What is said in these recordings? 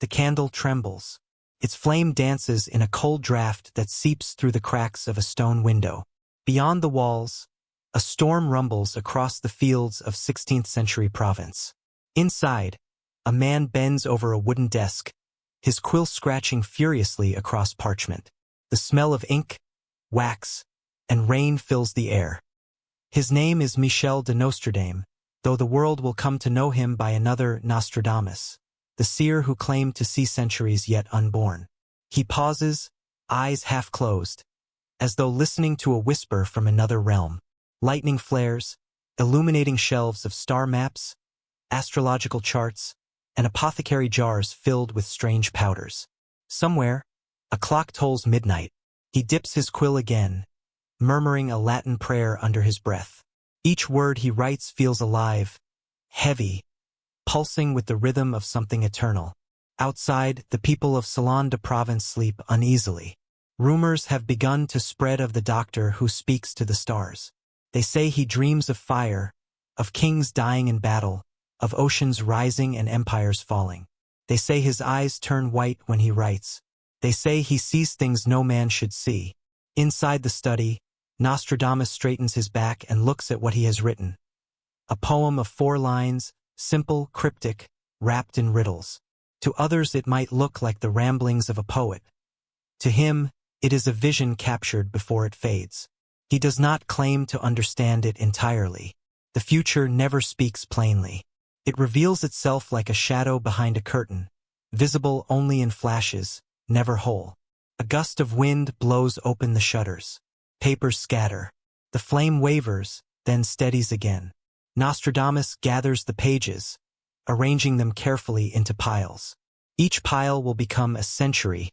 The candle trembles. Its flame dances in a cold draft that seeps through the cracks of a stone window. Beyond the walls, a storm rumbles across the fields of 16th-century Provence. Inside, a man bends over a wooden desk, his quill scratching furiously across parchment. The smell of ink, wax, and rain fills the air. His name is Michel de Nostradamus, though the world will come to know him by another Nostradamus, the seer who claimed to see centuries yet unborn. He pauses, eyes half closed, as though listening to a whisper from another realm. Lightning flares, illuminating shelves of star maps, astrological charts, and apothecary jars filled with strange powders. Somewhere, a clock tolls midnight. He dips his quill again, murmuring a Latin prayer under his breath. Each word he writes feels alive, heavy, pulsing with the rhythm of something eternal. Outside, the people of Salon de Provence sleep uneasily. Rumors have begun to spread of the doctor who speaks to the stars. They say he dreams of fire, of kings dying in battle, of oceans rising and empires falling. They say his eyes turn white when he writes. They say he sees things no man should see. Inside the study, Nostradamus straightens his back and looks at what he has written. A poem of 4 lines, simple, cryptic, wrapped in riddles. To others it might look like the ramblings of a poet. To him, it is a vision captured before it fades. He does not claim to understand it entirely. The future never speaks plainly. It reveals itself like a shadow behind a curtain, visible only in flashes, never whole. A gust of wind blows open the shutters. Papers scatter. The flame wavers, then steadies again. Nostradamus gathers the pages, arranging them carefully into piles. Each pile will become a century,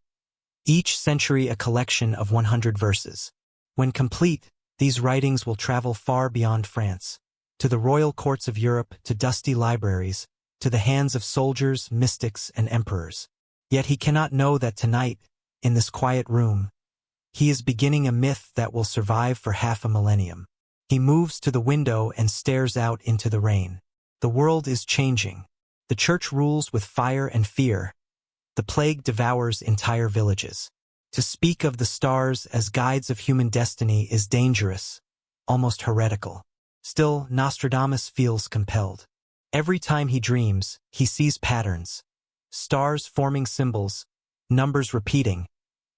each century a collection of 100 verses. When complete, these writings will travel far beyond France, to the royal courts of Europe, to dusty libraries, to the hands of soldiers, mystics, and emperors. Yet he cannot know that tonight, in this quiet room, he is beginning a myth that will survive for half a millennium. He moves to the window and stares out into the rain. The world is changing. The church rules with fire and fear. The plague devours entire villages. To speak of the stars as guides of human destiny is dangerous, almost heretical. Still, Nostradamus feels compelled. Every time he dreams, he sees patterns. Stars forming symbols, numbers repeating,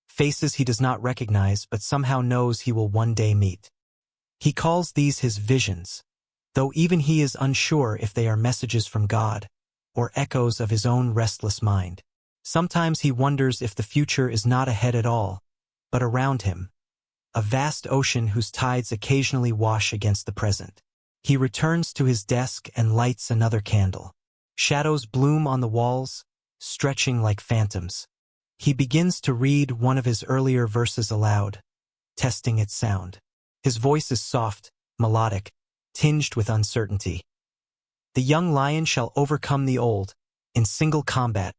faces he does not recognize but somehow knows he will one day meet. He calls these his visions, though even he is unsure if they are messages from God or echoes of his own restless mind. Sometimes he wonders if the future is not ahead at all, but around him, a vast ocean whose tides occasionally wash against the present. He returns to his desk and lights another candle. Shadows bloom on the walls, stretching like phantoms. He begins to read one of his earlier verses aloud, testing its sound. His voice is soft, melodic, tinged with uncertainty. The young lion shall overcome the old, in single combat,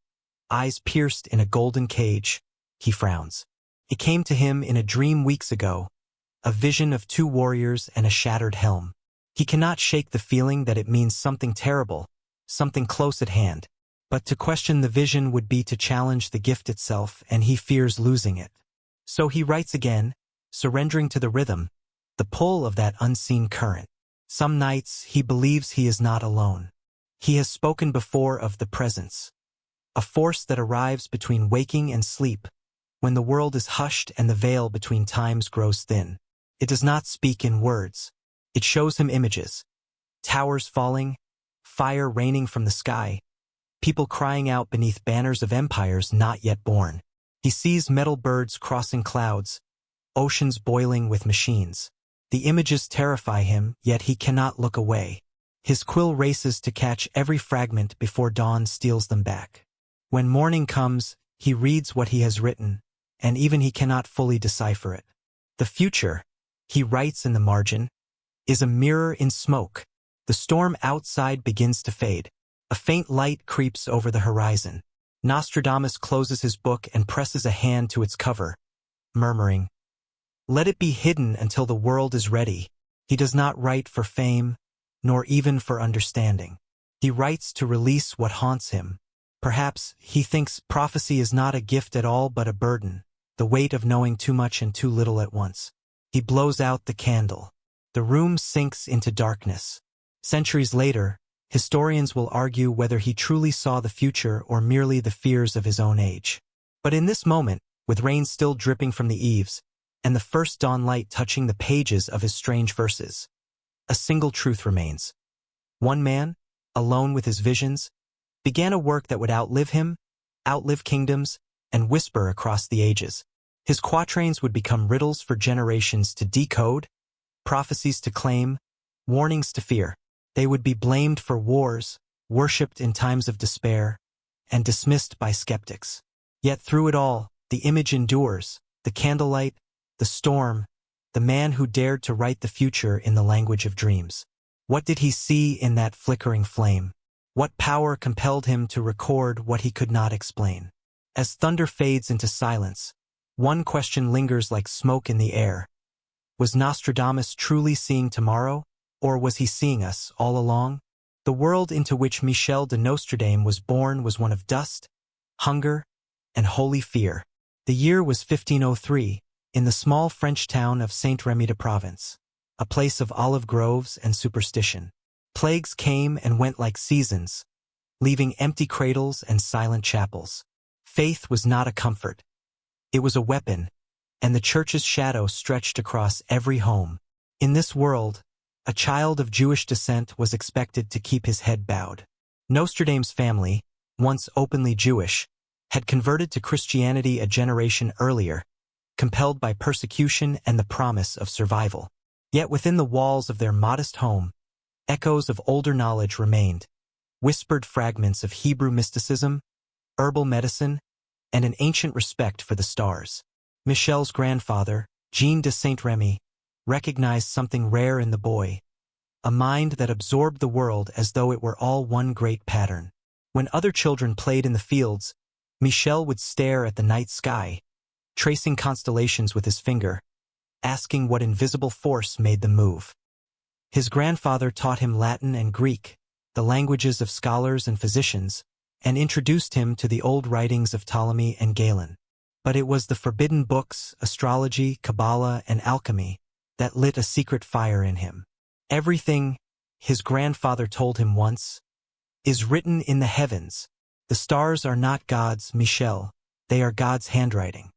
eyes pierced in a golden cage. He frowns. It came to him in a dream weeks ago, a vision of 2 warriors and a shattered helm. He cannot shake the feeling that it means something terrible, something close at hand. But to question the vision would be to challenge the gift itself, and he fears losing it. So he writes again, surrendering to the rhythm, the pull of that unseen current. Some nights he believes he is not alone. He has spoken before of the presence, a force that arrives between waking and sleep, when the world is hushed and the veil between times grows thin. It does not speak in words. It shows him images. Towers falling, fire raining from the sky, people crying out beneath banners of empires not yet born. He sees metal birds crossing clouds, oceans boiling with machines. The images terrify him, yet he cannot look away. His quill races to catch every fragment before dawn steals them back. When morning comes, he reads what he has written, and even he cannot fully decipher it. The future, he writes in the margin, is a mirror in smoke. The storm outside begins to fade. A faint light creeps over the horizon. Nostradamus closes his book and presses a hand to its cover, murmuring, "Let it be hidden until the world is ready." He does not write for fame, nor even for understanding. He writes to release what haunts him, Perhaps he thinks prophecy is not a gift at all but a burden, the weight of knowing too much and too little at once. He blows out the candle. The room sinks into darkness. Centuries later, historians will argue whether he truly saw the future or merely the fears of his own age. But in this moment, with rain still dripping from the eaves, and the first dawn light touching the pages of his strange verses, a single truth remains. One man, alone with his visions, began a work that would outlive him, outlive kingdoms, and whisper across the ages. His quatrains would become riddles for generations to decode, prophecies to claim, warnings to fear. They would be blamed for wars, worshipped in times of despair, and dismissed by skeptics. Yet through it all, the image endures, the candlelight, the storm, the man who dared to write the future in the language of dreams. What did he see in that flickering flame? What power compelled him to record what he could not explain? As thunder fades into silence, one question lingers like smoke in the air. Was Nostradamus truly seeing tomorrow, or was he seeing us all along? The world into which Michel de Nostradamus was born was one of dust, hunger, and holy fear. The year was 1503, in the small French town of Saint-Rémy-de-Provence, a place of olive groves and superstition. Plagues came and went like seasons, leaving empty cradles and silent chapels. Faith was not a comfort. It was a weapon, and the church's shadow stretched across every home. In this world, a child of Jewish descent was expected to keep his head bowed. Nostradamus' family, once openly Jewish, had converted to Christianity a generation earlier, compelled by persecution and the promise of survival. Yet within the walls of their modest home, echoes of older knowledge remained, whispered fragments of Hebrew mysticism, herbal medicine, and an ancient respect for the stars. Michel's grandfather, Jean de Saint-Rémy, recognized something rare in the boy, a mind that absorbed the world as though it were all one great pattern. When other children played in the fields, Michel would stare at the night sky, tracing constellations with his finger, asking what invisible force made them move. His grandfather taught him Latin and Greek, the languages of scholars and physicians, and introduced him to the old writings of Ptolemy and Galen. But it was the forbidden books, astrology, Kabbalah, and alchemy, that lit a secret fire in him. Everything, his grandfather told him once, is written in the heavens. The stars are not God's, Michel, they are God's handwriting.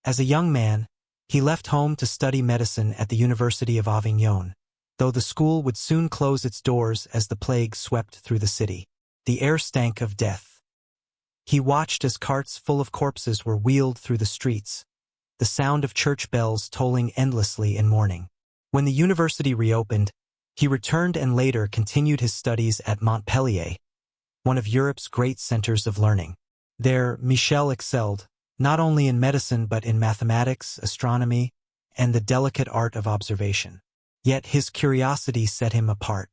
As a young man, he left home to study medicine at the University of Avignon, though the school would soon close its doors as the plague swept through the city. The air stank of death. He watched as carts full of corpses were wheeled through the streets, the sound of church bells tolling endlessly in mourning. When the university reopened, he returned and later continued his studies at Montpellier, one of Europe's great centers of learning. There, Michel excelled, not only in medicine but in mathematics, astronomy, and the delicate art of observation. Yet his curiosity set him apart.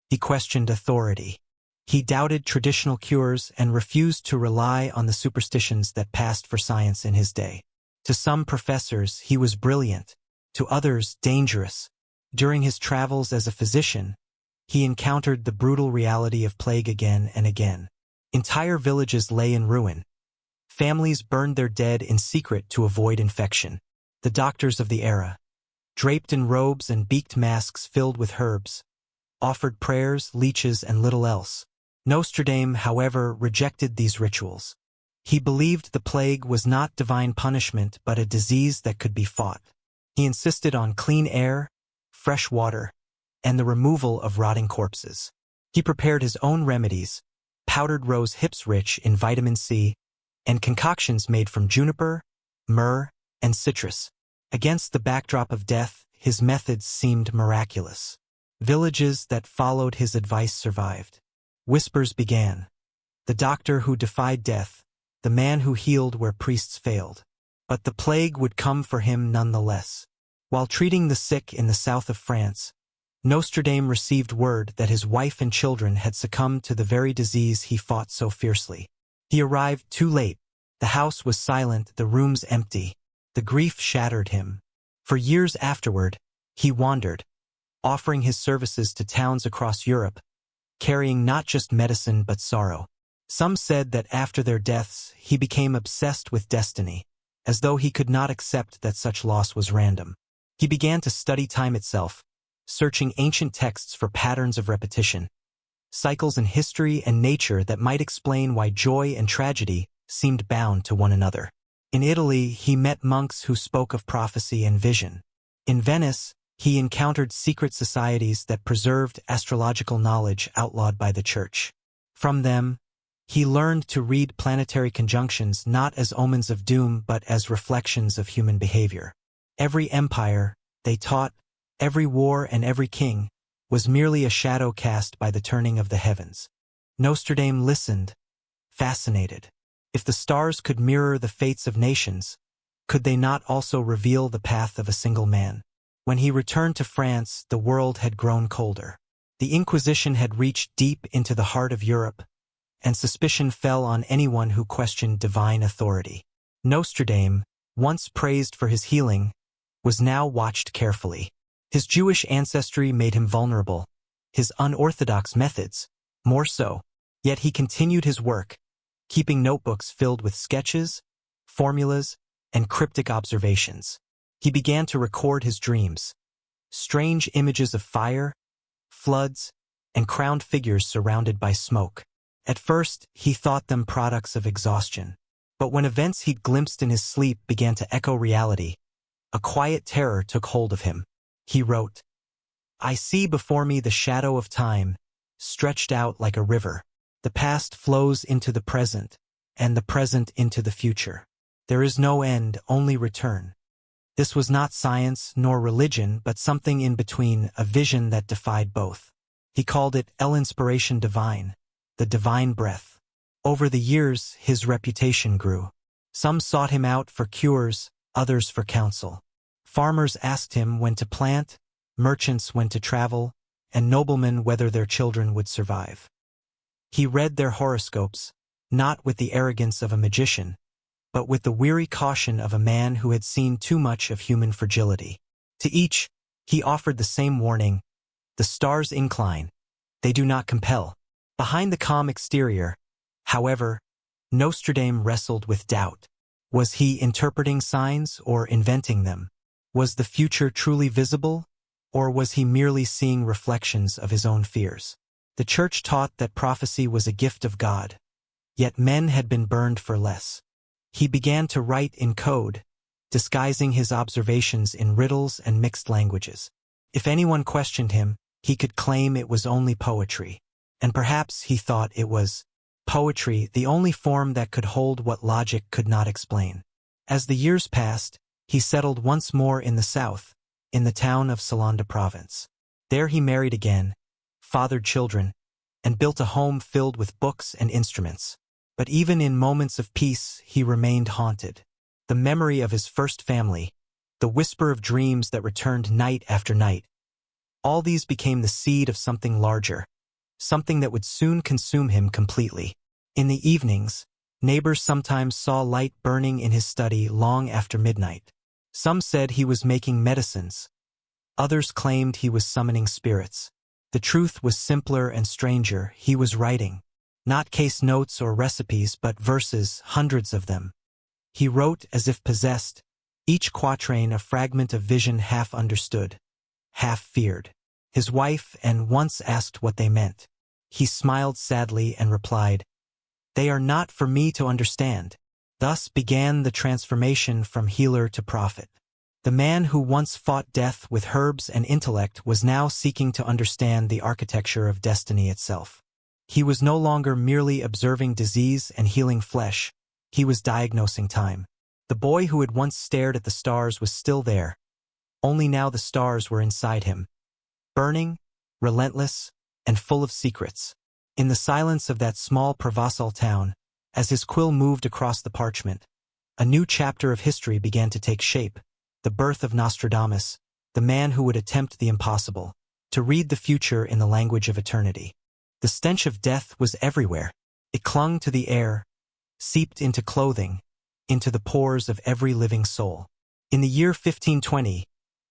He questioned authority. He doubted traditional cures and refused to rely on the superstitions that passed for science in his day. To some professors, he was brilliant, to others, dangerous. During his travels as a physician, he encountered the brutal reality of plague again and again. Entire villages lay in ruin. Families burned their dead in secret to avoid infection. The doctors of the era, draped in robes and beaked masks filled with herbs, offered prayers, leeches, and little else. Nostradamus, however, rejected these rituals. He believed the plague was not divine punishment but a disease that could be fought. He insisted on clean air, fresh water, and the removal of rotting corpses. He prepared his own remedies, powdered rose hips rich in vitamin C, and concoctions made from juniper, myrrh, and citrus. Against the backdrop of death, his methods seemed miraculous. Villages that followed his advice survived. Whispers began. The doctor who defied death, the man who healed where priests failed. But the plague would come for him nonetheless. While treating the sick in the south of France, Nostradamus received word that his wife and children had succumbed to the very disease he fought so fiercely. He arrived too late. The house was silent, the rooms empty. The grief shattered him. For years afterward, he wandered, offering his services to towns across Europe, carrying not just medicine but sorrow. Some said that after their deaths he became obsessed with destiny, as though he could not accept that such loss was random. He began to study time itself, searching ancient texts for patterns of repetition, cycles in history and nature that might explain why joy and tragedy seemed bound to one another. In Italy, he met monks who spoke of prophecy and vision. In Venice, he encountered secret societies that preserved astrological knowledge outlawed by the church. From them, he learned to read planetary conjunctions not as omens of doom but as reflections of human behavior. Every empire, they taught, every war and every king, was merely a shadow cast by the turning of the heavens. Nostradamus listened, fascinated. If the stars could mirror the fates of nations, could they not also reveal the path of a single man? When he returned to France, the world had grown colder. The Inquisition had reached deep into the heart of Europe, and suspicion fell on anyone who questioned divine authority. Nostradamus, once praised for his healing, was now watched carefully. His Jewish ancestry made him vulnerable, his unorthodox methods, more so. Yet he continued his work, keeping notebooks filled with sketches, formulas, and cryptic observations. He began to record his dreams, strange images of fire, floods, and crowned figures surrounded by smoke. At first, he thought them products of exhaustion. But when events he'd glimpsed in his sleep began to echo reality, a quiet terror took hold of him. He wrote, "I see before me the shadow of time, stretched out like a river. The past flows into the present, and the present into the future. There is no end, only return." This was not science nor religion, but something in between, a vision that defied both. He called it l'inspiration divine, the divine breath. Over the years, his reputation grew. Some sought him out for cures, others for counsel. Farmers asked him when to plant, merchants when to travel, and noblemen whether their children would survive. He read their horoscopes, not with the arrogance of a magician, but with the weary caution of a man who had seen too much of human fragility. To each, he offered the same warning: the stars incline, they do not compel. Behind the calm exterior, however, Nostradamus wrestled with doubt. Was he interpreting signs or inventing them? Was the future truly visible, or was he merely seeing reflections of his own fears? The church taught that prophecy was a gift of God, yet men had been burned for less. He began to write in code, disguising his observations in riddles and mixed languages. If anyone questioned him, he could claim it was only poetry. And perhaps he thought it was poetry, the only form that could hold what logic could not explain. As the years passed, he settled once more in the south, in the town of Salon de Provence. There he married again, fathered children, and built a home filled with books and instruments. But even in moments of peace, he remained haunted. The memory of his first family, the whisper of dreams that returned night after night, all these became the seed of something larger, something that would soon consume him completely. In the evenings, neighbors sometimes saw light burning in his study long after midnight. Some said he was making medicines. Others claimed he was summoning spirits. The truth was simpler and stranger. He was writing. Not case notes or recipes, but verses, hundreds of them. He wrote as if possessed, each quatrain a fragment of vision half understood, half feared. His wife and once asked what they meant. He smiled sadly and replied, "They are not for me to understand." Thus began the transformation from healer to prophet. The man who once fought death with herbs and intellect was now seeking to understand the architecture of destiny itself. He was no longer merely observing disease and healing flesh, he was diagnosing time. The boy who had once stared at the stars was still there, only now the stars were inside him, burning, relentless, and full of secrets. In the silence of that small Provençal town, as his quill moved across the parchment, a new chapter of history began to take shape, the birth of Nostradamus, the man who would attempt the impossible, to read the future in the language of eternity. The stench of death was everywhere. It clung to the air, seeped into clothing, into the pores of every living soul. In the year 1520,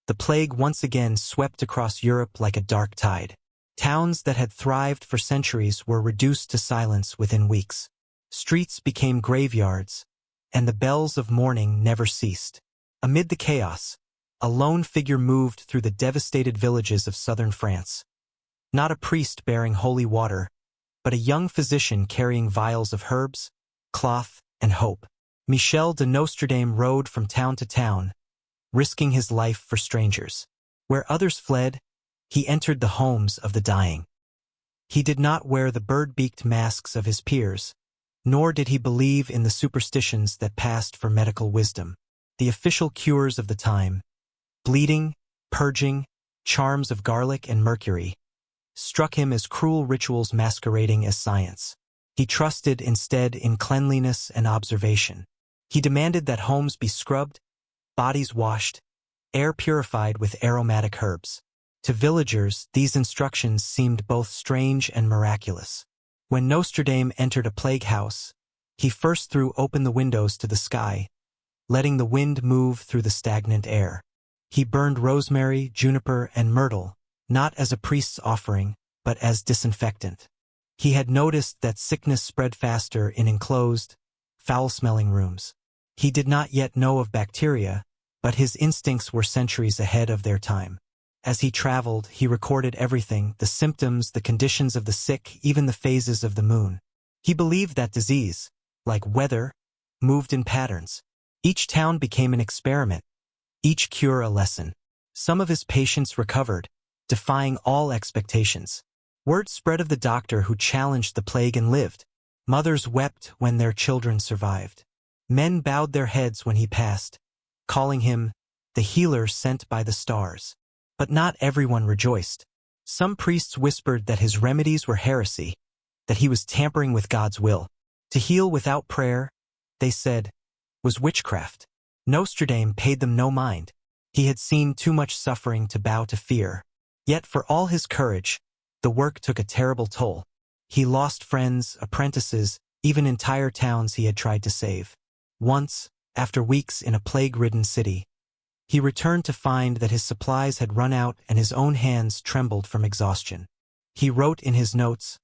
the plague once again swept across Europe like a dark tide. Towns that had thrived for centuries were reduced to silence within weeks. Streets became graveyards, and the bells of mourning never ceased. Amid the chaos, a lone figure moved through the devastated villages of southern France. Not a priest bearing holy water, but a young physician carrying vials of herbs, cloth, and hope. Michel de Nostradamus rode from town to town, risking his life for strangers. Where others fled, he entered the homes of the dying. He did not wear the bird-beaked masks of his peers, nor did he believe in the superstitions that passed for medical wisdom. The official cures of the time, bleeding, purging, charms of garlic and mercury, struck him as cruel rituals masquerading as science. He trusted instead in cleanliness and observation. He demanded that homes be scrubbed, bodies washed, air purified with aromatic herbs. To villagers, these instructions seemed both strange and miraculous. When Nostradamus entered a plague house, he first threw open the windows to the sky, letting the wind move through the stagnant air. He burned rosemary, juniper, and myrtle, not as a priest's offering, but as disinfectant. He had noticed that sickness spread faster in enclosed, foul-smelling rooms. He did not yet know of bacteria, but his instincts were centuries ahead of their time. As he traveled, he recorded everything, the symptoms, the conditions of the sick, even the phases of the moon. He believed that disease, like weather, moved in patterns. Each town became an experiment, each cure a lesson. Some of his patients recovered, defying all expectations. Word spread of the doctor who challenged the plague and lived. Mothers wept when their children survived. Men bowed their heads when he passed, calling him the healer sent by the stars. But not everyone rejoiced. Some priests whispered that his remedies were heresy, that he was tampering with God's will. To heal without prayer, they said, was witchcraft. Nostradamus paid them no mind. He had seen too much suffering to bow to fear. Yet for all his courage, the work took a terrible toll. He lost friends, apprentices, even entire towns he had tried to save. Once, after weeks in a plague-ridden city, he returned to find that his supplies had run out and his own hands trembled from exhaustion. He wrote in his notes,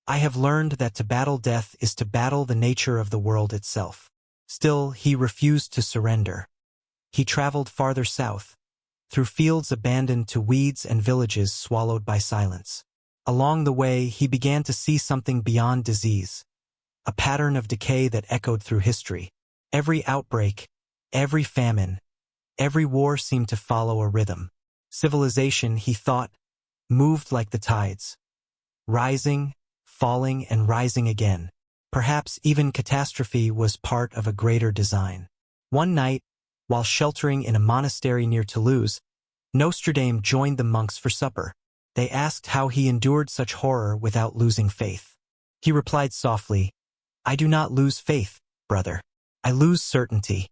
"I have learned that to battle death is to battle the nature of the world itself." Still, he refused to surrender. He traveled farther south, through fields abandoned to weeds and villages swallowed by silence. Along the way, he began to see something beyond disease, a pattern of decay that echoed through history. Every outbreak, every famine, every war seemed to follow a rhythm. Civilization, he thought, moved like the tides, rising, falling, and rising again. Perhaps even catastrophe was part of a greater design. One night, while sheltering in a monastery near Toulouse, Nostradamus joined the monks for supper. They asked how he endured such horror without losing faith. He replied softly, "I do not lose faith, brother. I lose certainty."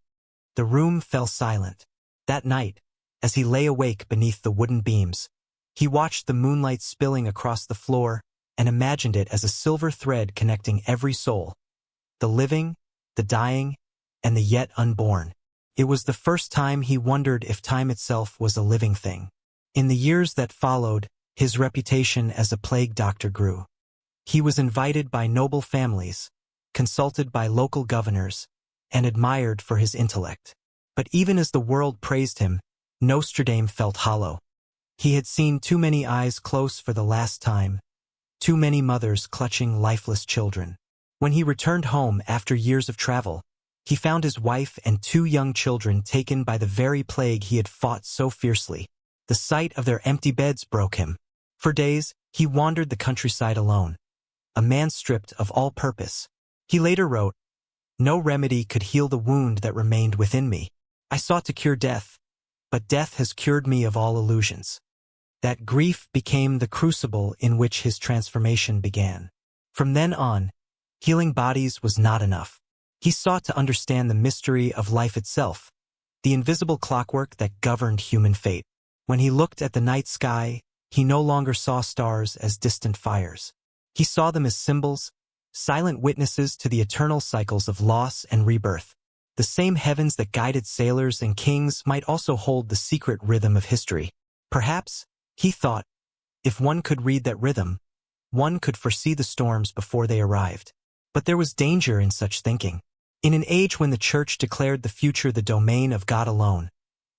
The room fell silent. That night, as he lay awake beneath the wooden beams, he watched the moonlight spilling across the floor and imagined it as a silver thread connecting every soul, the living, the dying, and the yet unborn. It was the first time he wondered if time itself was a living thing. In the years that followed, his reputation as a plague doctor grew. He was invited by noble families, consulted by local governors, and admired for his intellect. But even as the world praised him, Nostradamus felt hollow. He had seen too many eyes close for the last time, too many mothers clutching lifeless children. When he returned home after years of travel, he found his wife and 2 young children taken by the very plague he had fought so fiercely. The sight of their empty beds broke him. For days, he wandered the countryside alone, a man stripped of all purpose. He later wrote, "No remedy could heal the wound that remained within me. I sought to cure death, but death has cured me of all illusions." That grief became the crucible in which his transformation began. From then on, healing bodies was not enough. He sought to understand the mystery of life itself, the invisible clockwork that governed human fate. When he looked at the night sky, he no longer saw stars as distant fires. He saw them as symbols, silent witnesses to the eternal cycles of loss and rebirth. The same heavens that guided sailors and kings might also hold the secret rhythm of history. Perhaps, he thought, If one could read that rhythm, one could foresee the storms before they arrived. But there was danger in such thinking. In an age when the Church declared the future the domain of God alone,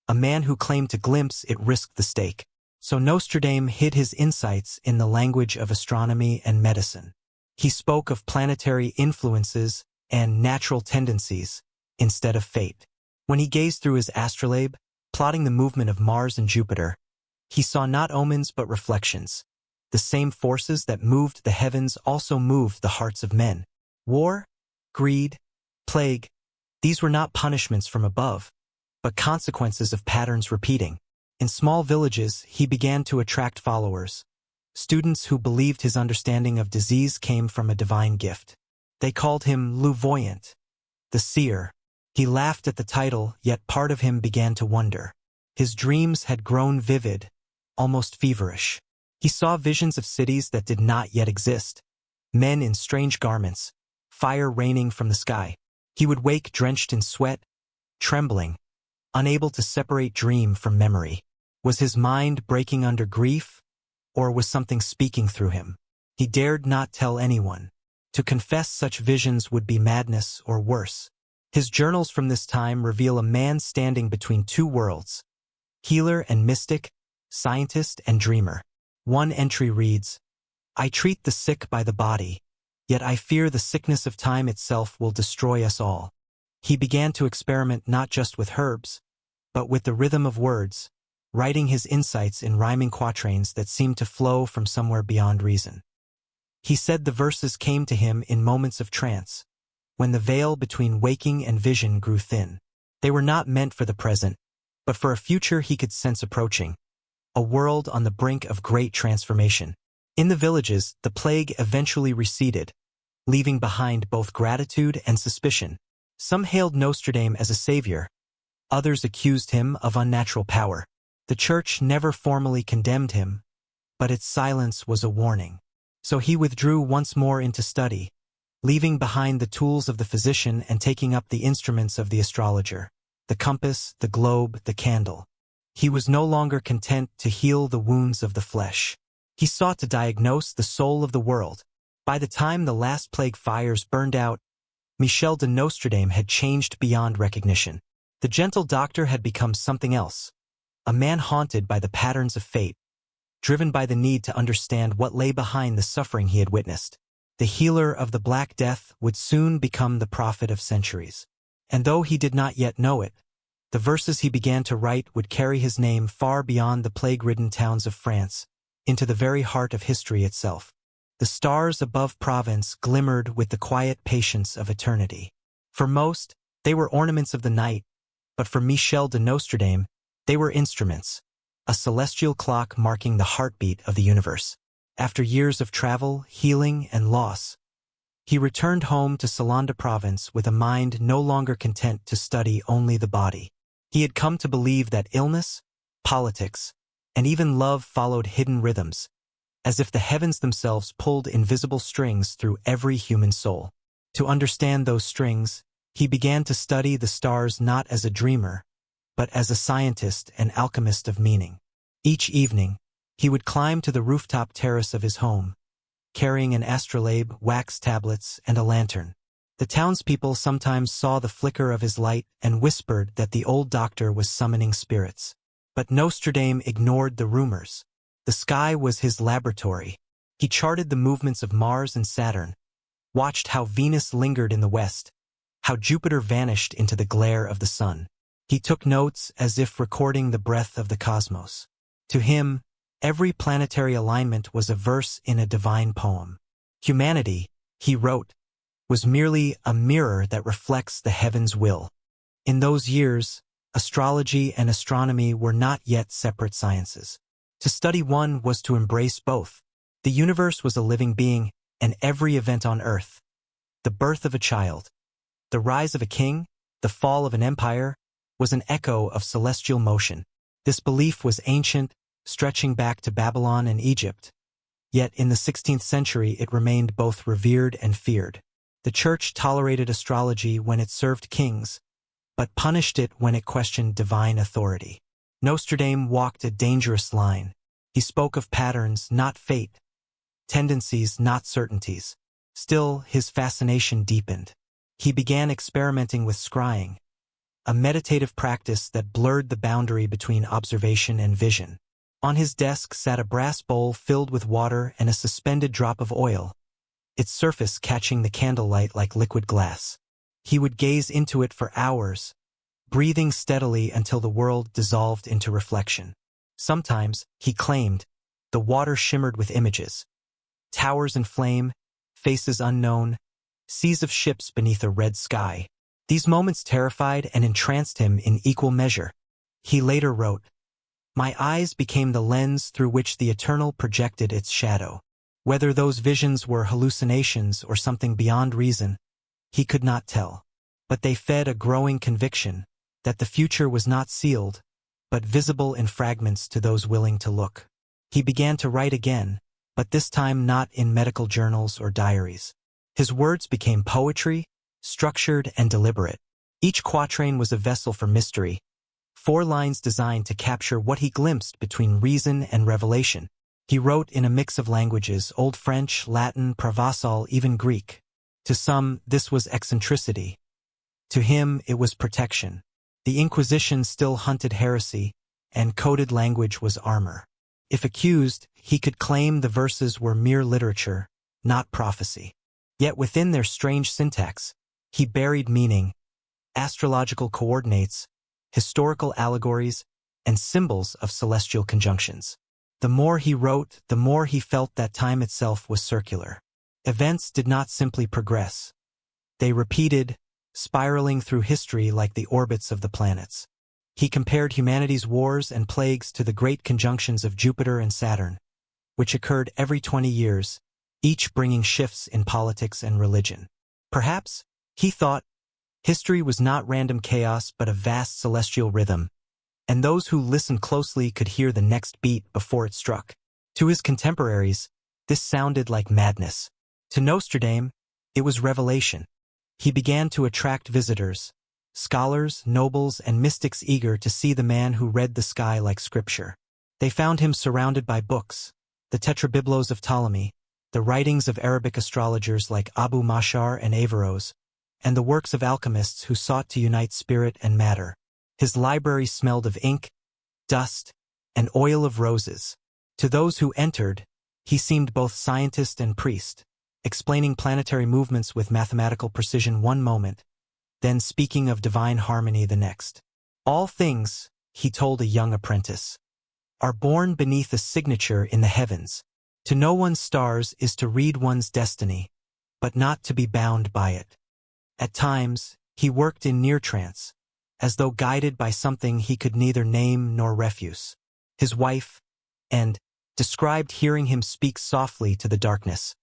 a man who claimed to glimpse it risked the stake. So Nostradamus hid his insights in the language of astronomy and medicine. He spoke of planetary influences and natural tendencies instead of fate. When he gazed through his astrolabe, plotting the movement of Mars and Jupiter, he saw not omens but reflections. The same forces that moved the heavens also moved the hearts of men. War, greed, plague, these were not punishments from above, but consequences of patterns repeating. In small villages, he began to attract followers, students who believed his understanding of disease came from a divine gift. They called him Luvoyant, the seer. He laughed at the title, yet part of him began to wonder. His dreams had grown vivid, almost feverish. He saw visions of cities that did not yet exist, men in strange garments, fire raining from the sky. He would wake drenched in sweat, trembling, unable to separate dream from memory. Was his mind breaking under grief, or was something speaking through him? He dared not tell anyone. To confess such visions would be madness or worse. His journals from this time reveal a man standing between two worlds, healer and mystic, scientist and dreamer. One entry reads, "I treat the sick by the body, yet I fear the sickness of time itself will destroy us all." He began to experiment not just with herbs, but with the rhythm of words, writing his insights in rhyming quatrains that seemed to flow from somewhere beyond reason. He said the verses came to him in moments of trance, when the veil between waking and vision grew thin. They were not meant for the present, but for a future he could sense approaching, a world on the brink of great transformation. In the villages, the plague eventually receded, leaving behind both gratitude and suspicion. Some hailed Nostradamus as a savior, others accused him of unnatural power. The Church never formally condemned him, but its silence was a warning. So he withdrew once more into study, leaving behind the tools of the physician and taking up the instruments of the astrologer, the compass, the globe, the candle. He was no longer content to heal the wounds of the flesh. He sought to diagnose the soul of the world. By the time the last plague fires burned out, Michel de Nostradamus had changed beyond recognition. The gentle doctor had become something else, a man haunted by the patterns of fate, driven by the need to understand what lay behind the suffering he had witnessed. The healer of the Black Death would soon become the prophet of centuries. And though he did not yet know it, the verses he began to write would carry his name far beyond the plague-ridden towns of France, into the very heart of history itself. The stars above Provence glimmered with the quiet patience of eternity. For most, they were ornaments of the night, but for Michel de Nostradamus, they were instruments, a celestial clock marking the heartbeat of the universe. After years of travel, healing, and loss, he returned home to Salon de Provence with a mind no longer content to study only the body. He had come to believe that illness, politics, and even love followed hidden rhythms, as if the heavens themselves pulled invisible strings through every human soul. To understand those strings, he began to study the stars not as a dreamer, but as a scientist and alchemist of meaning. Each evening, he would climb to the rooftop terrace of his home, carrying an astrolabe, wax tablets, and a lantern. The townspeople sometimes saw the flicker of his light and whispered that the old doctor was summoning spirits. But Nostradamus ignored the rumors. The sky was his laboratory. He charted the movements of Mars and Saturn, watched how Venus lingered in the west, how Jupiter vanished into the glare of the sun. He took notes as if recording the breath of the cosmos. To him, every planetary alignment was a verse in a divine poem. Humanity, he wrote, was merely a mirror that reflects the heaven's will. In those years, astrology and astronomy were not yet separate sciences. To study one was to embrace both. The universe was a living being, and every event on Earth, the birth of a child, the rise of a king, the fall of an empire, was an echo of celestial motion. This belief was ancient, stretching back to Babylon and Egypt. Yet in the 16th century it remained both revered and feared. The Church tolerated astrology when it served kings, but punished it when it questioned divine authority. Nostradamus walked a dangerous line. He spoke of patterns, not fate, tendencies, not certainties. Still, his fascination deepened. He began experimenting with scrying, a meditative practice that blurred the boundary between observation and vision. On his desk sat a brass bowl filled with water and a suspended drop of oil, its surface catching the candlelight like liquid glass. He would gaze into it for hours, breathing steadily until the world dissolved into reflection. Sometimes, he claimed, the water shimmered with images. Towers in flame, faces unknown, seas of ships beneath a red sky. These moments terrified and entranced him in equal measure. He later wrote, "My eyes became the lens through which the eternal projected its shadow." Whether those visions were hallucinations or something beyond reason, he could not tell. But they fed a growing conviction that the future was not sealed, but visible in fragments to those willing to look. He began to write again, but this time not in medical journals or diaries. His words became poetry, structured and deliberate. Each quatrain was a vessel for mystery, 4 lines designed to capture what he glimpsed between reason and revelation. He wrote in a mix of languages, Old French, Latin, Provençal, even Greek. To some, this was eccentricity. To him, it was protection. The Inquisition still hunted heresy, and coded language was armor. If accused, he could claim the verses were mere literature, not prophecy. Yet within their strange syntax, he buried meaning, astrological coordinates, historical allegories, and symbols of celestial conjunctions. The more he wrote, the more he felt that time itself was circular. Events did not simply progress. They repeated, spiraling through history like the orbits of the planets. He compared humanity's wars and plagues to the great conjunctions of Jupiter and Saturn, which occurred every 20 years, each bringing shifts in politics and religion. Perhaps, he thought, history was not random chaos but a vast celestial rhythm, and those who listened closely could hear the next beat before it struck. To his contemporaries, this sounded like madness. To Nostradamus, it was revelation. He began to attract visitors, scholars, nobles, and mystics eager to see the man who read the sky like scripture. They found him surrounded by books, the Tetrabiblos of Ptolemy, the writings of Arabic astrologers like Abu Mashar and Averroes, and the works of alchemists who sought to unite spirit and matter. His library smelled of ink, dust, and oil of roses. To those who entered, he seemed both scientist and priest, explaining planetary movements with mathematical precision one moment, then speaking of divine harmony the next. All things, he told a young apprentice, are born beneath a signature in the heavens. To know one's stars is to read one's destiny, but not to be bound by it. At times, he worked in near trance, as though guided by something he could neither name nor refuse. His wife, and described hearing him speak softly to the darkness,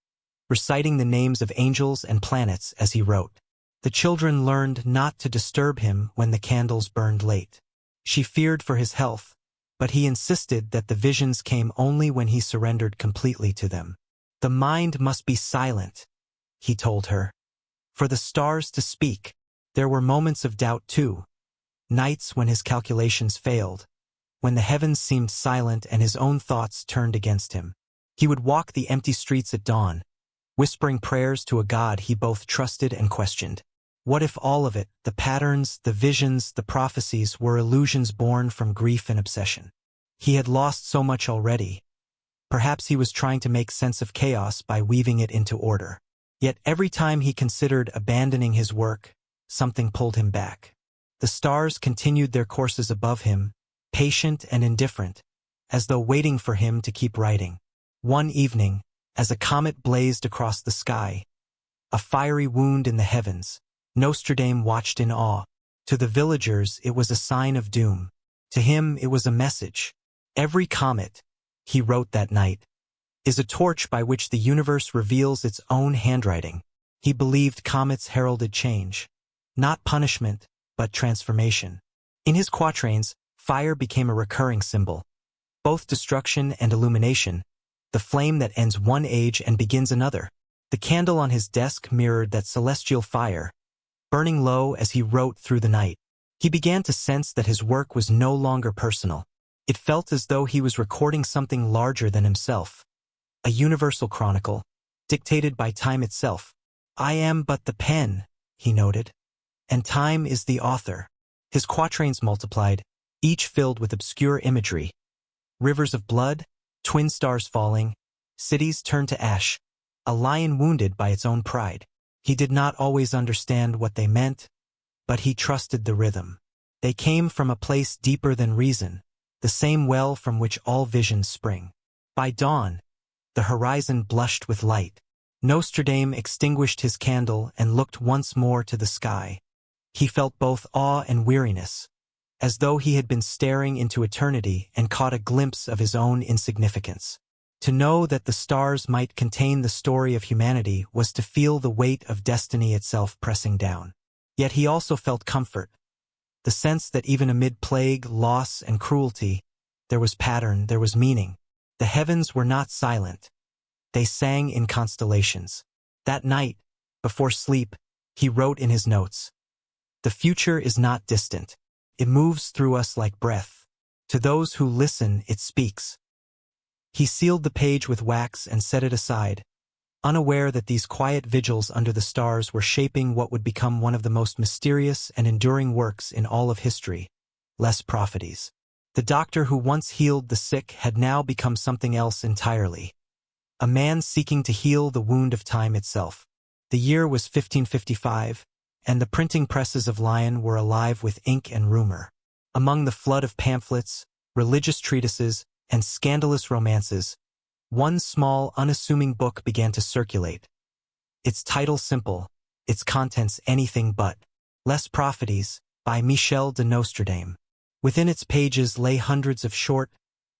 reciting the names of angels and planets as he wrote. The children learned not to disturb him when the candles burned late. She feared for his health, but he insisted that the visions came only when he surrendered completely to them. The mind must be silent, he told her, for the stars to speak. There were moments of doubt too, nights when his calculations failed, when the heavens seemed silent and his own thoughts turned against him. He would walk the empty streets at dawn, whispering prayers to a God he both trusted and questioned. What if all of it, the patterns, the visions, the prophecies, were illusions born from grief and obsession? He had lost so much already. Perhaps he was trying to make sense of chaos by weaving it into order. Yet every time he considered abandoning his work, something pulled him back. The stars continued their courses above him, patient and indifferent, as though waiting for him to keep writing. One evening, as a comet blazed across the sky, a fiery wound in the heavens, Nostradamus watched in awe. To the villagers, it was a sign of doom. To him, it was a message. Every comet, he wrote that night, is a torch by which the universe reveals its own handwriting. He believed comets heralded change, not punishment, but transformation. In his quatrains, fire became a recurring symbol. Both destruction and illumination, the flame that ends one age and begins another. The candle on his desk mirrored that celestial fire, burning low as he wrote through the night. He began to sense that his work was no longer personal. It felt as though he was recording something larger than himself, a universal chronicle, dictated by time itself. "I am but the pen," he noted, "and time is the author." His quatrains multiplied, each filled with obscure imagery. Rivers of blood, twin stars falling, cities turned to ash, a lion wounded by its own pride. He did not always understand what they meant, but he trusted the rhythm. They came from a place deeper than reason, the same well from which all visions spring. By dawn, the horizon blushed with light. Nostradamus extinguished his candle and looked once more to the sky. He felt both awe and weariness, as though he had been staring into eternity and caught a glimpse of his own insignificance. To know that the stars might contain the story of humanity was to feel the weight of destiny itself pressing down. Yet he also felt comfort, the sense that even amid plague, loss, and cruelty, there was pattern, there was meaning. The heavens were not silent. They sang in constellations. That night, before sleep, he wrote in his notes, "The future is not distant. It moves through us like breath. To those who listen, it speaks." He sealed the page with wax and set it aside, unaware that these quiet vigils under the stars were shaping what would become one of the most mysterious and enduring works in all of history, Lost Prophecies. The doctor who once healed the sick had now become something else entirely, a man seeking to heal the wound of time itself. The year was 1555, and the printing presses of Lyon were alive with ink and rumor. Among the flood of pamphlets, religious treatises, and scandalous romances, one small, unassuming book began to circulate. Its title simple, its contents anything but. Lost Prophecies, by Michel de Nostradamus. Within its pages lay hundreds of short,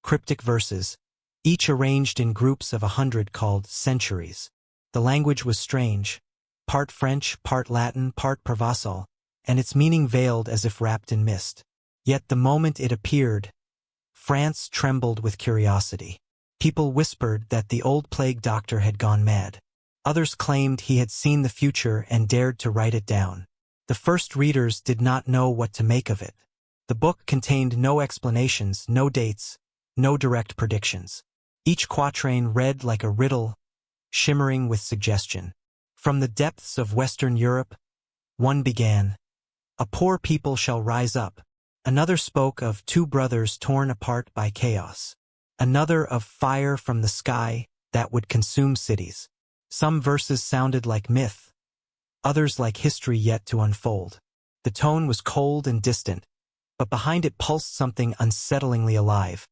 cryptic verses, each arranged in groups of 100 called centuries. The language was strange, part French, part Latin, part Provençal, and its meaning veiled as if wrapped in mist. Yet the moment it appeared, France trembled with curiosity. People whispered that the old plague doctor had gone mad. Others claimed he had seen the future and dared to write it down. The first readers did not know what to make of it. The book contained no explanations, no dates, no direct predictions. Each quatrain read like a riddle, shimmering with suggestion. From the depths of Western Europe, one began, "A poor people shall rise up." Another spoke of two brothers torn apart by chaos. Another of fire from the sky that would consume cities. Some verses sounded like myth, others like history yet to unfold. The tone was cold and distant, but behind it pulsed something unsettlingly alive,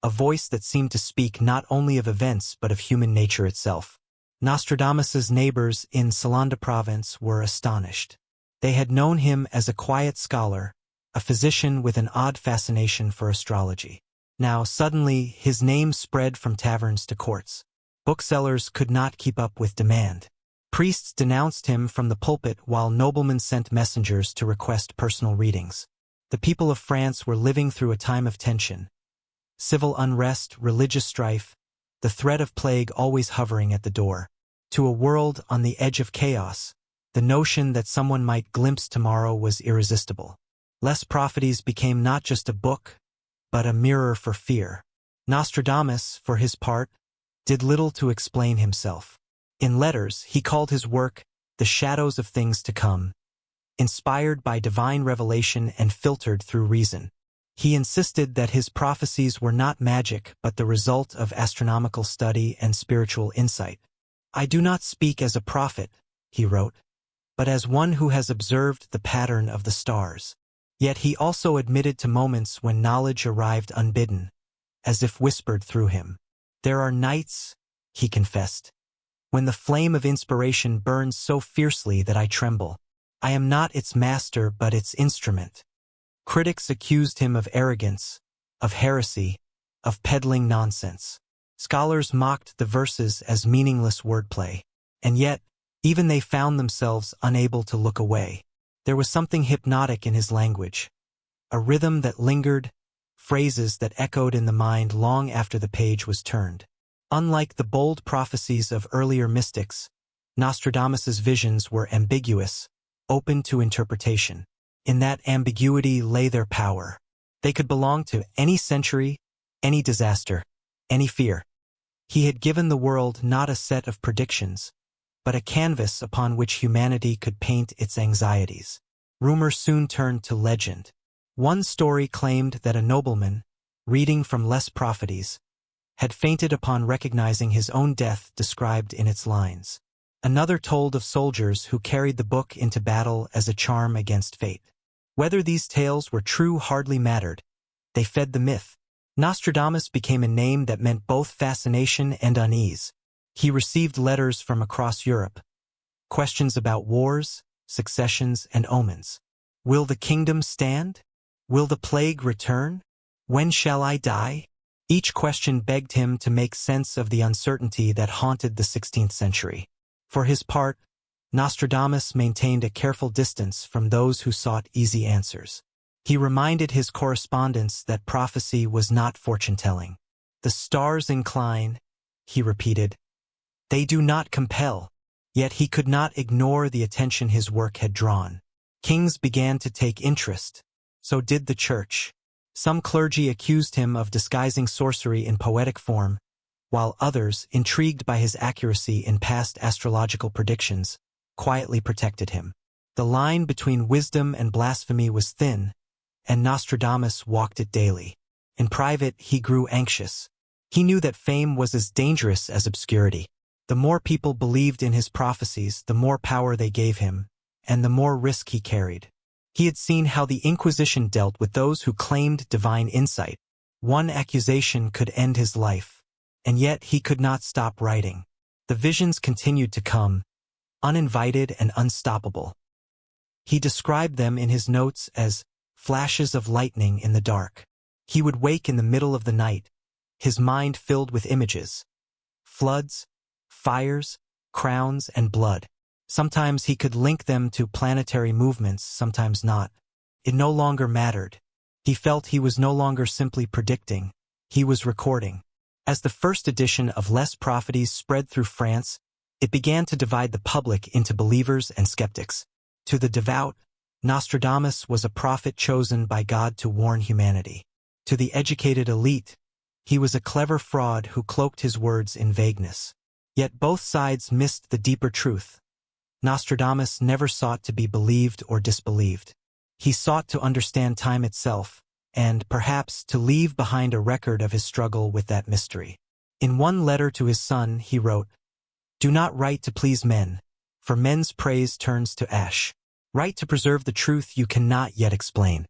a voice that seemed to speak not only of events but of human nature itself. Nostradamus's neighbors in Salonda province were astonished. They had known him as a quiet scholar, a physician with an odd fascination for astrology. Now, suddenly, his name spread from taverns to courts. Booksellers could not keep up with demand. Priests denounced him from the pulpit while noblemen sent messengers to request personal readings. The people of France were living through a time of tension. Civil unrest, religious strife, the threat of plague always hovering at the door. To a world on the edge of chaos, the notion that someone might glimpse tomorrow was irresistible. Lost Prophecies became not just a book, but a mirror for fear. Nostradamus, for his part, did little to explain himself. In letters, he called his work "The Shadows of Things to Come," inspired by divine revelation and filtered through reason. He insisted that his prophecies were not magic but the result of astronomical study and spiritual insight. "I do not speak as a prophet," he wrote, "but as one who has observed the pattern of the stars." Yet he also admitted to moments when knowledge arrived unbidden, as if whispered through him. "There are nights," he confessed, "when the flame of inspiration burns so fiercely that I tremble. I am not its master but its instrument." Critics accused him of arrogance, of heresy, of peddling nonsense. Scholars mocked the verses as meaningless wordplay. And yet, even they found themselves unable to look away. There was something hypnotic in his language, a rhythm that lingered, phrases that echoed in the mind long after the page was turned. Unlike the bold prophecies of earlier mystics, Nostradamus's visions were ambiguous, open to interpretation. In that ambiguity lay their power. They could belong to any century, any disaster, any fear. He had given the world not a set of predictions, but a canvas upon which humanity could paint its anxieties. Rumor soon turned to legend. One story claimed that a nobleman, reading from Lost Prophecies, had fainted upon recognizing his own death described in its lines. Another told of soldiers who carried the book into battle as a charm against fate. Whether these tales were true hardly mattered. They fed the myth. Nostradamus became a name that meant both fascination and unease. He received letters from across Europe. Questions about wars, successions, and omens. Will the kingdom stand? Will the plague return? When shall I die? Each question begged him to make sense of the uncertainty that haunted the 16th century. For his part, Nostradamus maintained a careful distance from those who sought easy answers. He reminded his correspondents that prophecy was not fortune-telling. The stars incline, he repeated. They do not compel. Yet he could not ignore the attention his work had drawn. Kings began to take interest. So did the church. Some clergy accused him of disguising sorcery in poetic form, while others, intrigued by his accuracy in past astrological predictions, quietly protected him. The line between wisdom and blasphemy was thin, and Nostradamus walked it daily. In private, he grew anxious. He knew that fame was as dangerous as obscurity. The more people believed in his prophecies, the more power they gave him, and the more risk he carried. He had seen how the Inquisition dealt with those who claimed divine insight. One accusation could end his life, and yet he could not stop writing. The visions continued to come, uninvited and unstoppable. He described them in his notes as flashes of lightning in the dark. He would wake in the middle of the night, his mind filled with images. Floods, fires, crowns, and blood. Sometimes he could link them to planetary movements, sometimes not. It no longer mattered. He felt he was no longer simply predicting, he was recording. As the first edition of Lost Prophecies spread through France, it began to divide the public into believers and skeptics. To the devout, Nostradamus was a prophet chosen by God to warn humanity. To the educated elite, he was a clever fraud who cloaked his words in vagueness. Yet both sides missed the deeper truth. Nostradamus never sought to be believed or disbelieved. He sought to understand time itself, and, perhaps, to leave behind a record of his struggle with that mystery. In one letter to his son, he wrote, "Do not write to please men, for men's praise turns to ash. Write to preserve the truth you cannot yet explain."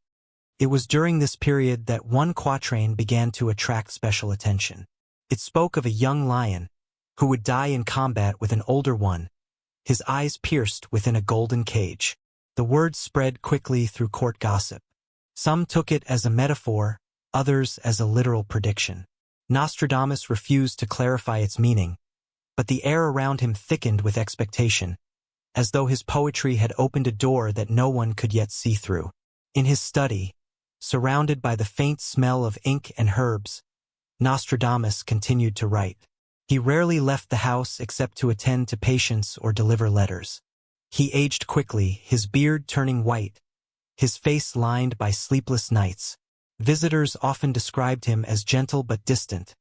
It was during this period that one quatrain began to attract special attention. It spoke of a young lion who would die in combat with an older one, his eyes pierced within a golden cage. The word spread quickly through court gossip. Some took it as a metaphor, others as a literal prediction. Nostradamus refused to clarify its meaning, but the air around him thickened with expectation, as though his poetry had opened a door that no one could yet see through. In his study, surrounded by the faint smell of ink and herbs, Nostradamus continued to write. He rarely left the house except to attend to patients or deliver letters. He aged quickly, his beard turning white, his face lined by sleepless nights. Visitors often described him as gentle but distant,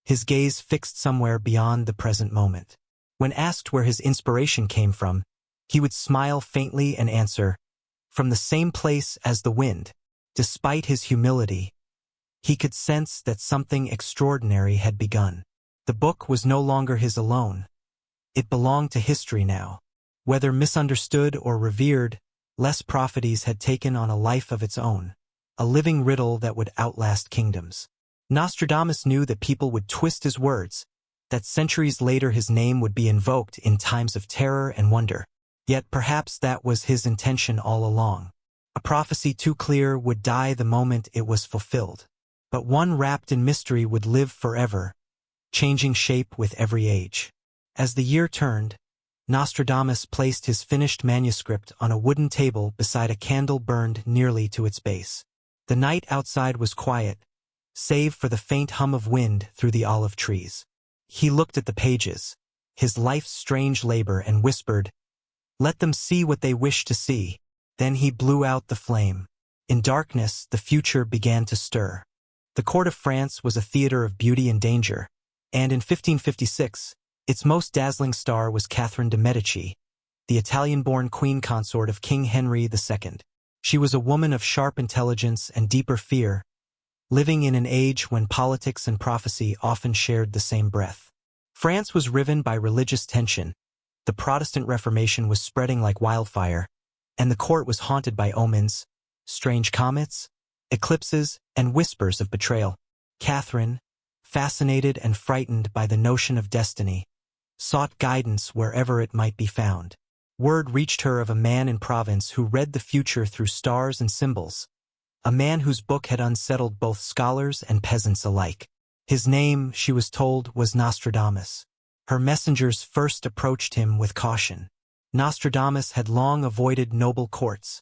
his gaze fixed somewhere beyond the present moment. When asked where his inspiration came from, he would smile faintly and answer, "From the same place as the wind." Despite his humility, he could sense that something extraordinary had begun. The book was no longer his alone. It belonged to history now. Whether misunderstood or revered, Lost Prophecies had taken on a life of its own, a living riddle that would outlast kingdoms. Nostradamus knew that people would twist his words, that centuries later his name would be invoked in times of terror and wonder. Yet perhaps that was his intention all along. A prophecy too clear would die the moment it was fulfilled. But one wrapped in mystery would live forever, changing shape with every age. As the year turned, Nostradamus placed his finished manuscript on a wooden table beside a candle burned nearly to its base. The night outside was quiet, save for the faint hum of wind through the olive trees. He looked at the pages, his life's strange labor, and whispered, "Let them see what they wish to see." Then he blew out the flame. In darkness, the future began to stir. The court of France was a theater of beauty and danger, and in 1556, its most dazzling star was Catherine de' Medici, the Italian-born queen consort of King Henry II. She was a woman of sharp intelligence and deeper fear, living in an age when politics and prophecy often shared the same breath. France was riven by religious tension, the Protestant Reformation was spreading like wildfire, and the court was haunted by omens, strange comets, eclipses, and whispers of betrayal. Catherine, fascinated and frightened by the notion of destiny, sought guidance wherever it might be found. Word reached her of a man in Provence who read the future through stars and symbols, a man whose book had unsettled both scholars and peasants alike. His name, she was told, was Nostradamus. Her messengers first approached him with caution. Nostradamus had long avoided noble courts,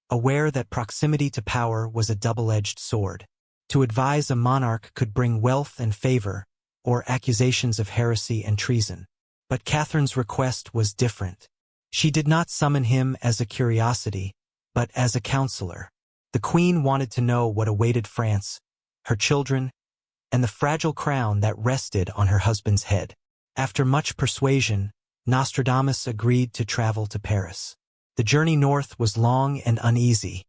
aware that proximity to power was a double-edged sword. To advise a monarch could bring wealth and favor, or accusations of heresy and treason. But Catherine's request was different. She did not summon him as a curiosity, but as a counselor. The queen wanted to know what awaited France, her children, and the fragile crown that rested on her husband's head. After much persuasion, Nostradamus agreed to travel to Paris. The journey north was long and uneasy.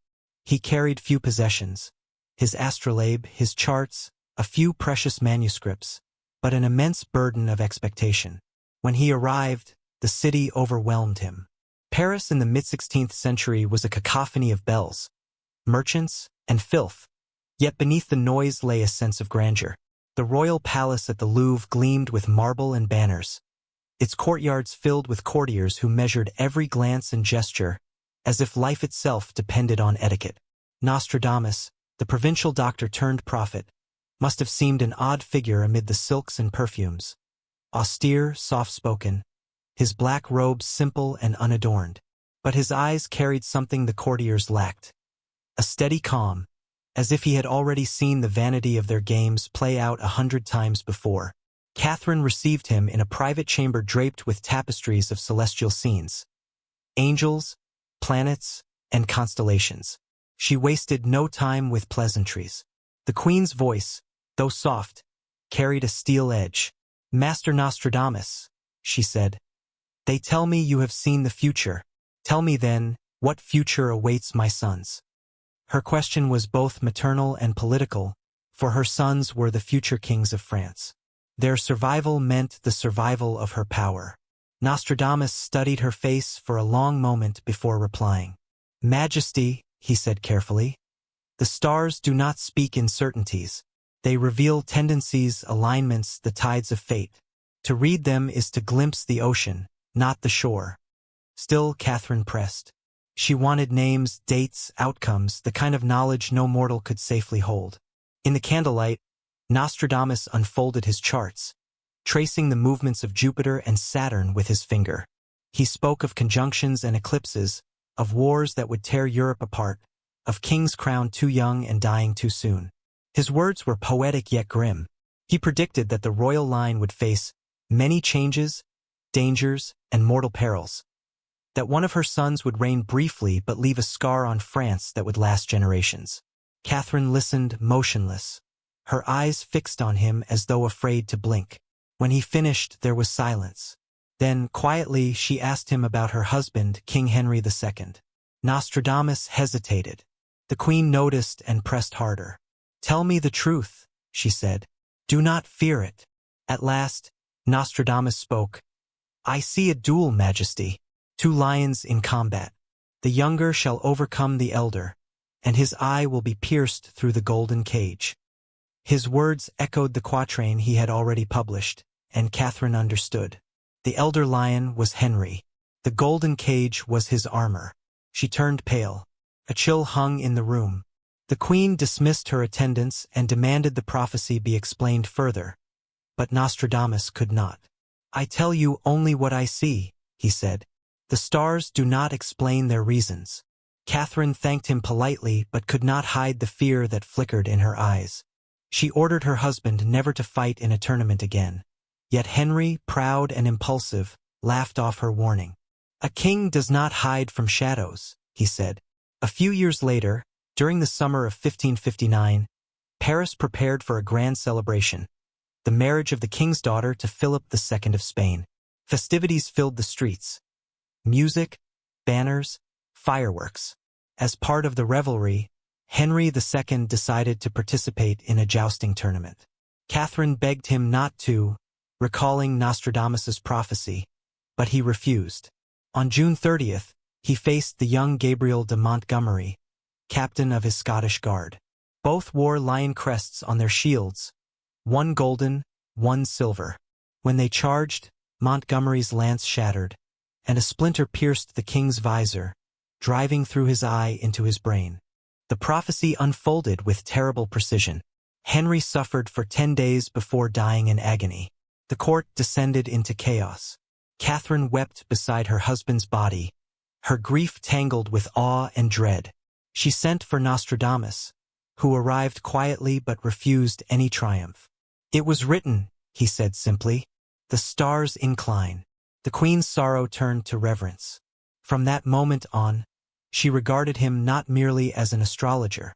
He carried few possessions, his astrolabe, his charts, a few precious manuscripts, but an immense burden of expectation. When he arrived, the city overwhelmed him. Paris in the mid-16th century was a cacophony of bells, merchants, and filth, yet beneath the noise lay a sense of grandeur. The royal palace at the Louvre gleamed with marble and banners, its courtyards filled with courtiers who measured every glance and gesture, as if life itself depended on etiquette. Nostradamus, the provincial doctor turned prophet, must have seemed an odd figure amid the silks and perfumes. Austere, soft-spoken, his black robes simple and unadorned. But his eyes carried something the courtiers lacked. A steady calm, as if he had already seen the vanity of their games play out 100 times before. Catherine received him in a private chamber draped with tapestries of celestial scenes, angels, planets, and constellations. She wasted no time with pleasantries. The queen's voice, though soft, carried a steel edge. "Master Nostradamus," she said, "they tell me you have seen the future. Tell me then, what future awaits my sons?" Her question was both maternal and political, for her sons were the future kings of France. Their survival meant the survival of her power. Nostradamus studied her face for a long moment before replying. "Majesty," he said carefully, "the stars do not speak in certainties. They reveal tendencies, alignments, the tides of fate. To read them is to glimpse the ocean, not the shore." Still, Catherine pressed. She wanted names, dates, outcomes, the kind of knowledge no mortal could safely hold. In the candlelight, Nostradamus unfolded his charts, tracing the movements of Jupiter and Saturn with his finger. He spoke of conjunctions and eclipses, of wars that would tear Europe apart, of kings crowned too young and dying too soon. His words were poetic yet grim. He predicted that the royal line would face many changes, dangers, and mortal perils. That one of her sons would reign briefly but leave a scar on France that would last generations. Catherine listened motionless, her eyes fixed on him as though afraid to blink. When he finished, there was silence. Then, quietly, she asked him about her husband, King Henry II. Nostradamus hesitated. The queen noticed and pressed harder. "Tell me the truth," she said. "Do not fear it." At last, Nostradamus spoke. "I see a duel, Majesty. 2 lions in combat. The younger shall overcome the elder, and his eye will be pierced through the golden cage." His words echoed the quatrain he had already published, and Catherine understood. The elder lion was Henry. The golden cage was his armor. She turned pale. A chill hung in the room. The queen dismissed her attendants and demanded the prophecy be explained further. But Nostradamus could not. "I tell you only what I see," he said. "The stars do not explain their reasons." Catherine thanked him politely but could not hide the fear that flickered in her eyes. She ordered her husband never to fight in a tournament again. Yet Henry, proud and impulsive, laughed off her warning. "A king does not hide from shadows," he said. A few years later, During the summer of 1559, Paris prepared for a grand celebration, the marriage of the king's daughter to Philip II of Spain. Festivities filled the streets. Music, banners, fireworks. As part of the revelry, Henry II decided to participate in a jousting tournament. Catherine begged him not to, recalling Nostradamus's prophecy, but he refused. On June 30th, he faced the young Gabriel de Montgomery, captain of his Scottish Guard. Both wore lion crests on their shields, one golden, one silver. When they charged, Montgomery's lance shattered, and a splinter pierced the king's visor, driving through his eye into his brain. The prophecy unfolded with terrible precision. Henry suffered for 10 days before dying in agony. The court descended into chaos. Catherine wept beside her husband's body, her grief tangled with awe and dread. She sent for Nostradamus, who arrived quietly but refused any triumph. "It was written," he said simply. "The stars incline." The queen's sorrow turned to reverence. From that moment on, she regarded him not merely as an astrologer,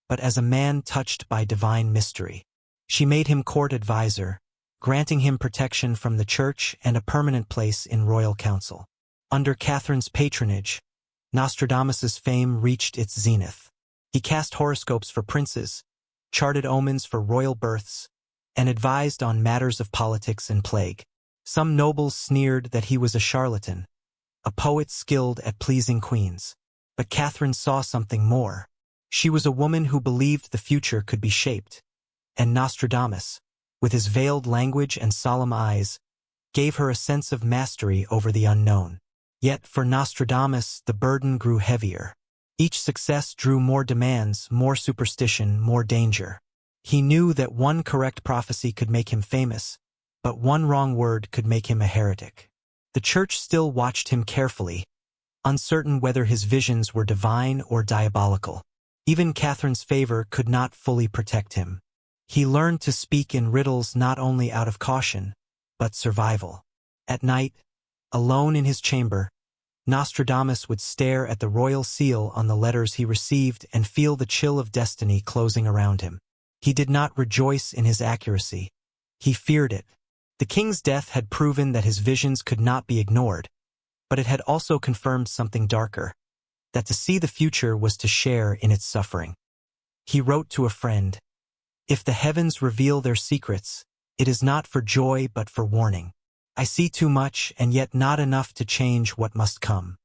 but as a man touched by divine mystery. She made him court advisor, granting him protection from the church and a permanent place in royal council. Under Catherine's patronage, Nostradamus's fame reached its zenith. He cast horoscopes for princes, charted omens for royal births, and advised on matters of politics and plague. Some nobles sneered that he was a charlatan, a poet skilled at pleasing queens. But Catherine saw something more. She was a woman who believed the future could be shaped, and Nostradamus, with his veiled language and solemn eyes, gave her a sense of mastery over the unknown. Yet for Nostradamus, the burden grew heavier. Each success drew more demands, more superstition, more danger. He knew that one correct prophecy could make him famous, but one wrong word could make him a heretic. The church still watched him carefully, uncertain whether his visions were divine or diabolical. Even Catherine's favor could not fully protect him. He learned to speak in riddles not only out of caution, but survival. At night, alone in his chamber, Nostradamus would stare at the royal seal on the letters he received and feel the chill of destiny closing around him. He did not rejoice in his accuracy. He feared it. The king's death had proven that his visions could not be ignored, but it had also confirmed something darker, that to see the future was to share in its suffering. He wrote to a friend, "If the heavens reveal their secrets, it is not for joy but for warning. I see too much and yet not enough to change what must come."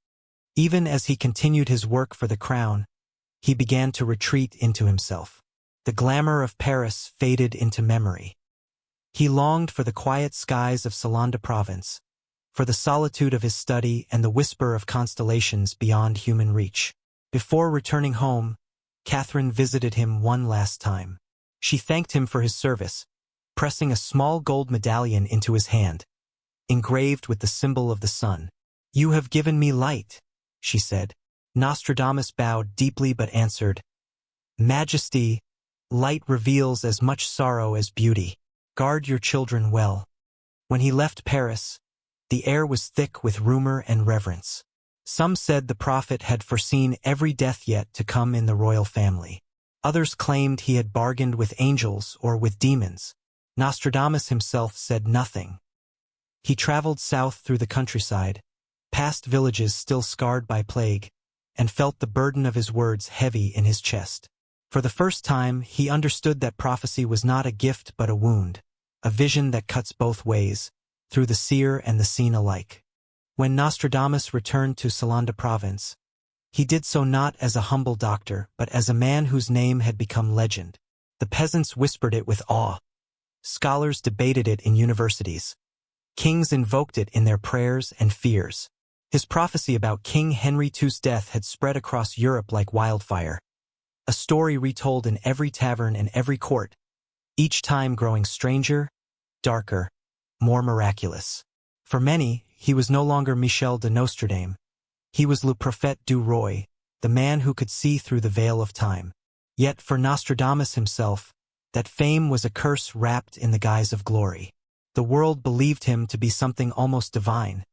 Even as he continued his work for the crown, he began to retreat into himself. The glamour of Paris faded into memory. He longed for the quiet skies of Salonda province, for the solitude of his study and the whisper of constellations beyond human reach. Before returning home, Catherine visited him one last time. She thanked him for his service, pressing a small gold medallion into his hand, engraved with the symbol of the sun. "You have given me light," she said. Nostradamus bowed deeply but answered, "Majesty, light reveals as much sorrow as beauty. Guard your children well." When he left Paris, the air was thick with rumor and reverence. Some said the prophet had foreseen every death yet to come in the royal family. Others claimed he had bargained with angels or with demons. Nostradamus himself said nothing. He traveled south through the countryside, past villages still scarred by plague, and felt the burden of his words heavy in his chest. For the first time, he understood that prophecy was not a gift but a wound, a vision that cuts both ways, through the seer and the seen alike. When Nostradamus returned to Salonda province, he did so not as a humble doctor, but as a man whose name had become legend. The peasants whispered it with awe. Scholars debated it in universities. Kings invoked it in their prayers and fears. His prophecy about King Henry II's death had spread across Europe like wildfire, a story retold in every tavern and every court, each time growing stranger, darker, more miraculous. For many, he was no longer Michel de Nostradamus. He was Le Prophète du Roi, the man who could see through the veil of time. Yet for Nostradamus himself, that fame was a curse wrapped in the guise of glory. The world believed him to be something almost divine,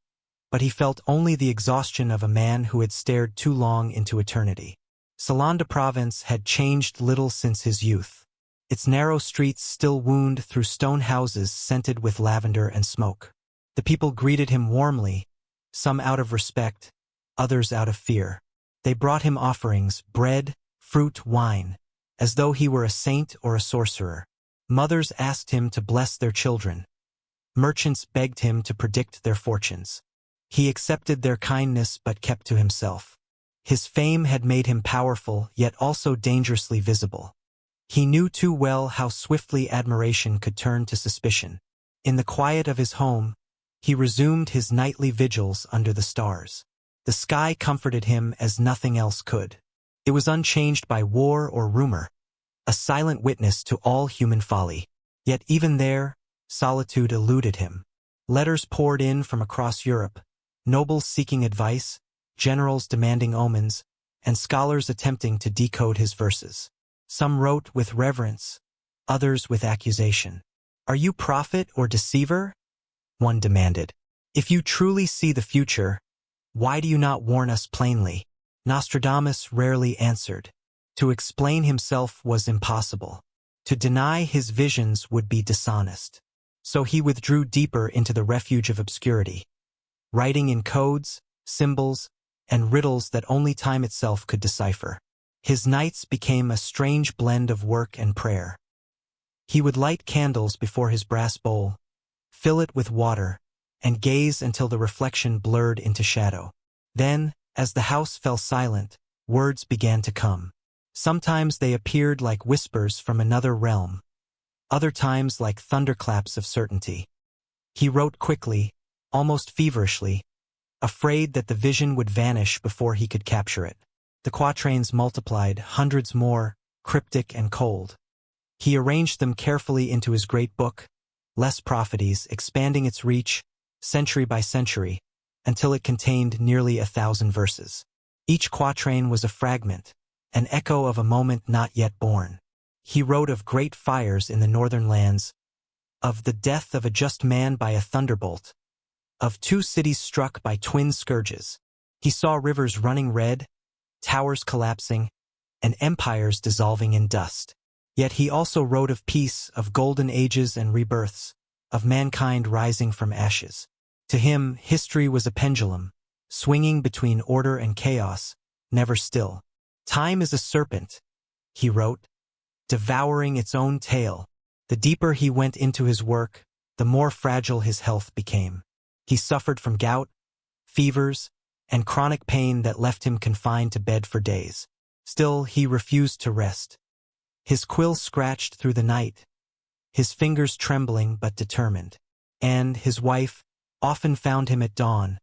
but he felt only the exhaustion of a man who had stared too long into eternity. Salon de Provence had changed little since his youth. Its narrow streets still wound through stone houses scented with lavender and smoke. The people greeted him warmly, some out of respect, others out of fear. They brought him offerings, bread, fruit, wine, as though he were a saint or a sorcerer. Mothers asked him to bless their children. Merchants begged him to predict their fortunes. He accepted their kindness but kept to himself. His fame had made him powerful, yet also dangerously visible. He knew too well how swiftly admiration could turn to suspicion. In the quiet of his home, he resumed his nightly vigils under the stars. The sky comforted him as nothing else could. It was unchanged by war or rumor, a silent witness to all human folly. Yet even there, solitude eluded him. Letters poured in from across Europe, nobles seeking advice, generals demanding omens, and scholars attempting to decode his verses. Some wrote with reverence, others with accusation. "Are you prophet or deceiver?" one demanded. "If you truly see the future, why do you not warn us plainly?" Nostradamus rarely answered. To explain himself was impossible. To deny his visions would be dishonest. So he withdrew deeper into the refuge of obscurity, writing in codes, symbols, and riddles that only time itself could decipher. His nights became a strange blend of work and prayer. He would light candles before his brass bowl, fill it with water, and gaze until the reflection blurred into shadow. Then, as the house fell silent, words began to come. Sometimes they appeared like whispers from another realm, other times like thunderclaps of certainty. He wrote quickly, almost feverishly, afraid that the vision would vanish before he could capture it. The quatrains multiplied, hundreds more, cryptic and cold. He arranged them carefully into his great book, Lost Prophecies, expanding its reach, century by century, until it contained nearly 1,000 verses. Each quatrain was a fragment, an echo of a moment not yet born. He wrote of great fires in the northern lands, of the death of a just man by a thunderbolt, of 2 cities struck by twin scourges. He saw rivers running red, towers collapsing, and empires dissolving in dust. Yet he also wrote of peace, of golden ages and rebirths, of mankind rising from ashes. To him, history was a pendulum, swinging between order and chaos, never still. "Time is a serpent," he wrote, devouring its own tail. The deeper he went into his work, the more fragile his health became. He suffered from gout, fevers, and chronic pain that left him confined to bed for days. Still, he refused to rest. His quill scratched through the night, his fingers trembling but determined. And his wife often found him at dawn,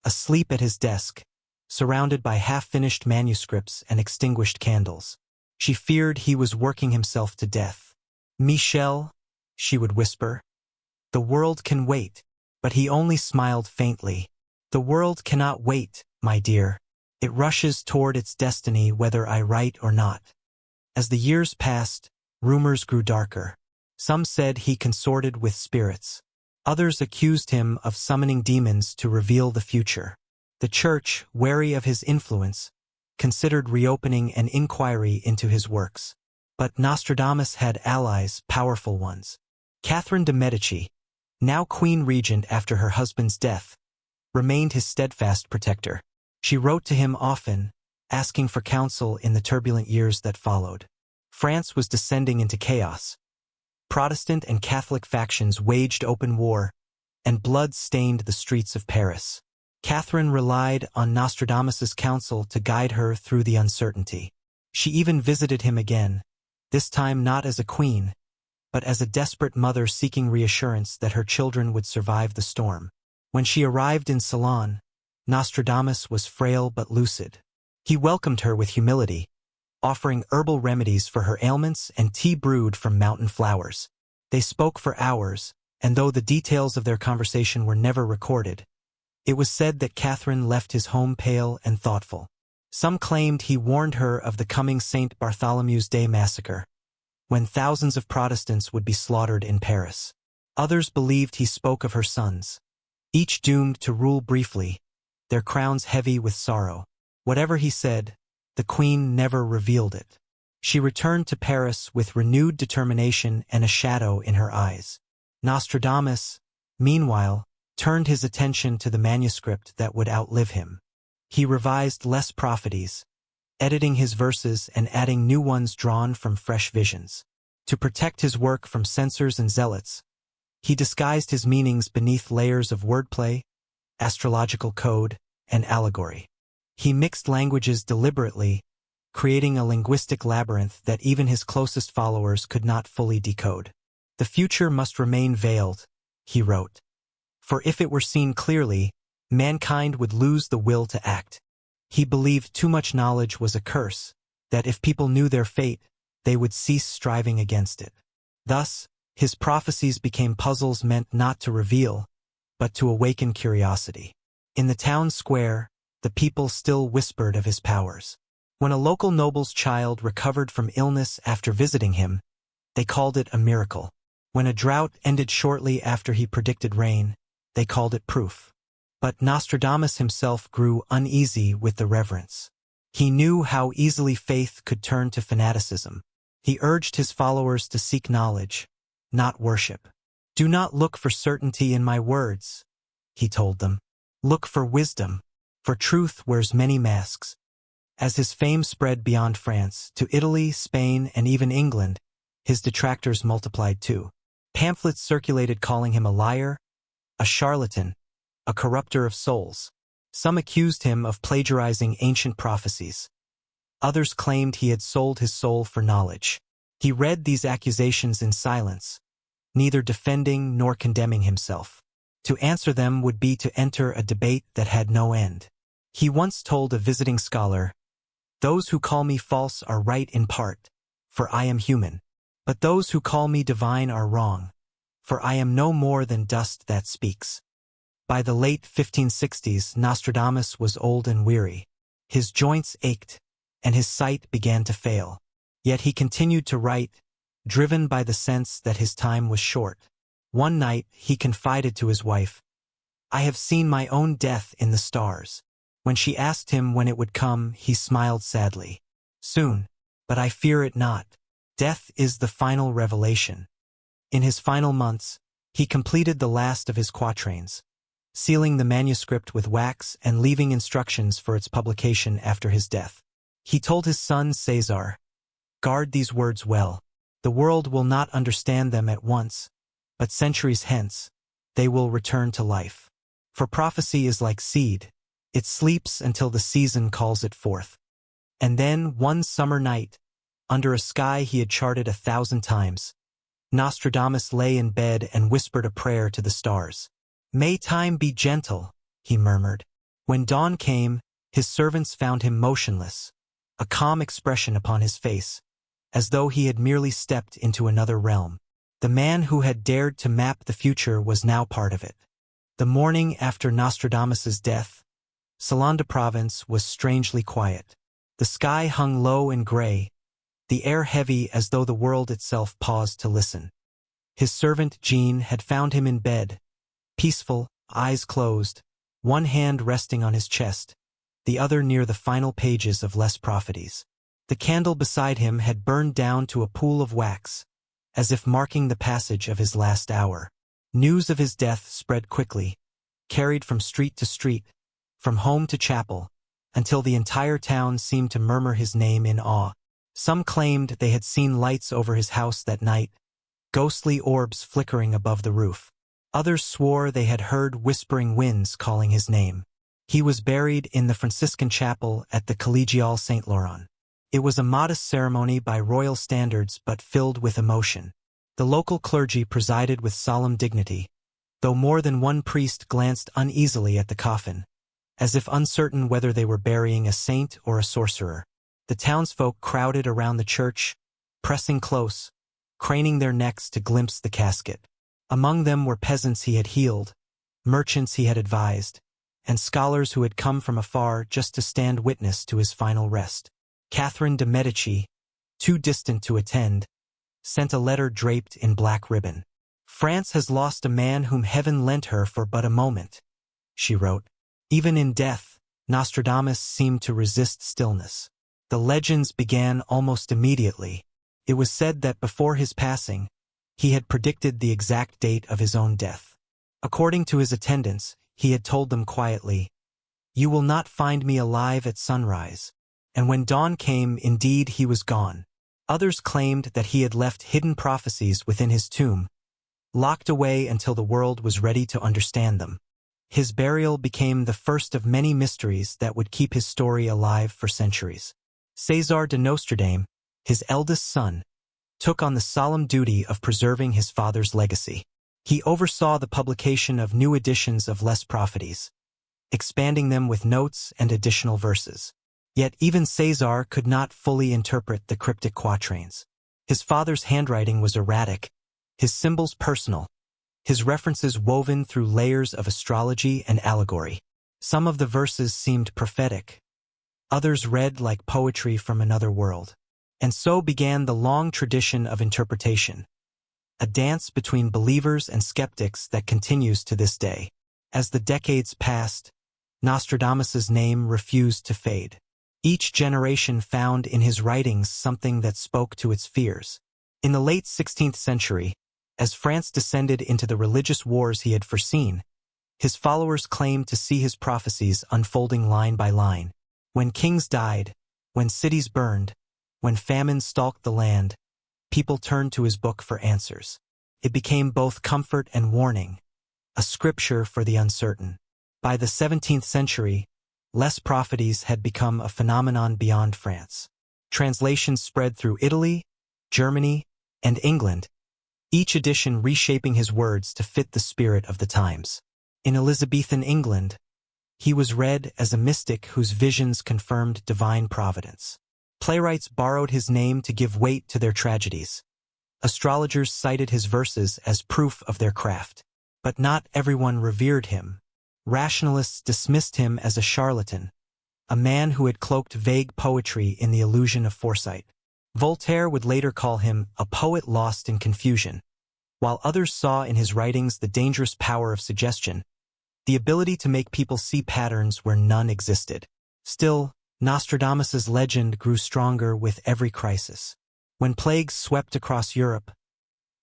asleep at his desk, surrounded by half-finished manuscripts and extinguished candles. She feared he was working himself to death. "Michel," she would whisper, "the world can wait." But he only smiled faintly. "The world cannot wait, my dear. It rushes toward its destiny whether I write or not." As the years passed, rumors grew darker. Some said he consorted with spirits. Others accused him of summoning demons to reveal the future. The church, wary of his influence, considered reopening an inquiry into his works. But Nostradamus had allies, powerful ones. Catherine de' Medici, now queen regent after her husband's death, remained his steadfast protector. She wrote to him often, asking for counsel in the turbulent years that followed. France was descending into chaos. Protestant and Catholic factions waged open war, and blood stained the streets of Paris. Catherine relied on Nostradamus's counsel to guide her through the uncertainty. She even visited him again, this time not as a queen, but as a desperate mother seeking reassurance that her children would survive the storm. When she arrived in Ceylon, Nostradamus was frail but lucid. He welcomed her with humility, offering herbal remedies for her ailments and tea brewed from mountain flowers. They spoke for hours, and though the details of their conversation were never recorded, it was said that Catherine left his home pale and thoughtful. Some claimed he warned her of the coming St. Bartholomew's Day massacre, when thousands of Protestants would be slaughtered in Paris. Others believed he spoke of her sons, each doomed to rule briefly, their crowns heavy with sorrow. Whatever he said, the queen never revealed it. She returned to Paris with renewed determination and a shadow in her eyes. Nostradamus, meanwhile, turned his attention to the manuscript that would outlive him. He revised Lost Prophecies, editing his verses and adding new ones drawn from fresh visions. To protect his work from censors and zealots, he disguised his meanings beneath layers of wordplay, astrological code, and allegory. He mixed languages deliberately, creating a linguistic labyrinth that even his closest followers could not fully decode. "The future must remain veiled," he wrote. "For if it were seen clearly, mankind would lose the will to act." He believed too much knowledge was a curse, that if people knew their fate, they would cease striving against it. Thus, his prophecies became puzzles meant not to reveal, but to awaken curiosity. In the town square, the people still whispered of his powers. When a local noble's child recovered from illness after visiting him, they called it a miracle. When a drought ended shortly after he predicted rain, they called it proof. But Nostradamus himself grew uneasy with the reverence. He knew how easily faith could turn to fanaticism. He urged his followers to seek knowledge, not worship. "Do not look for certainty in my words," he told them. "Look for wisdom, for truth wears many masks." As his fame spread beyond France, to Italy, Spain, and even England, his detractors multiplied too. Pamphlets circulated calling him a liar, a charlatan, a corrupter of souls. Some accused him of plagiarizing ancient prophecies. Others claimed he had sold his soul for knowledge. He read these accusations in silence, neither defending nor condemning himself. To answer them would be to enter a debate that had no end. He once told a visiting scholar, "Those who call me false are right in part, for I am human. But those who call me divine are wrong, for I am no more than dust that speaks." By the late 1560s, Nostradamus was old and weary. His joints ached, and his sight began to fail. Yet he continued to write, driven by the sense that his time was short. One night, he confided to his wife, "I have seen my own death in the stars." When she asked him when it would come, he smiled sadly. "Soon, but I fear it not. Death is the final revelation." In his final months, he completed the last of his quatrains, sealing the manuscript with wax and leaving instructions for its publication after his death. He told his son Cesar, "Guard these words well. The world will not understand them at once, but centuries hence, they will return to life. For prophecy is like seed. It sleeps until the season calls it forth." And then, one summer night, under a sky he had charted 1,000 times, Nostradamus lay in bed and whispered a prayer to the stars. "May time be gentle," he murmured. When dawn came, his servants found him motionless, a calm expression upon his face, as though he had merely stepped into another realm. The man who had dared to map the future was now part of it. The morning after Nostradamus's death, Salonda province was strangely quiet. The sky hung low and gray, the air heavy as though the world itself paused to listen. His servant Jean had found him in bed, peaceful, eyes closed, one hand resting on his chest, the other near the final pages of Lost Prophecies. The candle beside him had burned down to a pool of wax, as if marking the passage of his last hour. News of his death spread quickly, carried from street to street, from home to chapel, until the entire town seemed to murmur his name in awe. Some claimed they had seen lights over his house that night, ghostly orbs flickering above the roof. Others swore they had heard whispering winds calling his name. He was buried in the Franciscan chapel at the Collegiale Saint Laurent. It was a modest ceremony by royal standards but filled with emotion. The local clergy presided with solemn dignity, though more than one priest glanced uneasily at the coffin, as if uncertain whether they were burying a saint or a sorcerer. The townsfolk crowded around the church, pressing close, craning their necks to glimpse the casket. Among them were peasants he had healed, merchants he had advised, and scholars who had come from afar just to stand witness to his final rest. Catherine de' Medici, too distant to attend, sent a letter draped in black ribbon. "France has lost a man whom heaven lent her for but a moment," she wrote. Even in death, Nostradamus seemed to resist stillness. The legends began almost immediately. It was said that before his passing, he had predicted the exact date of his own death. According to his attendants, he had told them quietly, "You will not find me alive at sunrise." And when dawn came, indeed he was gone. Others claimed that he had left hidden prophecies within his tomb, locked away until the world was ready to understand them. His burial became the first of many mysteries that would keep his story alive for centuries. César de Nostradamus, his eldest son, took on the solemn duty of preserving his father's legacy. He oversaw the publication of new editions of Lost Prophecies, expanding them with notes and additional verses. Yet even César could not fully interpret the cryptic quatrains. His father's handwriting was erratic, his symbols personal, his references woven through layers of astrology and allegory. Some of the verses seemed prophetic, others read like poetry from another world. And so began the long tradition of interpretation, a dance between believers and skeptics that continues to this day. As the decades passed, Nostradamus's name refused to fade. Each generation found in his writings something that spoke to its fears. In the late 16th century, as France descended into the religious wars he had foreseen, his followers claimed to see his prophecies unfolding line by line. When kings died, when cities burned, when famine stalked the land, people turned to his book for answers. It became both comfort and warning, a scripture for the uncertain. By the 17th century, Lost Prophecies had become a phenomenon beyond France. Translations spread through Italy, Germany, and England, each edition reshaping his words to fit the spirit of the times. In Elizabethan England, he was read as a mystic whose visions confirmed divine providence. Playwrights borrowed his name to give weight to their tragedies. Astrologers cited his verses as proof of their craft. But not everyone revered him. Rationalists dismissed him as a charlatan, a man who had cloaked vague poetry in the illusion of foresight. Voltaire would later call him a poet lost in confusion, while others saw in his writings the dangerous power of suggestion, the ability to make people see patterns where none existed. Still, Nostradamus's legend grew stronger with every crisis. When plagues swept across Europe,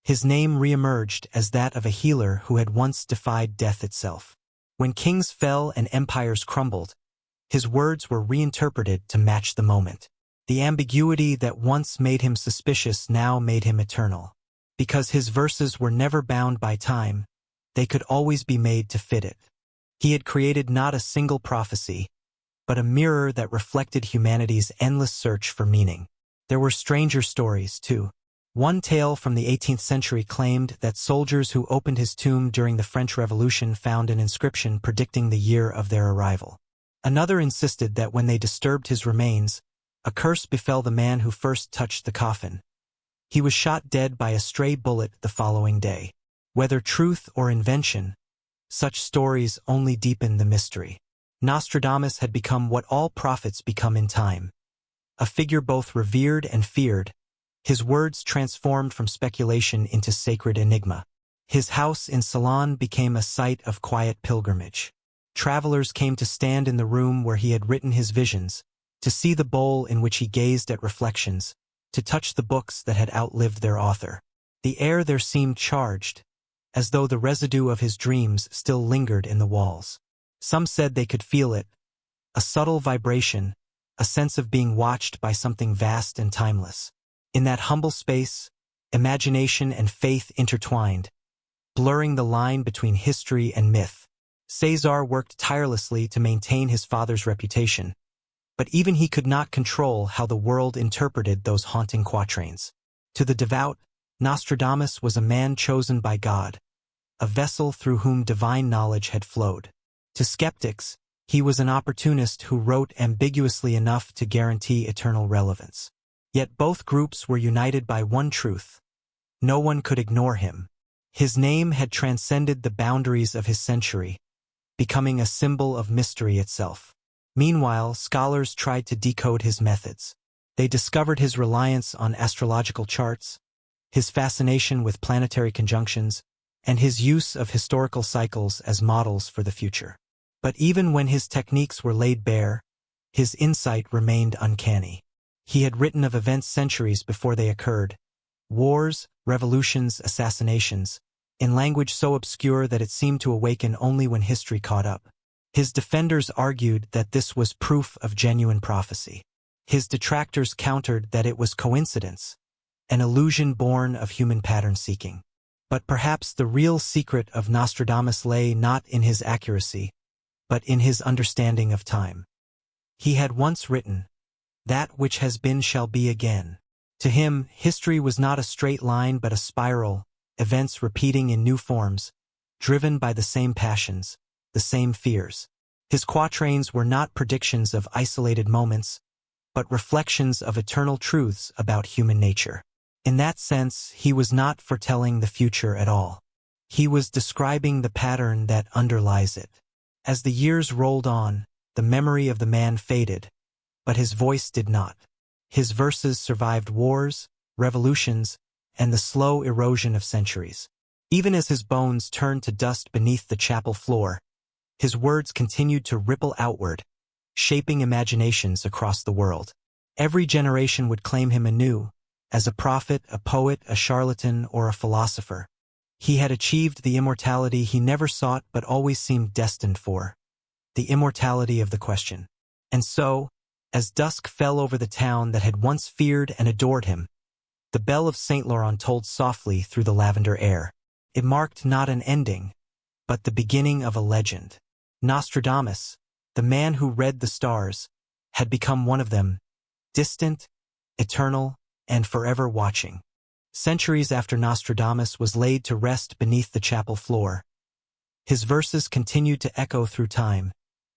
his name reemerged as that of a healer who had once defied death itself. When kings fell and empires crumbled, his words were reinterpreted to match the moment. The ambiguity that once made him suspicious now made him eternal. Because his verses were never bound by time, they could always be made to fit it. He had created not a single prophecy, but a mirror that reflected humanity's endless search for meaning. There were stranger stories, too. One tale from the 18th century claimed that soldiers who opened his tomb during the French Revolution found an inscription predicting the year of their arrival. Another insisted that when they disturbed his remains, a curse befell the man who first touched the coffin. He was shot dead by a stray bullet the following day. Whether truth or invention, such stories only deepen the mystery. Nostradamus had become what all prophets become in time, a figure both revered and feared. His words transformed from speculation into sacred enigma. His house in Ceylon became a site of quiet pilgrimage. Travelers came to stand in the room where he had written his visions, to see the bowl in which he gazed at reflections, to touch the books that had outlived their author. The air there seemed charged, as though the residue of his dreams still lingered in the walls. Some said they could feel it, a subtle vibration, a sense of being watched by something vast and timeless. In that humble space, imagination and faith intertwined, blurring the line between history and myth. César worked tirelessly to maintain his father's reputation, but even he could not control how the world interpreted those haunting quatrains. To the devout, Nostradamus was a man chosen by God, a vessel through whom divine knowledge had flowed. To skeptics, he was an opportunist who wrote ambiguously enough to guarantee eternal relevance. Yet both groups were united by one truth. No one could ignore him. His name had transcended the boundaries of his century, becoming a symbol of mystery itself. Meanwhile, scholars tried to decode his methods. They discovered his reliance on astrological charts, his fascination with planetary conjunctions, and his use of historical cycles as models for the future. But even when his techniques were laid bare, his insight remained uncanny. He had written of events centuries before they occurred. Wars, revolutions, assassinations, in language so obscure that it seemed to awaken only when history caught up. His defenders argued that this was proof of genuine prophecy. His detractors countered that it was coincidence, an illusion born of human pattern-seeking. But perhaps the real secret of Nostradamus lay not in his accuracy, but in his understanding of time. He had once written, "That which has been shall be again." To him, history was not a straight line but a spiral, events repeating in new forms, driven by the same passions, the same fears. His quatrains were not predictions of isolated moments, but reflections of eternal truths about human nature. In that sense, he was not foretelling the future at all. He was describing the pattern that underlies it. As the years rolled on, the memory of the man faded, but his voice did not. His verses survived wars, revolutions, and the slow erosion of centuries. Even as his bones turned to dust beneath the chapel floor, his words continued to ripple outward, shaping imaginations across the world. Every generation would claim him anew, as a prophet, a poet, a charlatan, or a philosopher. He had achieved the immortality he never sought but always seemed destined for, the immortality of the question. And so, as dusk fell over the town that had once feared and adored him, the bell of St. Laurent tolled softly through the lavender air. It marked not an ending, but the beginning of a legend. Nostradamus, the man who read the stars, had become one of them, distant, eternal, and forever watching. Centuries after Nostradamus was laid to rest beneath the chapel floor, his verses continued to echo through time,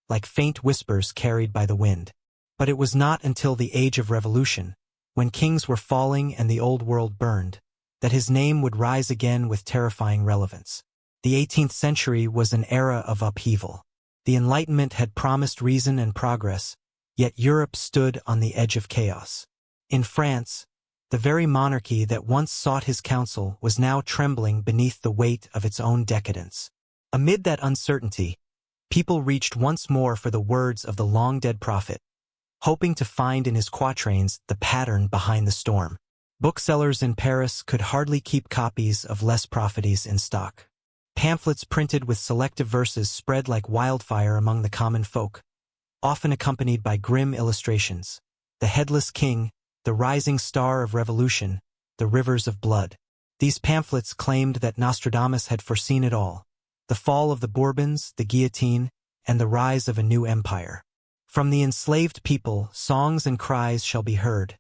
like faint whispers carried by the wind. But it was not until the Age of Revolution, when kings were falling and the old world burned, that his name would rise again with terrifying relevance. The 18th century was an era of upheaval. The Enlightenment had promised reason and progress, yet Europe stood on the edge of chaos. In France, the very monarchy that once sought his counsel was now trembling beneath the weight of its own decadence. Amid that uncertainty, people reached once more for the words of the long-dead prophet, hoping to find in his quatrains the pattern behind the storm. Booksellers in Paris could hardly keep copies of Lost Prophecies in stock. Pamphlets printed with selective verses spread like wildfire among the common folk, often accompanied by grim illustrations. The Headless King, the Rising Star of Revolution, the Rivers of Blood. These pamphlets claimed that Nostradamus had foreseen it all: the fall of the Bourbons, the guillotine, and the rise of a new empire. From the enslaved people, songs and cries shall be heard.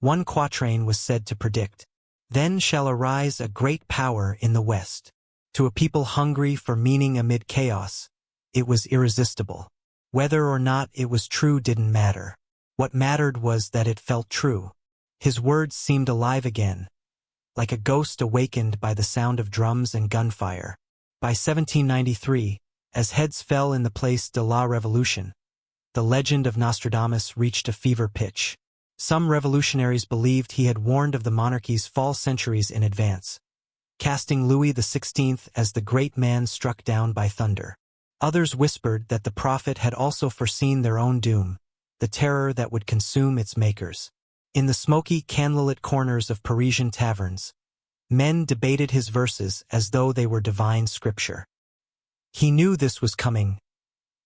One quatrain was said to predict, "Then shall arise a great power in the West." To a people hungry for meaning amid chaos, it was irresistible. Whether or not it was true didn't matter. What mattered was that it felt true. His words seemed alive again, like a ghost awakened by the sound of drums and gunfire. By 1793, as heads fell in the Place de la Révolution, the legend of Nostradamus reached a fever pitch. Some revolutionaries believed he had warned of the monarchy's fall centuries in advance, casting Louis XVI as the great man struck down by thunder. Others whispered that the prophet had also foreseen their own doom, the terror that would consume its makers. In the smoky, candlelit corners of Parisian taverns, men debated his verses as though they were divine scripture. He knew this was coming,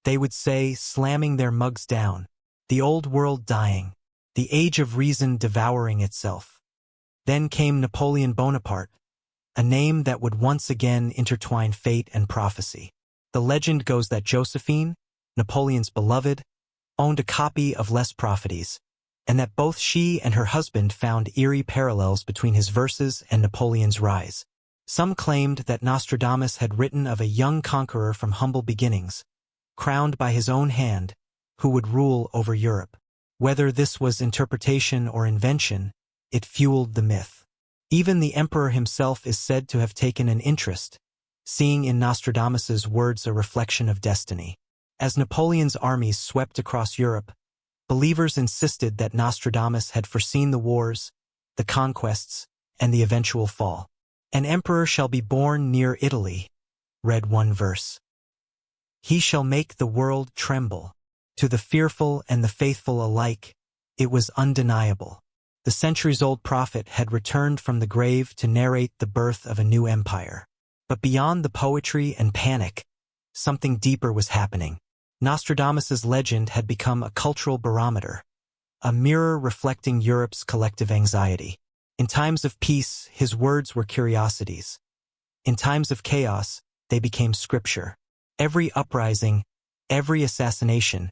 they would say, slamming their mugs down. The old world dying, the age of reason devouring itself. Then came Napoleon Bonaparte, a name that would once again intertwine fate and prophecy. The legend goes that Josephine, Napoleon's beloved, owned a copy of Lost Prophecies, and that both she and her husband found eerie parallels between his verses and Napoleon's rise. Some claimed that Nostradamus had written of a young conqueror from humble beginnings, crowned by his own hand, who would rule over Europe. Whether this was interpretation or invention, it fueled the myth. Even the emperor himself is said to have taken an interest, seeing in Nostradamus's words a reflection of destiny. As Napoleon's armies swept across Europe, believers insisted that Nostradamus had foreseen the wars, the conquests, and the eventual fall. "An emperor shall be born near Italy," read one verse. "He shall make the world tremble. To the fearful and the faithful alike, It was undeniable. The centuries-old prophet had returned from the grave to narrate the birth of a new empire. But beyond the poetry and panic, something deeper was happening. Nostradamus's legend had become a cultural barometer, a mirror reflecting Europe's collective anxiety. In times of peace, his words were curiosities. In times of chaos, they became scripture. Every uprising, every assassination,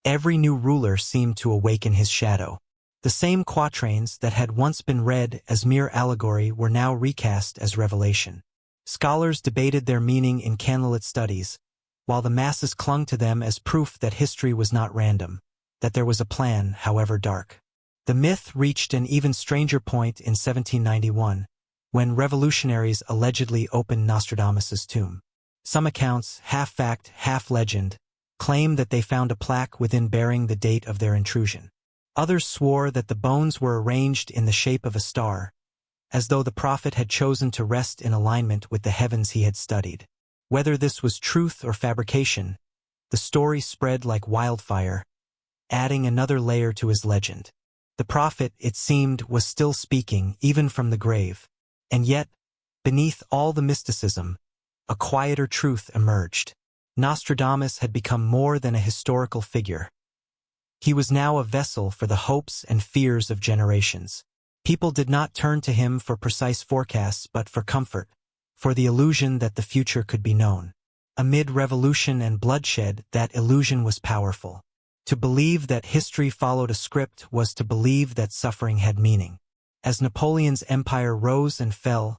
every new ruler seemed to awaken his shadow. The same quatrains that had once been read as mere allegory were now recast as revelation. Scholars debated their meaning in candlelit studies, while the masses clung to them as proof that history was not random, that there was a plan, however dark. The myth reached an even stranger point in 1791, when revolutionaries allegedly opened Nostradamus's tomb. Some accounts, half fact, half legend, claim that they found a plaque within bearing the date of their intrusion. Others swore that the bones were arranged in the shape of a star, as though the prophet had chosen to rest in alignment with the heavens he had studied. Whether this was truth or fabrication, the story spread like wildfire, adding another layer to his legend. The prophet, it seemed, was still speaking, even from the grave. And yet, beneath all the mysticism, a quieter truth emerged. Nostradamus had become more than a historical figure. He was now a vessel for the hopes and fears of generations. People did not turn to him for precise forecasts but for comfort, for the illusion that the future could be known. Amid revolution and bloodshed, that illusion was powerful. To believe that history followed a script was to believe that suffering had meaning. As Napoleon's empire rose and fell,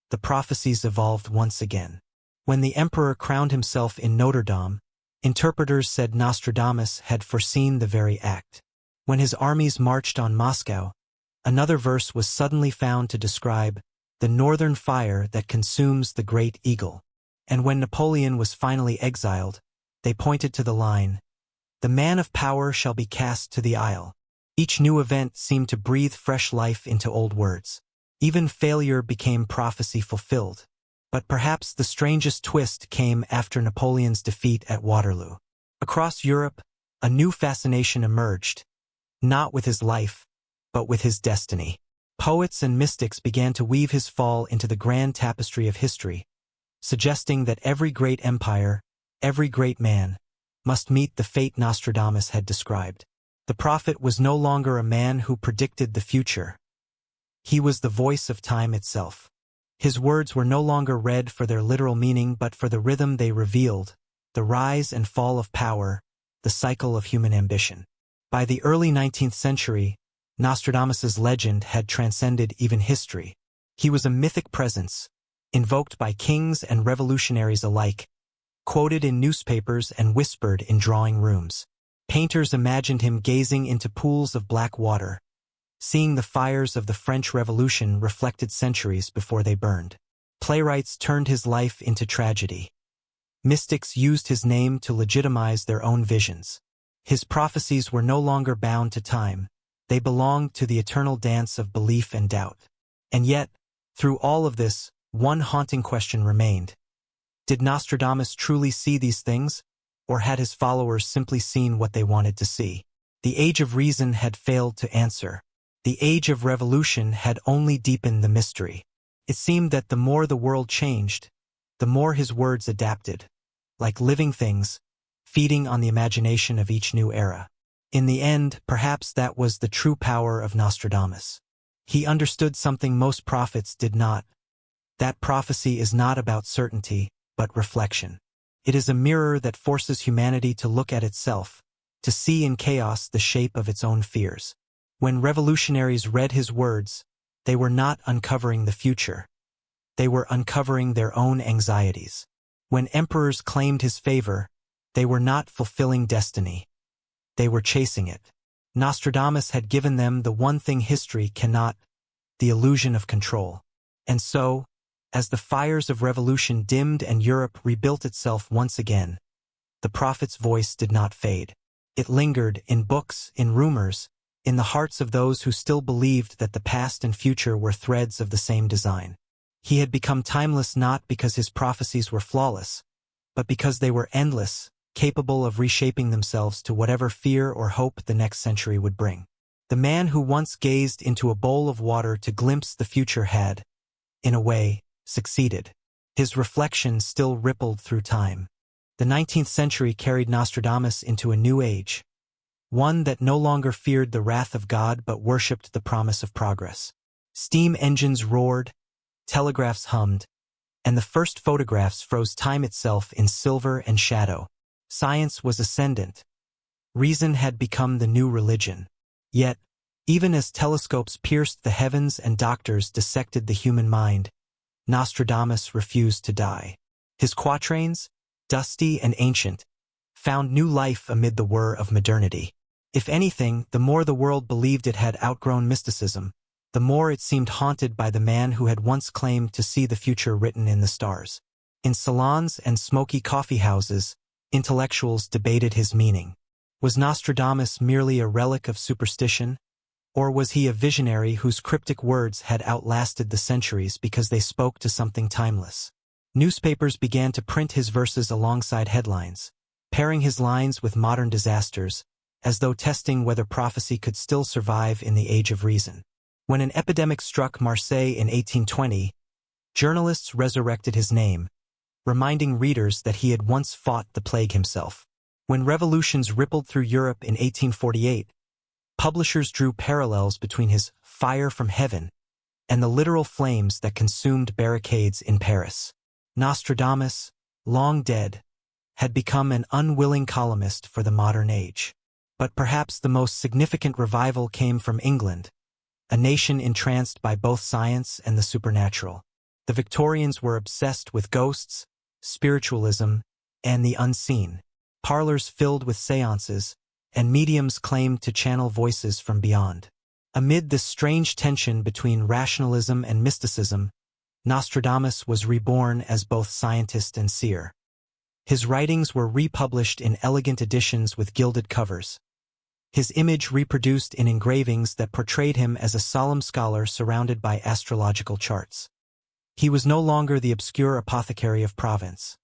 the prophecies evolved once again. When the emperor crowned himself in Notre Dame, interpreters said Nostradamus had foreseen the very act. When his armies marched on Moscow, another verse was suddenly found to describe the northern fire that consumes the great eagle. And when Napoleon was finally exiled, they pointed to the line, "The man of power shall be cast to the isle." Each new event seemed to breathe fresh life into old words. Even failure became prophecy fulfilled. But perhaps the strangest twist came after Napoleon's defeat at Waterloo. Across Europe, a new fascination emerged, not with his life, but with his destiny. Poets and mystics began to weave his fall into the grand tapestry of history, suggesting that every great empire, every great man, must meet the fate Nostradamus had described. The prophet was no longer a man who predicted the future. He was the voice of time itself. His words were no longer read for their literal meaning but for the rhythm they revealed, the rise and fall of power, the cycle of human ambition. By the early 19th century, Nostradamus's legend had transcended even history. He was a mythic presence, invoked by kings and revolutionaries alike, quoted in newspapers and whispered in drawing rooms. Painters imagined him gazing into pools of black water, seeing the fires of the French Revolution reflected centuries before they burned. Playwrights turned his life into tragedy. Mystics used his name to legitimize their own visions. His prophecies were no longer bound to time. They belonged to the eternal dance of belief and doubt. And yet, through all of this, one haunting question remained. Did Nostradamus truly see these things, or had his followers simply seen what they wanted to see? The age of reason had failed to answer. The age of revolution had only deepened the mystery. It seemed that the more the world changed, the more his words adapted, like living things, feeding on the imagination of each new era. In the end, perhaps that was the true power of Nostradamus. He understood something most prophets did not. That prophecy is not about certainty, but reflection. It is a mirror that forces humanity to look at itself, to see in chaos the shape of its own fears. When revolutionaries read his words, they were not uncovering the future. They were uncovering their own anxieties. When emperors claimed his favor, they were not fulfilling destiny. They were chasing it. Nostradamus had given them the one thing history cannot, the illusion of control. And so, as the fires of revolution dimmed and Europe rebuilt itself once again, the prophet's voice did not fade. It lingered in books, in rumors, in the hearts of those who still believed that the past and future were threads of the same design. He had become timeless not because his prophecies were flawless, but because they were endless, capable of reshaping themselves to whatever fear or hope the next century would bring. The man who once gazed into a bowl of water to glimpse the future had, in a way, succeeded. His reflections still rippled through time. The 19th century carried Nostradamus into a new age, one that no longer feared the wrath of God but worshipped the promise of progress. Steam engines roared, telegraphs hummed, and the first photographs froze time itself in silver and shadow. Science was ascendant. Reason had become the new religion. Yet, even as telescopes pierced the heavens and doctors dissected the human mind, Nostradamus refused to die. His quatrains, dusty and ancient, found new life amid the whir of modernity. If anything, the more the world believed it had outgrown mysticism, the more it seemed haunted by the man who had once claimed to see the future written in the stars. In salons and smoky coffee houses, intellectuals debated his meaning. Was Nostradamus merely a relic of superstition, or was he a visionary whose cryptic words had outlasted the centuries because they spoke to something timeless? Newspapers began to print his verses alongside headlines, pairing his lines with modern disasters, as though testing whether prophecy could still survive in the age of reason. When an epidemic struck Marseille in 1820, journalists resurrected his name, reminding readers that he had once fought the plague himself. When revolutions rippled through Europe in 1848, publishers drew parallels between his fire from heaven and the literal flames that consumed barricades in Paris. Nostradamus, long dead, had become an unwilling columnist for the modern age. But perhaps the most significant revival came from England, a nation entranced by both science and the supernatural. The Victorians were obsessed with ghosts, spiritualism, and the unseen. Parlors filled with seances, and mediums claimed to channel voices from beyond. Amid this strange tension between rationalism and mysticism, Nostradamus was reborn as both scientist and seer. His writings were republished in elegant editions with gilded covers, his image reproduced in engravings that portrayed him as a solemn scholar surrounded by astrological charts. He was no longer the obscure apothecary of Provence.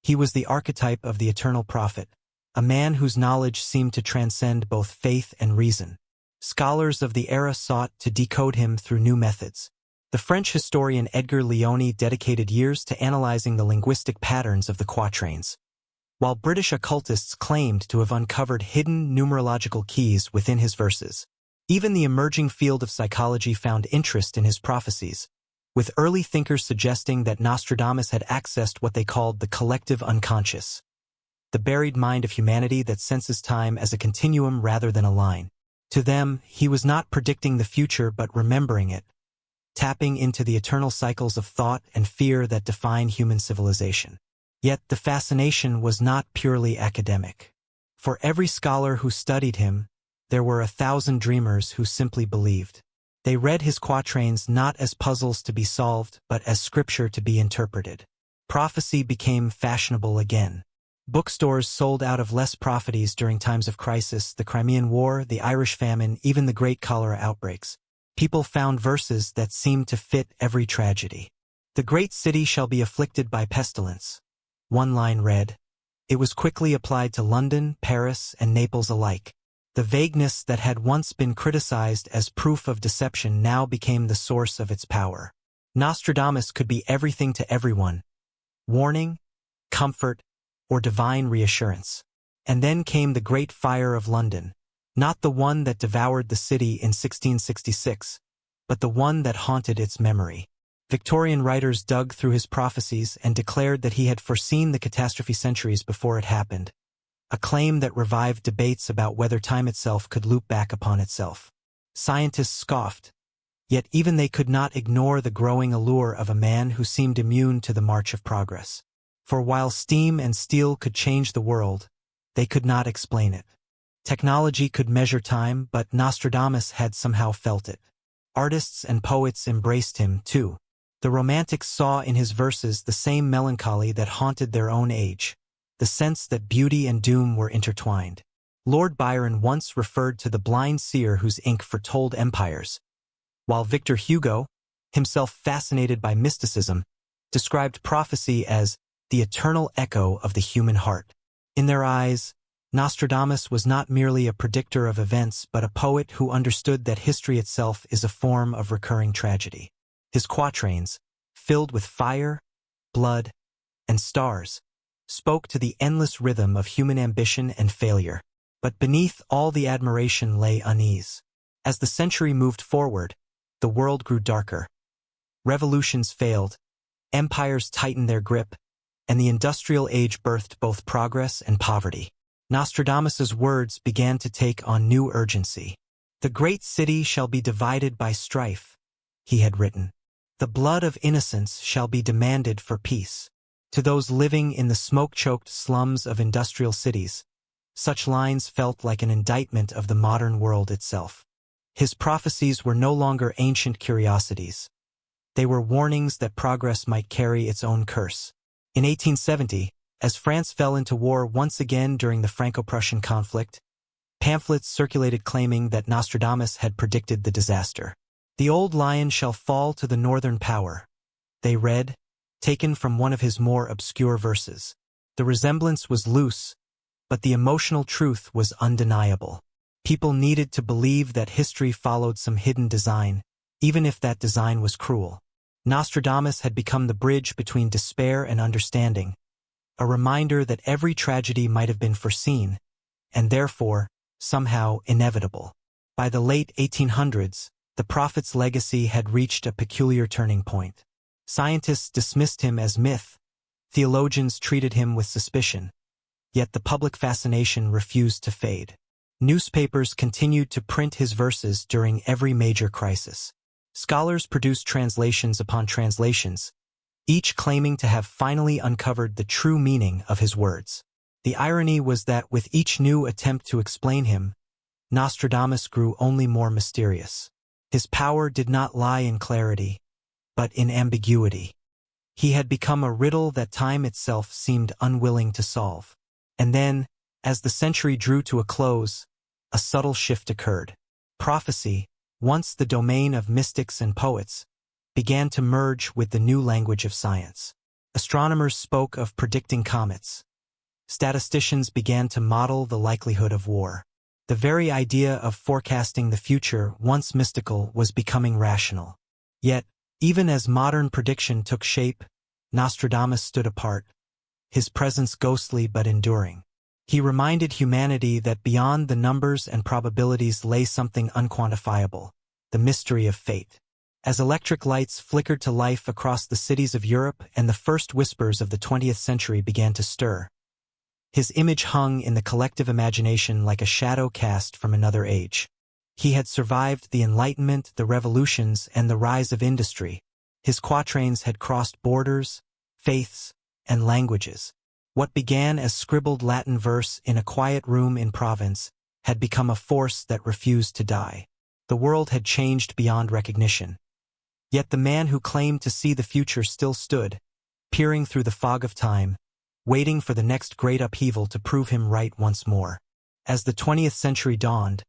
He was the archetype of the eternal prophet, a man whose knowledge seemed to transcend both faith and reason. Scholars of the era sought to decode him through new methods. The French historian Edgar Leone dedicated years to analyzing the linguistic patterns of the quatrains, while British occultists claimed to have uncovered hidden numerological keys within his verses. Even the emerging field of psychology found interest in his prophecies, with early thinkers suggesting that Nostradamus had accessed what they called the collective unconscious, the buried mind of humanity that senses time as a continuum rather than a line. To them, he was not predicting the future but remembering it, tapping into the eternal cycles of thought and fear that define human civilization. Yet the fascination was not purely academic. For every scholar who studied him, there were 1,000 dreamers who simply believed. They read his quatrains not as puzzles to be solved, but as scripture to be interpreted. Prophecy became fashionable again. Bookstores sold out of Les Prophéties during times of crisis, the Crimean War, the Irish famine, even the great cholera outbreaks. People found verses that seemed to fit every tragedy. The great city shall be afflicted by pestilence. One line read. It was quickly applied to London, Paris, and Naples alike. The vagueness that had once been criticized as proof of deception now became the source of its power. Nostradamus could be everything to everyone: warning, comfort, or divine reassurance. And then came the Great Fire of London, not the one that devoured the city in 1666, but the one that haunted its memory. Victorian writers dug through his prophecies and declared that he had foreseen the catastrophe centuries before it happened, a claim that revived debates about whether time itself could loop back upon itself. Scientists scoffed, yet even they could not ignore the growing allure of a man who seemed immune to the march of progress. For while steam and steel could change the world, they could not explain it. Technology could measure time, but Nostradamus had somehow felt it. Artists and poets embraced him, too. The Romantics saw in his verses the same melancholy that haunted their own age, the sense that beauty and doom were intertwined. Lord Byron once referred to the blind seer whose ink foretold empires, while Victor Hugo, himself fascinated by mysticism, described prophecy as the eternal echo of the human heart. In their eyes, Nostradamus was not merely a predictor of events but a poet who understood that history itself is a form of recurring tragedy. His quatrains, filled with fire, blood, and stars, spoke to the endless rhythm of human ambition and failure. But beneath all the admiration lay unease. As the century moved forward, the world grew darker. Revolutions failed, empires tightened their grip, and the industrial age birthed both progress and poverty. Nostradamus's words began to take on new urgency. "The great city shall be divided by strife," he had written. "The blood of innocents shall be demanded for peace." To those living in the smoke-choked slums of industrial cities, such lines felt like an indictment of the modern world itself. His prophecies were no longer ancient curiosities. They were warnings that progress might carry its own curse. In 1870, as France fell into war once again during the Franco-Prussian conflict, pamphlets circulated claiming that Nostradamus had predicted the disaster. "The old lion shall fall to the northern power," they read, taken from one of his more obscure verses. The resemblance was loose, but the emotional truth was undeniable. People needed to believe that history followed some hidden design, even if that design was cruel. Nostradamus had become the bridge between despair and understanding, a reminder that every tragedy might have been foreseen, and therefore, somehow inevitable. By the late 1800s, the prophet's legacy had reached a peculiar turning point. Scientists dismissed him as myth, theologians treated him with suspicion, yet the public fascination refused to fade. Newspapers continued to print his verses during every major crisis. Scholars produced translations upon translations, each claiming to have finally uncovered the true meaning of his words. The irony was that with each new attempt to explain him, Nostradamus grew only more mysterious. His power did not lie in clarity, but in ambiguity. He had become a riddle that time itself seemed unwilling to solve. And then, as the century drew to a close, a subtle shift occurred. Prophecy, once the domain of mystics and poets, began to merge with the new language of science. Astronomers spoke of predicting comets. Statisticians began to model the likelihood of war. The very idea of forecasting the future, once mystical, was becoming rational. Yet, even as modern prediction took shape, Nostradamus stood apart, his presence ghostly but enduring. He reminded humanity that beyond the numbers and probabilities lay something unquantifiable, the mystery of fate. As electric lights flickered to life across the cities of Europe and the first whispers of the 20th century began to stir, his image hung in the collective imagination like a shadow cast from another age. He had survived the Enlightenment, the revolutions, and the rise of industry. His quatrains had crossed borders, faiths, and languages. What began as scribbled Latin verse in a quiet room in Provence had become a force that refused to die. The world had changed beyond recognition. Yet the man who claimed to see the future still stood, peering through the fog of time, waiting for the next great upheaval to prove him right once more. As the 20th century dawned,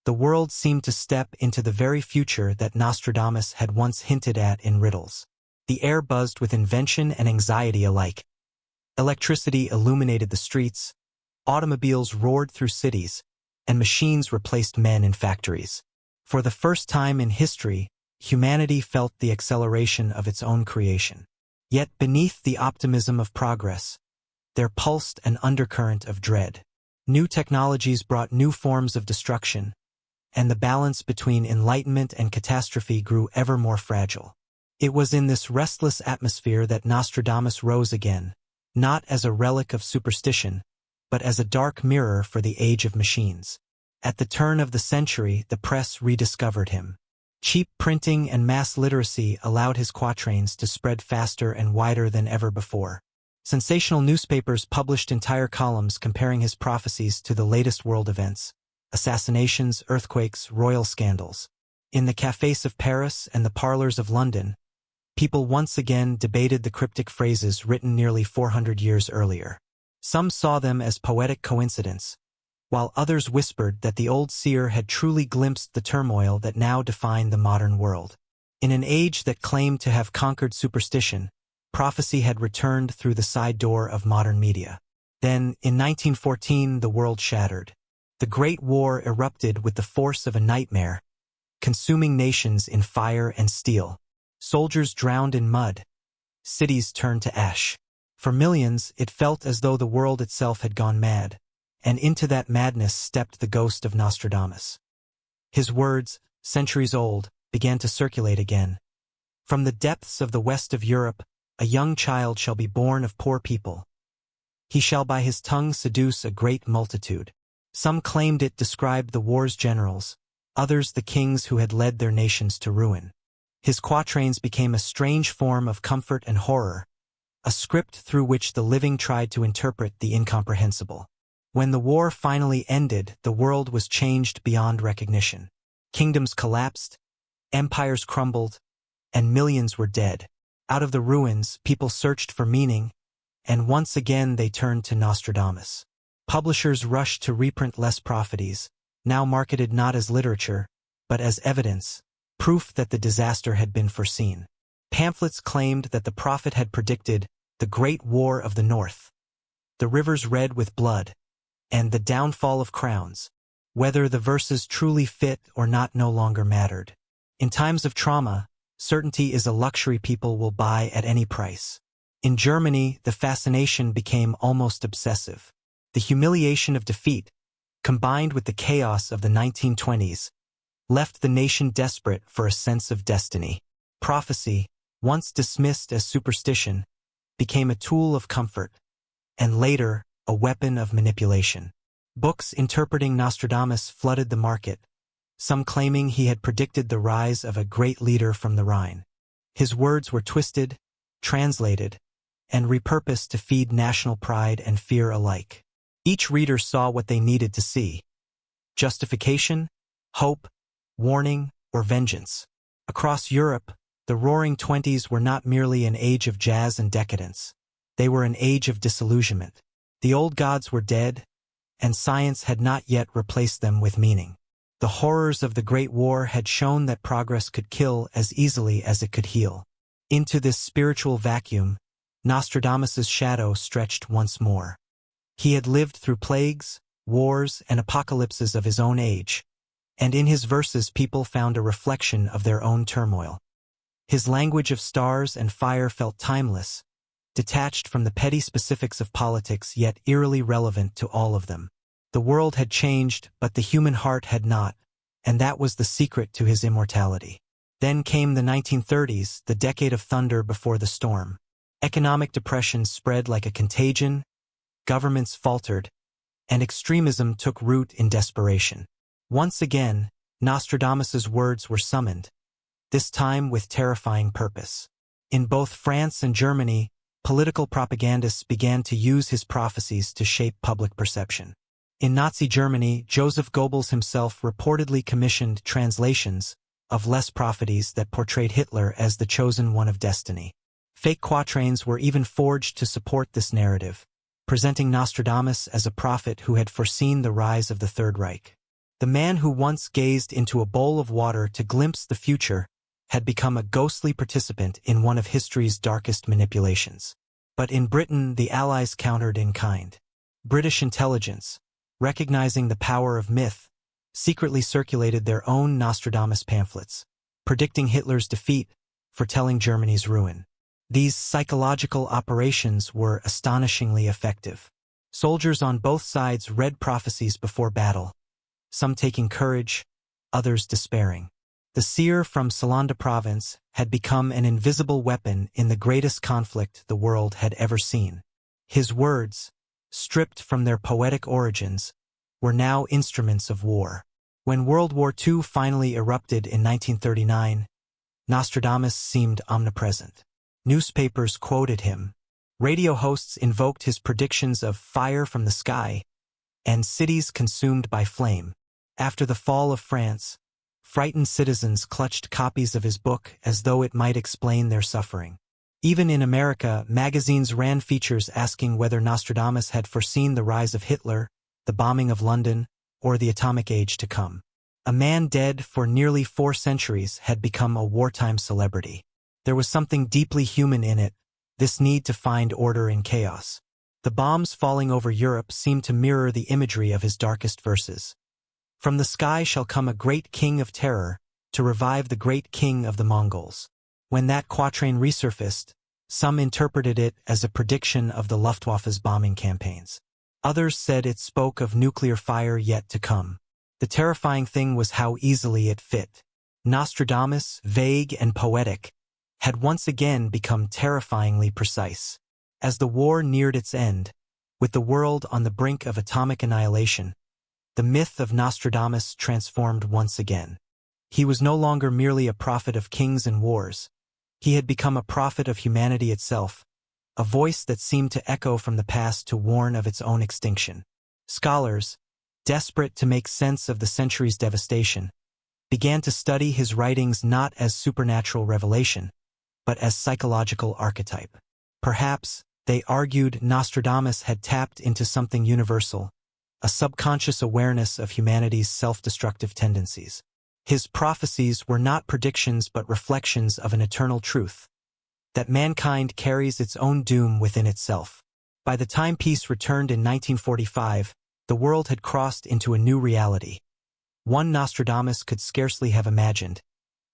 the world seemed to step into the very future that Nostradamus had once hinted at in riddles. The air buzzed with invention and anxiety alike. Electricity illuminated the streets, automobiles roared through cities, and machines replaced men in factories. For the first time in history, humanity felt the acceleration of its own creation. Yet beneath the optimism of progress, there pulsed an undercurrent of dread. New technologies brought new forms of destruction, and the balance between enlightenment and catastrophe grew ever more fragile. It was in this restless atmosphere that Nostradamus rose again, not as a relic of superstition, but as a dark mirror for the age of machines. At the turn of the century, the press rediscovered him. Cheap printing and mass literacy allowed his quatrains to spread faster and wider than ever before. Sensational newspapers published entire columns comparing his prophecies to the latest world events: assassinations, earthquakes, royal scandals. In the cafés of Paris and the parlors of London, people once again debated the cryptic phrases written nearly 400 years earlier. Some saw them as poetic coincidence, while others whispered that the old seer had truly glimpsed the turmoil that now defined the modern world. In an age that claimed to have conquered superstition, prophecy had returned through the side door of modern media. Then, in 1914, the world shattered. The Great War erupted with the force of a nightmare, consuming nations in fire and steel. Soldiers drowned in mud. Cities turned to ash. For millions, it felt as though the world itself had gone mad, and into that madness stepped the ghost of Nostradamus. His words, centuries old, began to circulate again. From the depths of the west of Europe, a young child shall be born of poor people. He shall by his tongue seduce a great multitude. Some claimed it described the war's generals, others the kings who had led their nations to ruin. His quatrains became a strange form of comfort and horror, a script through which the living tried to interpret the incomprehensible. When the war finally ended, the world was changed beyond recognition. Kingdoms collapsed, empires crumbled, and millions were dead. Out of the ruins, people searched for meaning, and once again they turned to Nostradamus. Publishers rushed to reprint Lost Prophecies, now marketed not as literature, but as evidence, proof that the disaster had been foreseen. Pamphlets claimed that the prophet had predicted the Great War of the North, the rivers red with blood, and the downfall of crowns. Whether the verses truly fit or not no longer mattered. In times of trauma, certainty is a luxury people will buy at any price. In Germany, the fascination became almost obsessive. The humiliation of defeat, combined with the chaos of the 1920s, left the nation desperate for a sense of destiny. Prophecy, once dismissed as superstition, became a tool of comfort, and later, a weapon of manipulation. Books interpreting Nostradamus flooded the market, some claiming he had predicted the rise of a great leader from the Rhine. His words were twisted, translated, and repurposed to feed national pride and fear alike. Each reader saw what they needed to see: justification, hope, warning, or vengeance. Across Europe, the Roaring Twenties were not merely an age of jazz and decadence. They were an age of disillusionment. The old gods were dead, and science had not yet replaced them with meaning. The horrors of the Great War had shown that progress could kill as easily as it could heal. Into this spiritual vacuum, Nostradamus's shadow stretched once more. He had lived through plagues, wars, and apocalypses of his own age, and in his verses people found a reflection of their own turmoil. His language of stars and fire felt timeless, detached from the petty specifics of politics yet eerily relevant to all of them. The world had changed, but the human heart had not, and that was the secret to his immortality. Then came the 1930s, the decade of thunder before the storm. Economic depression spread like a contagion, governments faltered, and extremism took root in desperation. Once again, Nostradamus's words were summoned, this time with terrifying purpose. In both France and Germany, political propagandists began to use his prophecies to shape public perception. In Nazi Germany, Joseph Goebbels himself reportedly commissioned translations of Lost Prophecies that portrayed Hitler as the chosen one of destiny. Fake quatrains were even forged to support this narrative, presenting Nostradamus as a prophet who had foreseen the rise of the Third Reich. The man who once gazed into a bowl of water to glimpse the future had become a ghostly participant in one of history's darkest manipulations. But in Britain, the Allies countered in kind. British intelligence, recognizing the power of myth, secretly circulated their own Nostradamus pamphlets, predicting Hitler's defeat, foretelling Germany's ruin. These psychological operations were astonishingly effective. Soldiers on both sides read prophecies before battle, some taking courage, others despairing. The seer from Salonda province had become an invisible weapon in the greatest conflict the world had ever seen. His words, stripped from their poetic origins, were now instruments of war. When World War II finally erupted in 1939, Nostradamus seemed omnipresent. Newspapers quoted him. Radio hosts invoked his predictions of fire from the sky and cities consumed by flame. After the fall of France, frightened citizens clutched copies of his book as though it might explain their suffering. Even in America, magazines ran features asking whether Nostradamus had foreseen the rise of Hitler, the bombing of London, or the atomic age to come. A man dead for nearly 4 centuries had become a wartime celebrity. There was something deeply human in it, this need to find order in chaos. The bombs falling over Europe seemed to mirror the imagery of his darkest verses. From the sky shall come a great king of terror, to revive the great king of the Mongols. When that quatrain resurfaced, some interpreted it as a prediction of the Luftwaffe's bombing campaigns. Others said it spoke of nuclear fire yet to come. The terrifying thing was how easily it fit. Nostradamus, vague and poetic, had once again become terrifyingly precise. As the war neared its end, with the world on the brink of atomic annihilation, the myth of Nostradamus transformed once again. He was no longer merely a prophet of kings and wars. He had become a prophet of humanity itself, a voice that seemed to echo from the past to warn of its own extinction. Scholars, desperate to make sense of the century's devastation, began to study his writings not as supernatural revelation, but as psychological archetype. Perhaps, they argued, Nostradamus had tapped into something universal, a subconscious awareness of humanity's self-destructive tendencies. His prophecies were not predictions but reflections of an eternal truth, that mankind carries its own doom within itself. By the time peace returned in 1945, the world had crossed into a new reality, one Nostradamus could scarcely have imagined,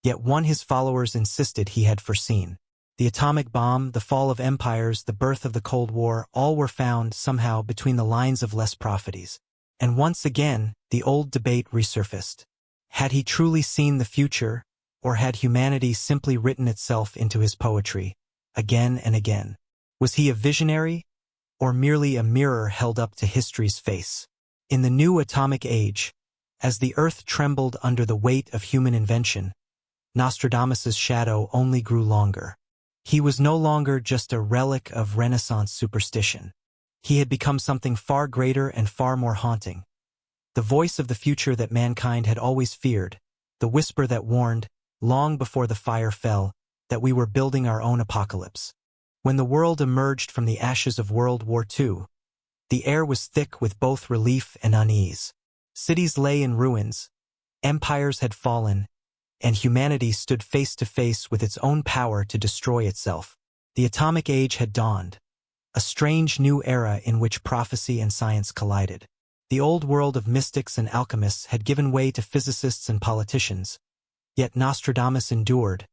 yet one his followers insisted he had foreseen. The atomic bomb, the fall of empires, the birth of the Cold War, all were found somehow between the lines of Lost Prophecies. And once again, the old debate resurfaced. Had he truly seen the future, or had humanity simply written itself into his poetry, again and again? Was he a visionary, or merely a mirror held up to history's face? In the new atomic age, as the earth trembled under the weight of human invention, Nostradamus's shadow only grew longer. He was no longer just a relic of Renaissance superstition. He had become something far greater and far more haunting. The voice of the future that mankind had always feared, the whisper that warned, long before the fire fell, that we were building our own apocalypse. When the world emerged from the ashes of World War II, the air was thick with both relief and unease. Cities lay in ruins, empires had fallen, and humanity stood face to face with its own power to destroy itself. The atomic age had dawned, a strange new era in which prophecy and science collided. The old world of mystics and alchemists had given way to physicists and politicians, yet Nostradamus endured,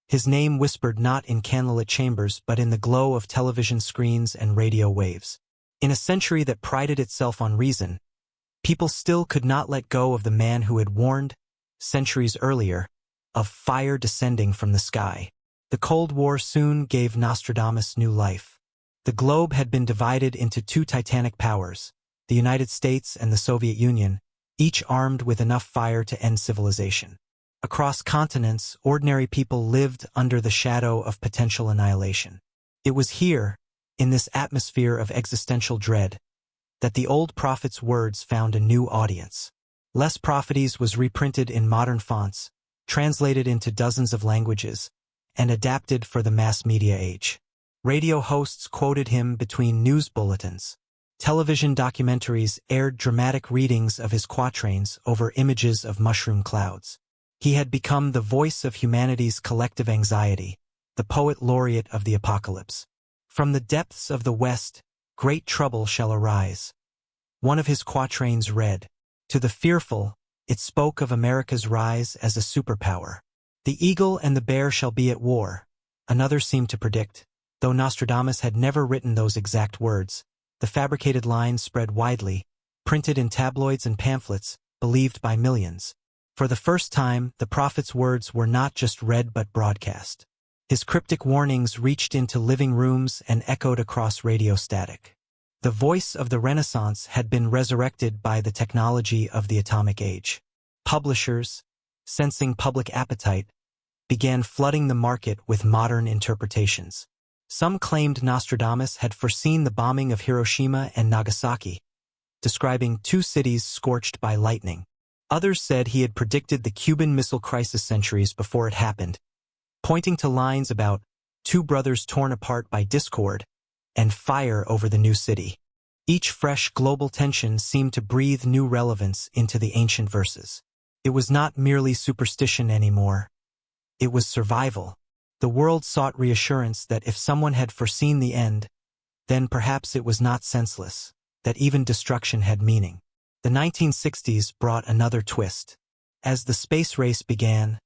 his name whispered not in candlelit chambers but in the glow of television screens and radio waves. In a century that prided itself on reason, people still could not let go of the man who had warned, centuries earlier, of fire descending from the sky. The Cold War soon gave Nostradamus new life. The globe had been divided into two titanic powers, the United States and the Soviet Union, each armed with enough fire to end civilization. Across continents, ordinary people lived under the shadow of potential annihilation. It was here, in this atmosphere of existential dread, that the old prophet's words found a new audience. Lost Prophecies was reprinted in modern fonts, translated into dozens of languages, and adapted for the mass media age. Radio hosts quoted him between news bulletins. Television documentaries aired dramatic readings of his quatrains over images of mushroom clouds. He had become the voice of humanity's collective anxiety, the poet laureate of the apocalypse. From the depths of the West, great trouble shall arise. One of his quatrains read, "To the fearful, it spoke of America's rise as a superpower. The eagle and the bear shall be at war," another seemed to predict. Though Nostradamus had never written those exact words, the fabricated lines spread widely, printed in tabloids and pamphlets, believed by millions. For the first time, the prophet's words were not just read but broadcast. His cryptic warnings reached into living rooms and echoed across radio static. The voice of the Renaissance had been resurrected by the technology of the atomic age. Publishers, sensing public appetite, began flooding the market with modern interpretations. Some claimed Nostradamus had foreseen the bombing of Hiroshima and Nagasaki, describing two cities scorched by lightning. Others said he had predicted the Cuban Missile Crisis centuries before it happened, pointing to lines about two brothers torn apart by discord and fire over the new city. Each fresh global tension seemed to breathe new relevance into the ancient verses. It was not merely superstition anymore. It was survival. The world sought reassurance that if someone had foreseen the end, then perhaps it was not senseless, that even destruction had meaning. The 1960s brought another twist. As the space race began,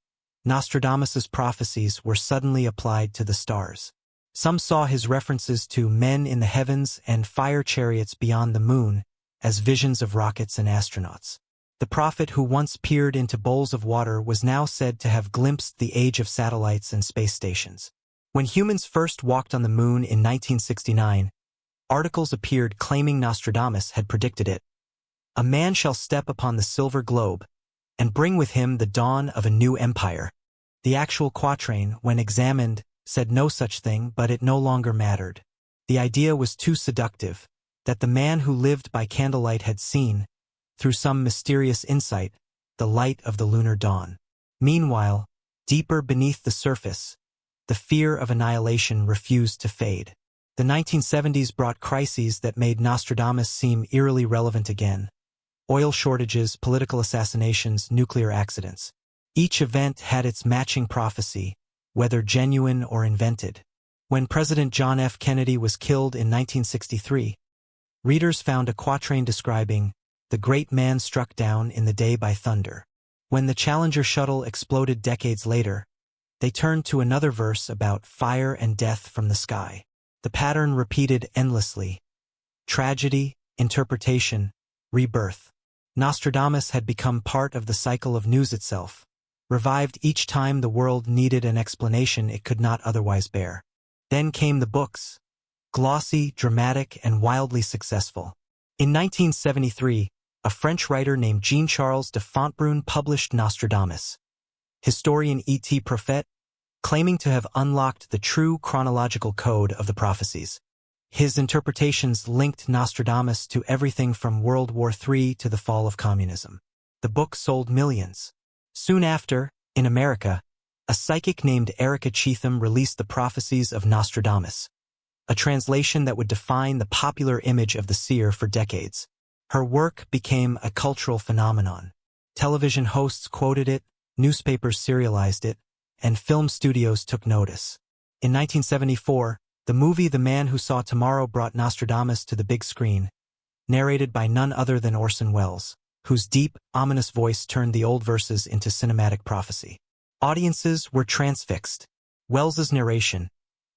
Nostradamus's prophecies were suddenly applied to the stars. Some saw his references to men in the heavens and fire chariots beyond the moon as visions of rockets and astronauts. The prophet who once peered into bowls of water was now said to have glimpsed the age of satellites and space stations. When humans first walked on the moon in 1969, articles appeared claiming Nostradamus had predicted it. A man shall step upon the silver globe and bring with him the dawn of a new empire. The actual quatrain, when examined, said no such thing, but it no longer mattered. The idea was too seductive, that the man who lived by candlelight had seen, through some mysterious insight, the light of the lunar dawn. Meanwhile, deeper beneath the surface, the fear of annihilation refused to fade. The 1970s brought crises that made Nostradamus seem eerily relevant again. Oil shortages, political assassinations, nuclear accidents. Each event had its matching prophecy, whether genuine or invented. When President John F. Kennedy was killed in 1963, readers found a quatrain describing, "The great man struck down in the day by thunder." When the Challenger shuttle exploded decades later, they turned to another verse about fire and death from the sky. The pattern repeated endlessly. Tragedy, interpretation, rebirth. Nostradamus had become part of the cycle of news itself, revived each time the world needed an explanation it could not otherwise bear. Then came the books, glossy, dramatic, and wildly successful. In 1973, a French writer named Jean-Charles de Fontbrun published Nostradamus. Historian E.T. Prophet, claiming to have unlocked the true chronological code of the prophecies. His interpretations linked Nostradamus to everything from World War III to the fall of communism. The book sold millions. Soon after, in America, a psychic named Erica Cheetham released the Prophecies of Nostradamus, a translation that would define the popular image of the seer for decades. Her work became a cultural phenomenon. Television hosts quoted it, newspapers serialized it, and film studios took notice. In 1974, the movie The Man Who Saw Tomorrow brought Nostradamus to the big screen, narrated by none other than Orson Welles, whose deep, ominous voice turned the old verses into cinematic prophecy. Audiences were transfixed. Welles's narration,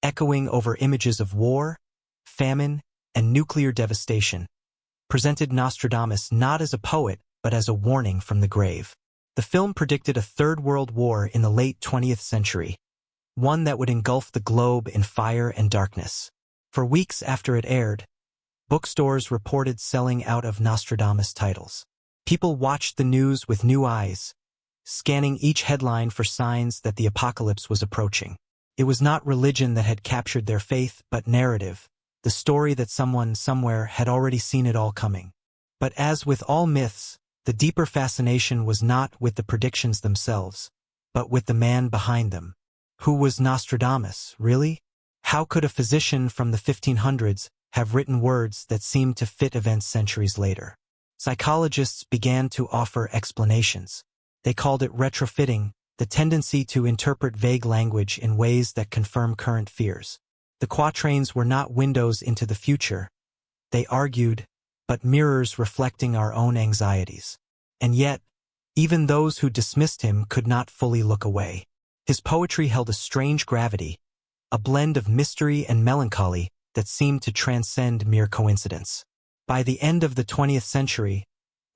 echoing over images of war, famine, and nuclear devastation, presented Nostradamus not as a poet, but as a warning from the grave. The film predicted a third world war in the late 20th century, one that would engulf the globe in fire and darkness. For weeks after it aired, bookstores reported selling out of Nostradamus titles. People watched the news with new eyes, scanning each headline for signs that the apocalypse was approaching. It was not religion that had captured their faith, but narrative, the story that someone somewhere had already seen it all coming. But as with all myths, the deeper fascination was not with the predictions themselves, but with the man behind them. Who was Nostradamus, really? How could a physician from the 1500s have written words that seemed to fit events centuries later? Psychologists began to offer explanations. They called it retrofitting, the tendency to interpret vague language in ways that confirm current fears. The quatrains were not windows into the future, they argued, but mirrors reflecting our own anxieties. And yet, even those who dismissed him could not fully look away. His poetry held a strange gravity, a blend of mystery and melancholy that seemed to transcend mere coincidence. By the end of the 20th century,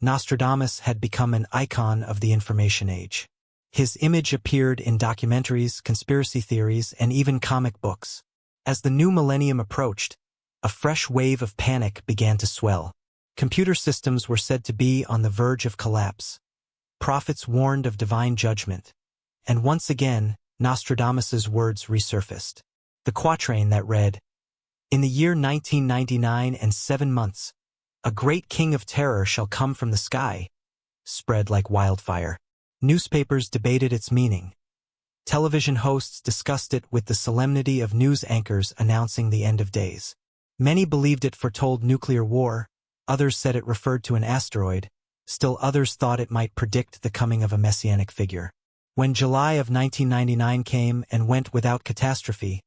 Nostradamus had become an icon of the information age. His image appeared in documentaries, conspiracy theories, and even comic books. As the new millennium approached, a fresh wave of panic began to swell. Computer systems were said to be on the verge of collapse. Prophets warned of divine judgment. And once again, Nostradamus's words resurfaced. The quatrain that read, "In the year 1999 and 7 months, a great king of terror shall come from the sky," spread like wildfire. Newspapers debated its meaning. Television hosts discussed it with the solemnity of news anchors announcing the end of days. Many believed it foretold nuclear war, others said it referred to an asteroid, still others thought it might predict the coming of a messianic figure. When July of 1999 came and went without catastrophe,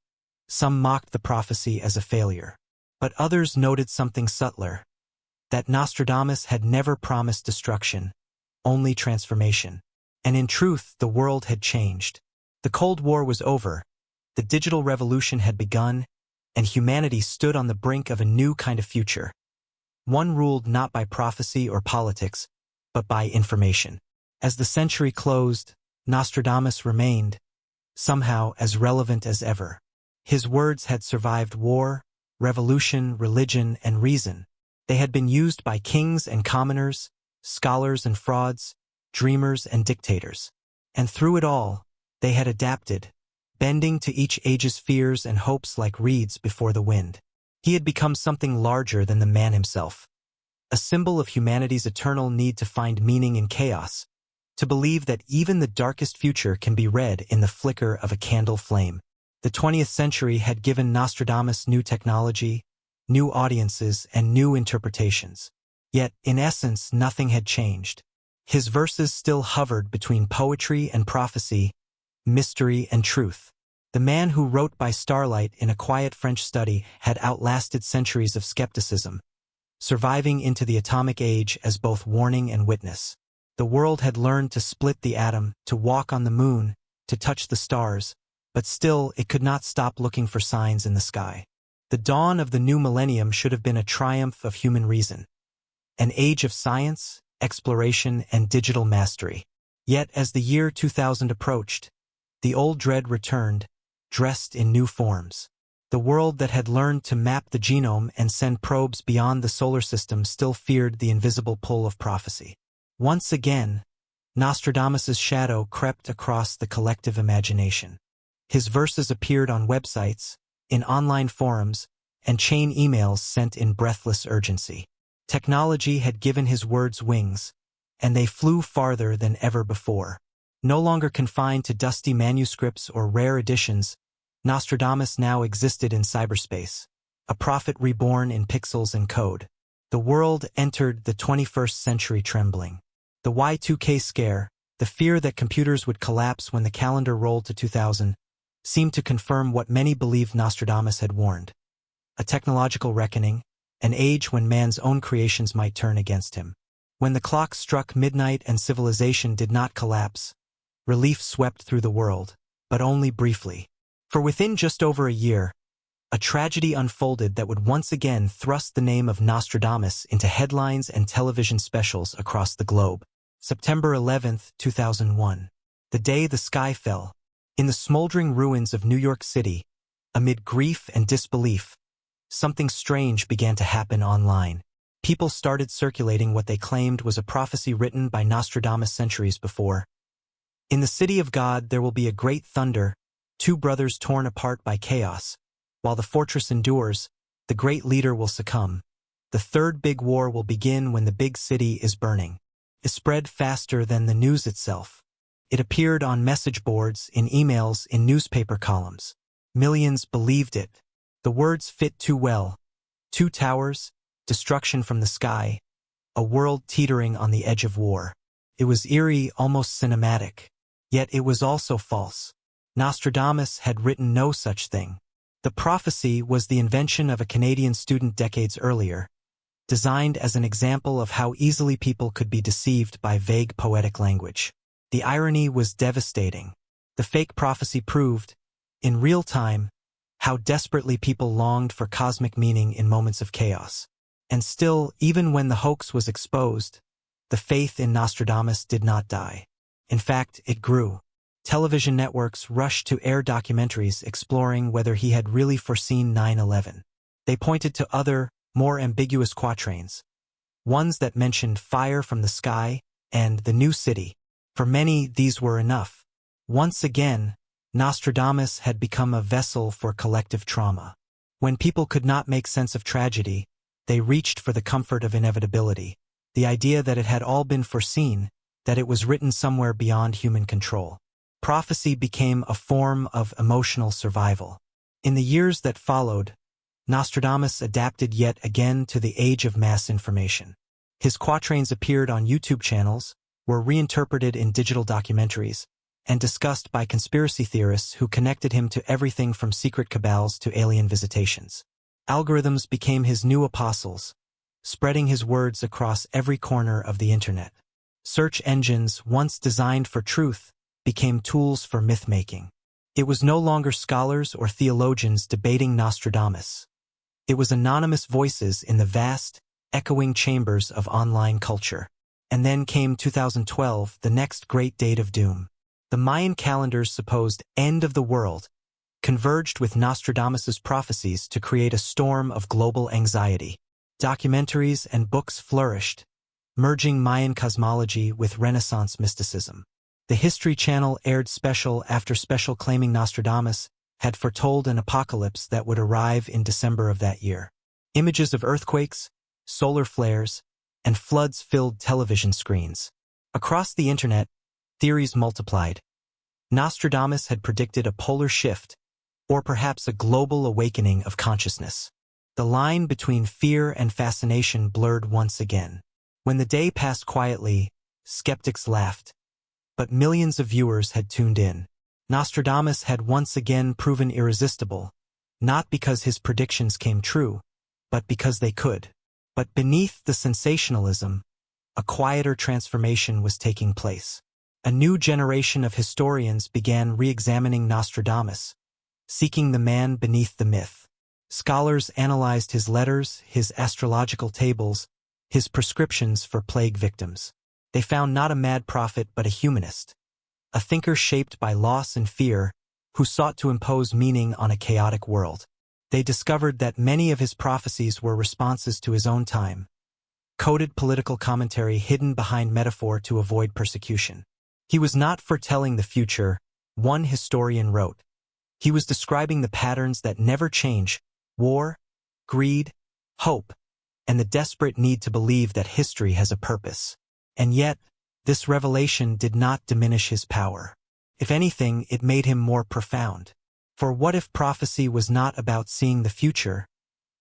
some mocked the prophecy as a failure. But others noted something subtler, that Nostradamus had never promised destruction, only transformation. And in truth, the world had changed. The Cold War was over, the digital revolution had begun, and humanity stood on the brink of a new kind of future. One ruled not by prophecy or politics, but by information. As the century closed, Nostradamus remained, somehow as relevant as ever. His words had survived war, revolution, religion, and reason. They had been used by kings and commoners, scholars and frauds, dreamers and dictators. And through it all, they had adapted, bending to each age's fears and hopes like reeds before the wind. He had become something larger than the man himself, a symbol of humanity's eternal need to find meaning in chaos, to believe that even the darkest future can be read in the flicker of a candle flame. The 20th century had given Nostradamus new technology, new audiences, and new interpretations. Yet, in essence, nothing had changed. His verses still hovered between poetry and prophecy, mystery and truth. The man who wrote by starlight in a quiet French study had outlasted centuries of skepticism, surviving into the atomic age as both warning and witness. The world had learned to split the atom, to walk on the moon, to touch the stars, but still it could not stop looking for signs in the sky. The dawn of the new millennium should have been a triumph of human reason, an age of science, exploration, and digital mastery. Yet as the year 2000 approached, the old dread returned, dressed in new forms. The world that had learned to map the genome and send probes beyond the solar system still feared the invisible pull of prophecy. Once again, Nostradamus's shadow crept across the collective imagination. His verses appeared on websites, in online forums, and chain emails sent in breathless urgency. Technology had given his words wings, and they flew farther than ever before. No longer confined to dusty manuscripts or rare editions, Nostradamus now existed in cyberspace, a prophet reborn in pixels and code. The world entered the 21st century trembling. The Y2K scare, the fear that computers would collapse when the calendar rolled to 2000, seemed to confirm what many believed Nostradamus had warned. A technological reckoning, an age when man's own creations might turn against him. When the clock struck midnight and civilization did not collapse, relief swept through the world, but only briefly. For within just over a year, a tragedy unfolded that would once again thrust the name of Nostradamus into headlines and television specials across the globe. September 11, 2001. The day the sky fell. In the smoldering ruins of New York City, amid grief and disbelief, something strange began to happen online. People started circulating what they claimed was a prophecy written by Nostradamus centuries before. In the city of God there will be a great thunder, two brothers torn apart by chaos. While the fortress endures, the great leader will succumb. The third big war will begin when the big city is burning. It spread faster than the news itself. It appeared on message boards, in emails, in newspaper columns. Millions believed it. The words fit too well. Two towers, destruction from the sky, a world teetering on the edge of war. It was eerie, almost cinematic. Yet it was also false. Nostradamus had written no such thing. The prophecy was the invention of a Canadian student decades earlier, designed as an example of how easily people could be deceived by vague poetic language. The irony was devastating. The fake prophecy proved, in real time, how desperately people longed for cosmic meaning in moments of chaos. And still, even when the hoax was exposed, the faith in Nostradamus did not die. In fact, it grew. Television networks rushed to air documentaries exploring whether he had really foreseen 9/11. They pointed to other, more ambiguous quatrains, ones that mentioned fire from the sky and the new city. For many, these were enough. Once again, Nostradamus had become a vessel for collective trauma. When people could not make sense of tragedy, they reached for the comfort of inevitability, the idea that it had all been foreseen, that it was written somewhere beyond human control. Prophecy became a form of emotional survival. In the years that followed, Nostradamus adapted yet again to the age of mass information. His quatrains appeared on YouTube channels, were reinterpreted in digital documentaries, and discussed by conspiracy theorists who connected him to everything from secret cabals to alien visitations. Algorithms became his new apostles, spreading his words across every corner of the internet. Search engines, once designed for truth, became tools for myth-making. It was no longer scholars or theologians debating Nostradamus. It was anonymous voices in the vast, echoing chambers of online culture. And then came 2012, the next great date of doom. The Mayan calendar's supposed end of the world converged with Nostradamus's prophecies to create a storm of global anxiety. Documentaries and books flourished, merging Mayan cosmology with Renaissance mysticism. The History Channel aired special after special claiming Nostradamus had foretold an apocalypse that would arrive in December of that year. Images of earthquakes, solar flares, and floods filled television screens. Across the internet, theories multiplied. Nostradamus had predicted a polar shift, or perhaps a global awakening of consciousness. The line between fear and fascination blurred once again. When the day passed quietly, skeptics laughed. But millions of viewers had tuned in. Nostradamus had once again proven irresistible, not because his predictions came true, but because they could. But beneath the sensationalism, a quieter transformation was taking place. A new generation of historians began re-examining Nostradamus, seeking the man beneath the myth. Scholars analyzed his letters, his astrological tables, his prescriptions for plague victims. They found not a mad prophet but a humanist, a thinker shaped by loss and fear, who sought to impose meaning on a chaotic world. They discovered that many of his prophecies were responses to his own time, coded political commentary hidden behind metaphor to avoid persecution. He was not foretelling the future, one historian wrote. He was describing the patterns that never change: war, greed, hope, and the desperate need to believe that history has a purpose. And yet, this revelation did not diminish his power. If anything, it made him more profound. For what if prophecy was not about seeing the future,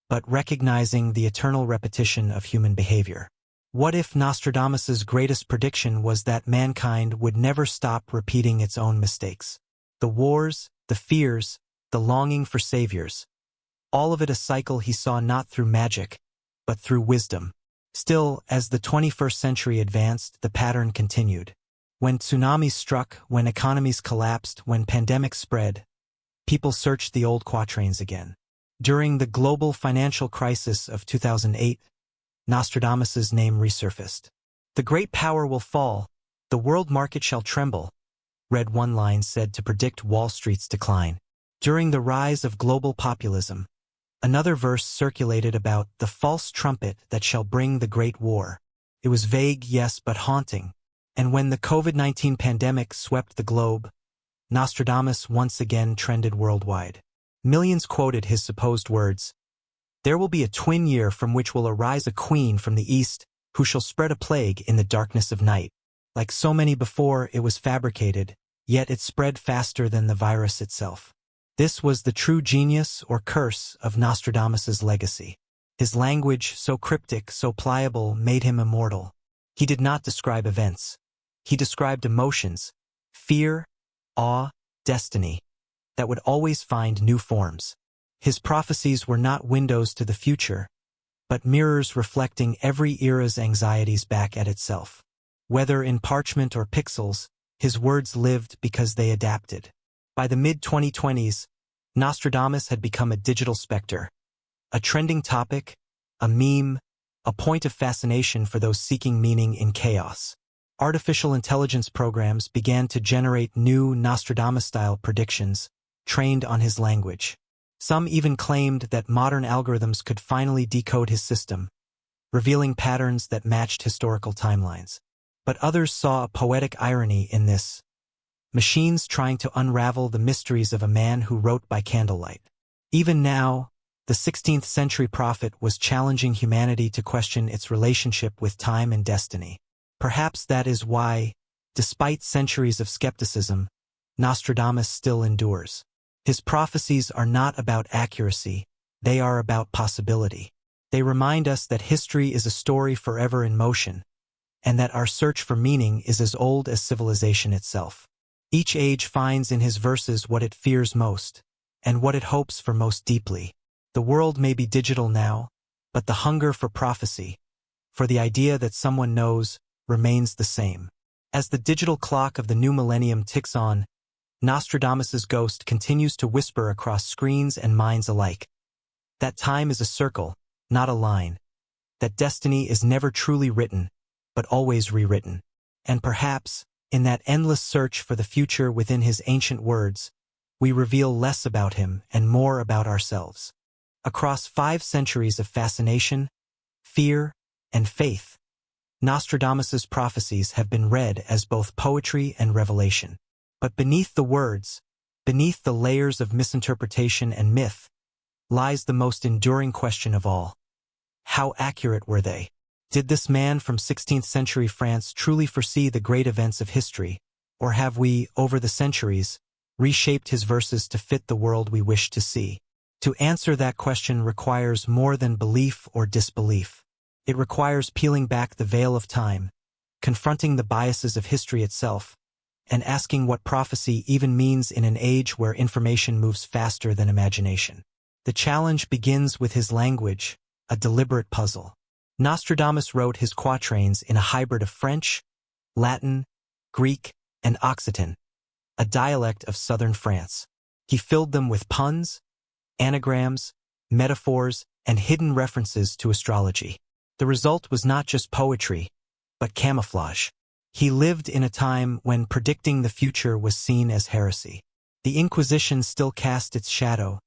but recognizing the eternal repetition of human behavior? What if Nostradamus's greatest prediction was that mankind would never stop repeating its own mistakes? The wars, the fears, the longing for saviors, all of it a cycle he saw not through magic, but through wisdom. Still, as the 21st century advanced, the pattern continued. When tsunamis struck, when economies collapsed, when pandemics spread, people searched the old quatrains again. During the global financial crisis of 2008, Nostradamus's name resurfaced. "The great power will fall, the world market shall tremble," read one line said to predict Wall Street's decline. During the rise of global populism, another verse circulated about the false trumpet that shall bring the great war. It was vague, yes, but haunting. And when the COVID-19 pandemic swept the globe, Nostradamus once again trended worldwide. Millions quoted his supposed words, "There will be a twin year from which will arise a queen from the east, who shall spread a plague in the darkness of night." Like so many before, it was fabricated, yet it spread faster than the virus itself. This was the true genius or curse of Nostradamus's legacy. His language, so cryptic, so pliable, made him immortal. He did not describe events. He described emotions, fear, awe, destiny, that would always find new forms. His prophecies were not windows to the future, but mirrors reflecting every era's anxieties back at itself. Whether in parchment or pixels, his words lived because they adapted. By the mid-2020s, Nostradamus had become a digital specter, a trending topic, a meme, a point of fascination for those seeking meaning in chaos. Artificial intelligence programs began to generate new Nostradamus-style predictions, trained on his language. Some even claimed that modern algorithms could finally decode his system, revealing patterns that matched historical timelines. But others saw a poetic irony in this: machines trying to unravel the mysteries of a man who wrote by candlelight. Even now, the 16th century prophet was challenging humanity to question its relationship with time and destiny. Perhaps that is why, despite centuries of skepticism, Nostradamus still endures. His prophecies are not about accuracy, they are about possibility. They remind us that history is a story forever in motion, and that our search for meaning is as old as civilization itself. Each age finds in his verses what it fears most, and what it hopes for most deeply. The world may be digital now, but the hunger for prophecy, for the idea that someone knows, remains the same. As the digital clock of the new millennium ticks on, Nostradamus's ghost continues to whisper across screens and minds alike. That time is a circle, not a line. That destiny is never truly written, but always rewritten. And perhaps, in that endless search for the future within his ancient words, we reveal less about him and more about ourselves. Across 5 centuries of fascination, fear, and faith, Nostradamus's prophecies have been read as both poetry and revelation. But beneath the words, beneath the layers of misinterpretation and myth, lies the most enduring question of all. How accurate were they? Did this man from 16th century France truly foresee the great events of history, or have we, over the centuries, reshaped his verses to fit the world we wish to see? To answer that question requires more than belief or disbelief. It requires peeling back the veil of time, confronting the biases of history itself, and asking what prophecy even means in an age where information moves faster than imagination. The challenge begins with his language, a deliberate puzzle. Nostradamus wrote his quatrains in a hybrid of French, Latin, Greek, and Occitan, a dialect of southern France. He filled them with puns, anagrams, metaphors, and hidden references to astrology. The result was not just poetry, but camouflage. He lived in a time when predicting the future was seen as heresy. The Inquisition still cast its shadow,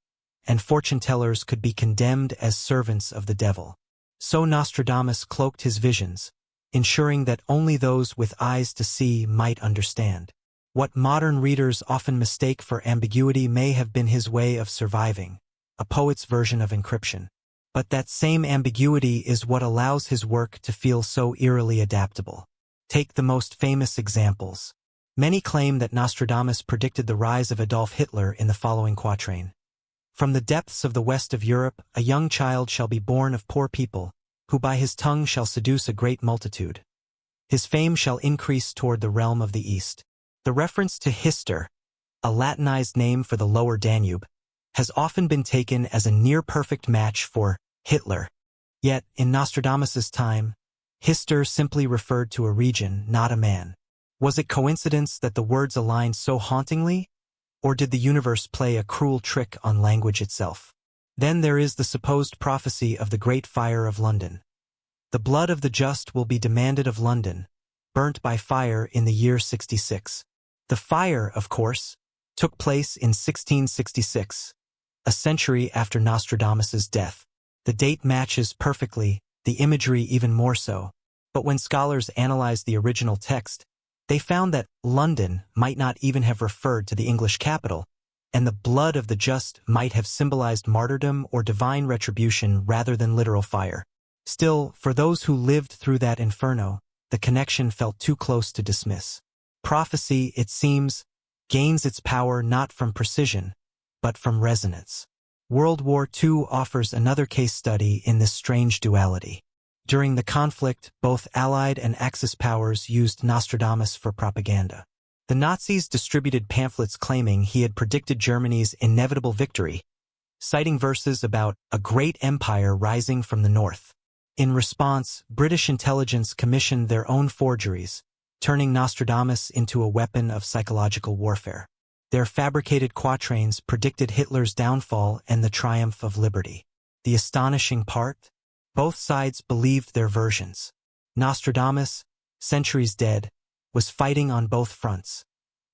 and fortune-tellers could be condemned as servants of the devil. So Nostradamus cloaked his visions, ensuring that only those with eyes to see might understand. What modern readers often mistake for ambiguity may have been his way of surviving, a poet's version of encryption. But that same ambiguity is what allows his work to feel so eerily adaptable. Take the most famous examples. Many claim that Nostradamus predicted the rise of Adolf Hitler in the following quatrain. From the depths of the west of Europe, a young child shall be born of poor people, who by his tongue shall seduce a great multitude. His fame shall increase toward the realm of the east. The reference to Hister, a Latinized name for the lower Danube, has often been taken as a near-perfect match for Hitler. Yet, in Nostradamus's time, Hister simply referred to a region, not a man. Was it coincidence that the words aligned so hauntingly? Or did the universe play a cruel trick on language itself? Then there is the supposed prophecy of the Great Fire of London. The blood of the just will be demanded of London, burnt by fire in the year 66. The fire, of course, took place in 1666, a century after Nostradamus's death. The date matches perfectly, the imagery even more so. But when scholars analyzed the original text, they found that London might not even have referred to the English capital, and the blood of the just might have symbolized martyrdom or divine retribution rather than literal fire. Still, for those who lived through that inferno, the connection felt too close to dismiss. Prophecy, it seems, gains its power not from precision, but from resonance. World War II offers another case study in this strange duality. During the conflict, both Allied and Axis powers used Nostradamus for propaganda. The Nazis distributed pamphlets claiming he had predicted Germany's inevitable victory, citing verses about a great empire rising from the north. In response, British intelligence commissioned their own forgeries, turning Nostradamus into a weapon of psychological warfare. Their fabricated quatrains predicted Hitler's downfall and the triumph of liberty. The astonishing part? Both sides believed their versions. Nostradamus, centuries dead, was fighting on both fronts,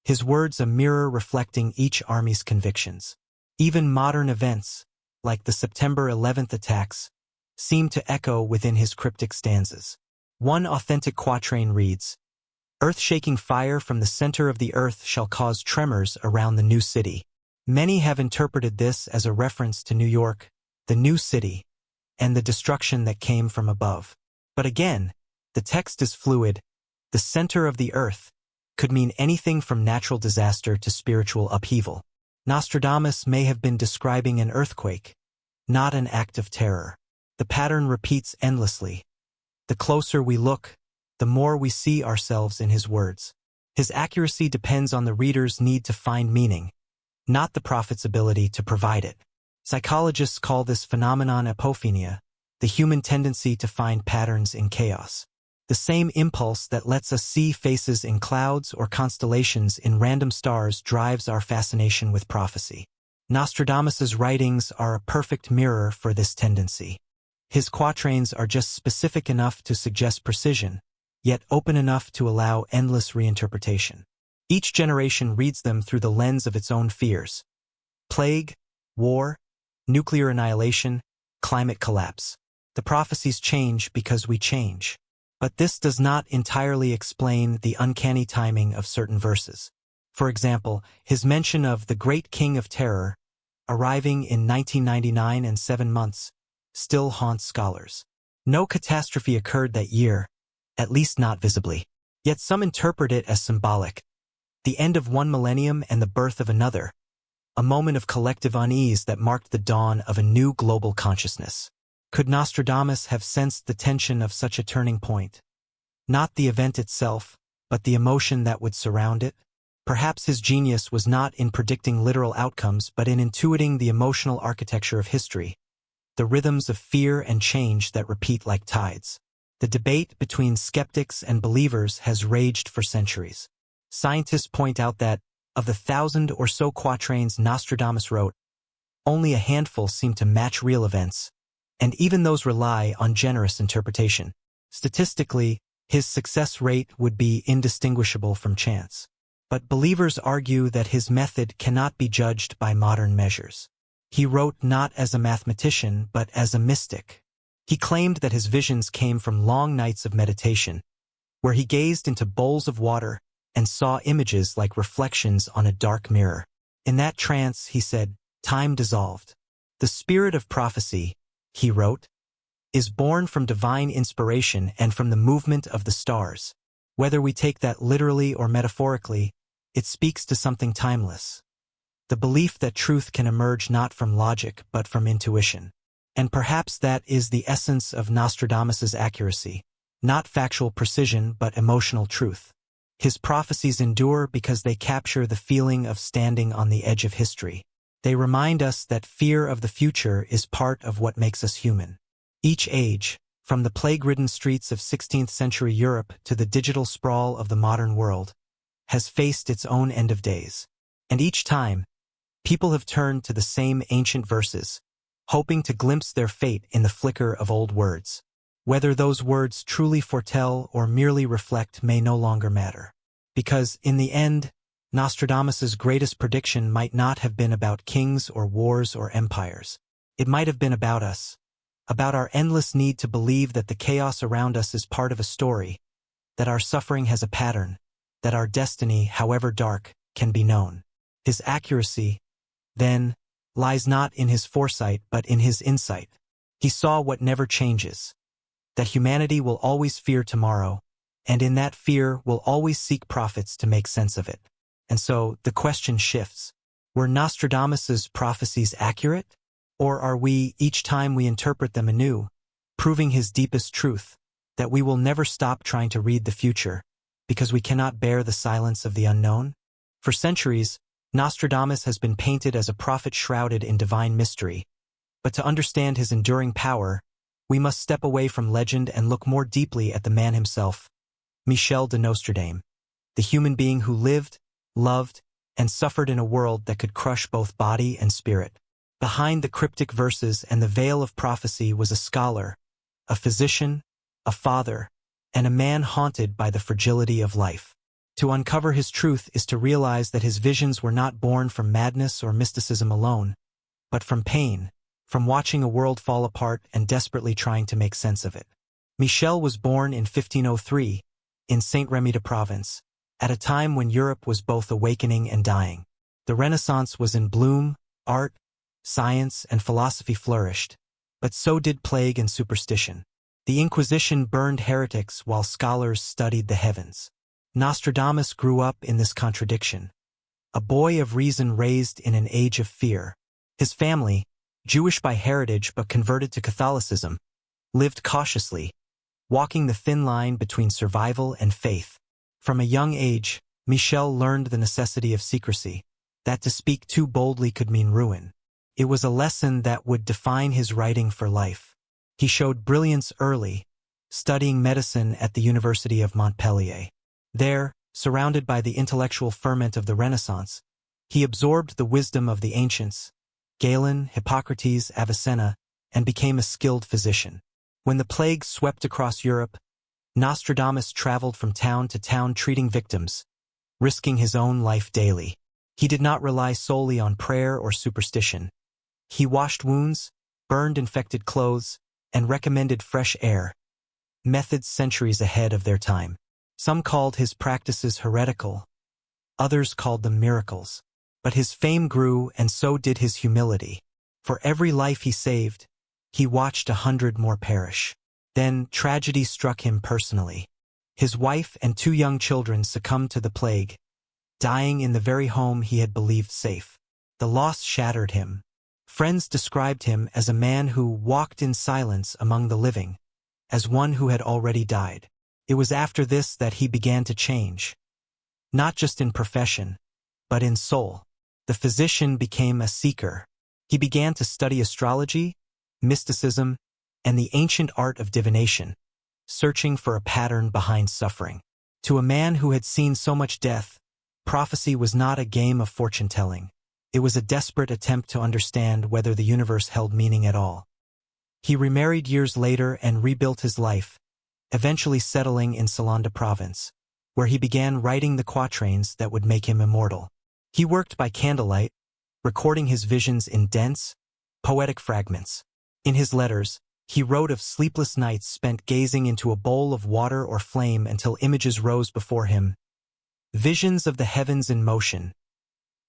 his words a mirror reflecting each army's convictions. Even modern events, like the September 11th attacks, seem to echo within his cryptic stanzas. One authentic quatrain reads, "Earth-shaking fire from the center of the earth shall cause tremors around the new city." Many have interpreted this as a reference to New York, the new city, and the destruction that came from above. But again, the text is fluid. The center of the earth could mean anything from natural disaster to spiritual upheaval. Nostradamus may have been describing an earthquake, not an act of terror. The pattern repeats endlessly. The closer we look, the more we see ourselves in his words. His accuracy depends on the reader's need to find meaning, not the prophet's ability to provide it. Psychologists call this phenomenon apophenia, the human tendency to find patterns in chaos. The same impulse that lets us see faces in clouds or constellations in random stars drives our fascination with prophecy. Nostradamus's writings are a perfect mirror for this tendency. His quatrains are just specific enough to suggest precision, yet open enough to allow endless reinterpretation. Each generation reads them through the lens of its own fears: plague, war, nuclear annihilation, climate collapse. The prophecies change because we change. But this does not entirely explain the uncanny timing of certain verses. For example, his mention of the Great King of Terror, arriving in 1999 and 7 months, still haunts scholars. No catastrophe occurred that year, at least not visibly. Yet some interpret it as symbolic. The end of one millennium and the birth of another, a moment of collective unease that marked the dawn of a new global consciousness. Could Nostradamus have sensed the tension of such a turning point? Not the event itself, but the emotion that would surround it? Perhaps his genius was not in predicting literal outcomes, but in intuiting the emotional architecture of history, the rhythms of fear and change that repeat like tides. The debate between skeptics and believers has raged for centuries. Scientists point out that, of the 1,000 or so quatrains Nostradamus wrote, only a handful seem to match real events, and even those rely on generous interpretation. Statistically, his success rate would be indistinguishable from chance. But believers argue that his method cannot be judged by modern measures. He wrote not as a mathematician, but as a mystic. He claimed that his visions came from long nights of meditation, where he gazed into bowls of water and saw images like reflections on a dark mirror. In that trance, he said, time dissolved. The spirit of prophecy, he wrote, is born from divine inspiration and from the movement of the stars. Whether we take that literally or metaphorically, it speaks to something timeless. The belief that truth can emerge not from logic but from intuition. And perhaps that is the essence of Nostradamus's accuracy, not factual precision but emotional truth. His prophecies endure because they capture the feeling of standing on the edge of history. They remind us that fear of the future is part of what makes us human. Each age, from the plague-ridden streets of 16th century Europe to the digital sprawl of the modern world, has faced its own end of days. And each time, people have turned to the same ancient verses, hoping to glimpse their fate in the flicker of old words. Whether those words truly foretell or merely reflect may no longer matter. Because, in the end, Nostradamus's greatest prediction might not have been about kings or wars or empires. It might have been about us, about our endless need to believe that the chaos around us is part of a story, that our suffering has a pattern, that our destiny, however dark, can be known. His accuracy, then, lies not in his foresight but in his insight. He saw what never changes, that humanity will always fear tomorrow, and in that fear will always seek prophets to make sense of it. And so, the question shifts. Were Nostradamus's prophecies accurate? Or are we, each time we interpret them anew, proving his deepest truth, that we will never stop trying to read the future, because we cannot bear the silence of the unknown? For centuries, Nostradamus has been painted as a prophet shrouded in divine mystery, but to understand his enduring power, we must step away from legend and look more deeply at the man himself, Michel de Nostradame, the human being who lived, loved, and suffered in a world that could crush both body and spirit. Behind the cryptic verses and the veil of prophecy was a scholar, a physician, a father, and a man haunted by the fragility of life. To uncover his truth is to realize that his visions were not born from madness or mysticism alone, but from pain, from watching a world fall apart and desperately trying to make sense of it. Michel was born in 1503, in Saint-Rémy de Provence, at a time when Europe was both awakening and dying. The Renaissance was in bloom, art, science, and philosophy flourished, but so did plague and superstition. The Inquisition burned heretics while scholars studied the heavens. Nostradamus grew up in this contradiction, a boy of reason raised in an age of fear. His family, Jewish by heritage but converted to Catholicism, lived cautiously, walking the thin line between survival and faith. From a young age, Michel learned the necessity of secrecy, that to speak too boldly could mean ruin. It was a lesson that would define his writing for life. He showed brilliance early, studying medicine at the University of Montpellier. There, surrounded by the intellectual ferment of the Renaissance, he absorbed the wisdom of the ancients, Galen, Hippocrates, Avicenna, and became a skilled physician. When the plague swept across Europe, Nostradamus traveled from town to town treating victims, risking his own life daily. He did not rely solely on prayer or superstition. He washed wounds, burned infected clothes, and recommended fresh air, methods centuries ahead of their time. Some called his practices heretical, others called them miracles. But his fame grew, and so did his humility. For every life he saved, he watched 100 more perish. Then tragedy struck him personally. His wife and 2 young children succumbed to the plague, dying in the very home he had believed safe. The loss shattered him. Friends described him as a man who walked in silence among the living, as one who had already died. It was after this that he began to change. Not just in profession, but in soul. The physician became a seeker. He began to study astrology, mysticism, and the ancient art of divination, searching for a pattern behind suffering. To a man who had seen so much death, prophecy was not a game of fortune-telling. It was a desperate attempt to understand whether the universe held meaning at all. He remarried years later and rebuilt his life, eventually settling in Salon de Provence, where he began writing the quatrains that would make him immortal. He worked by candlelight, recording his visions in dense, poetic fragments. In his letters, he wrote of sleepless nights spent gazing into a bowl of water or flame until images rose before him. Visions of the heavens in motion,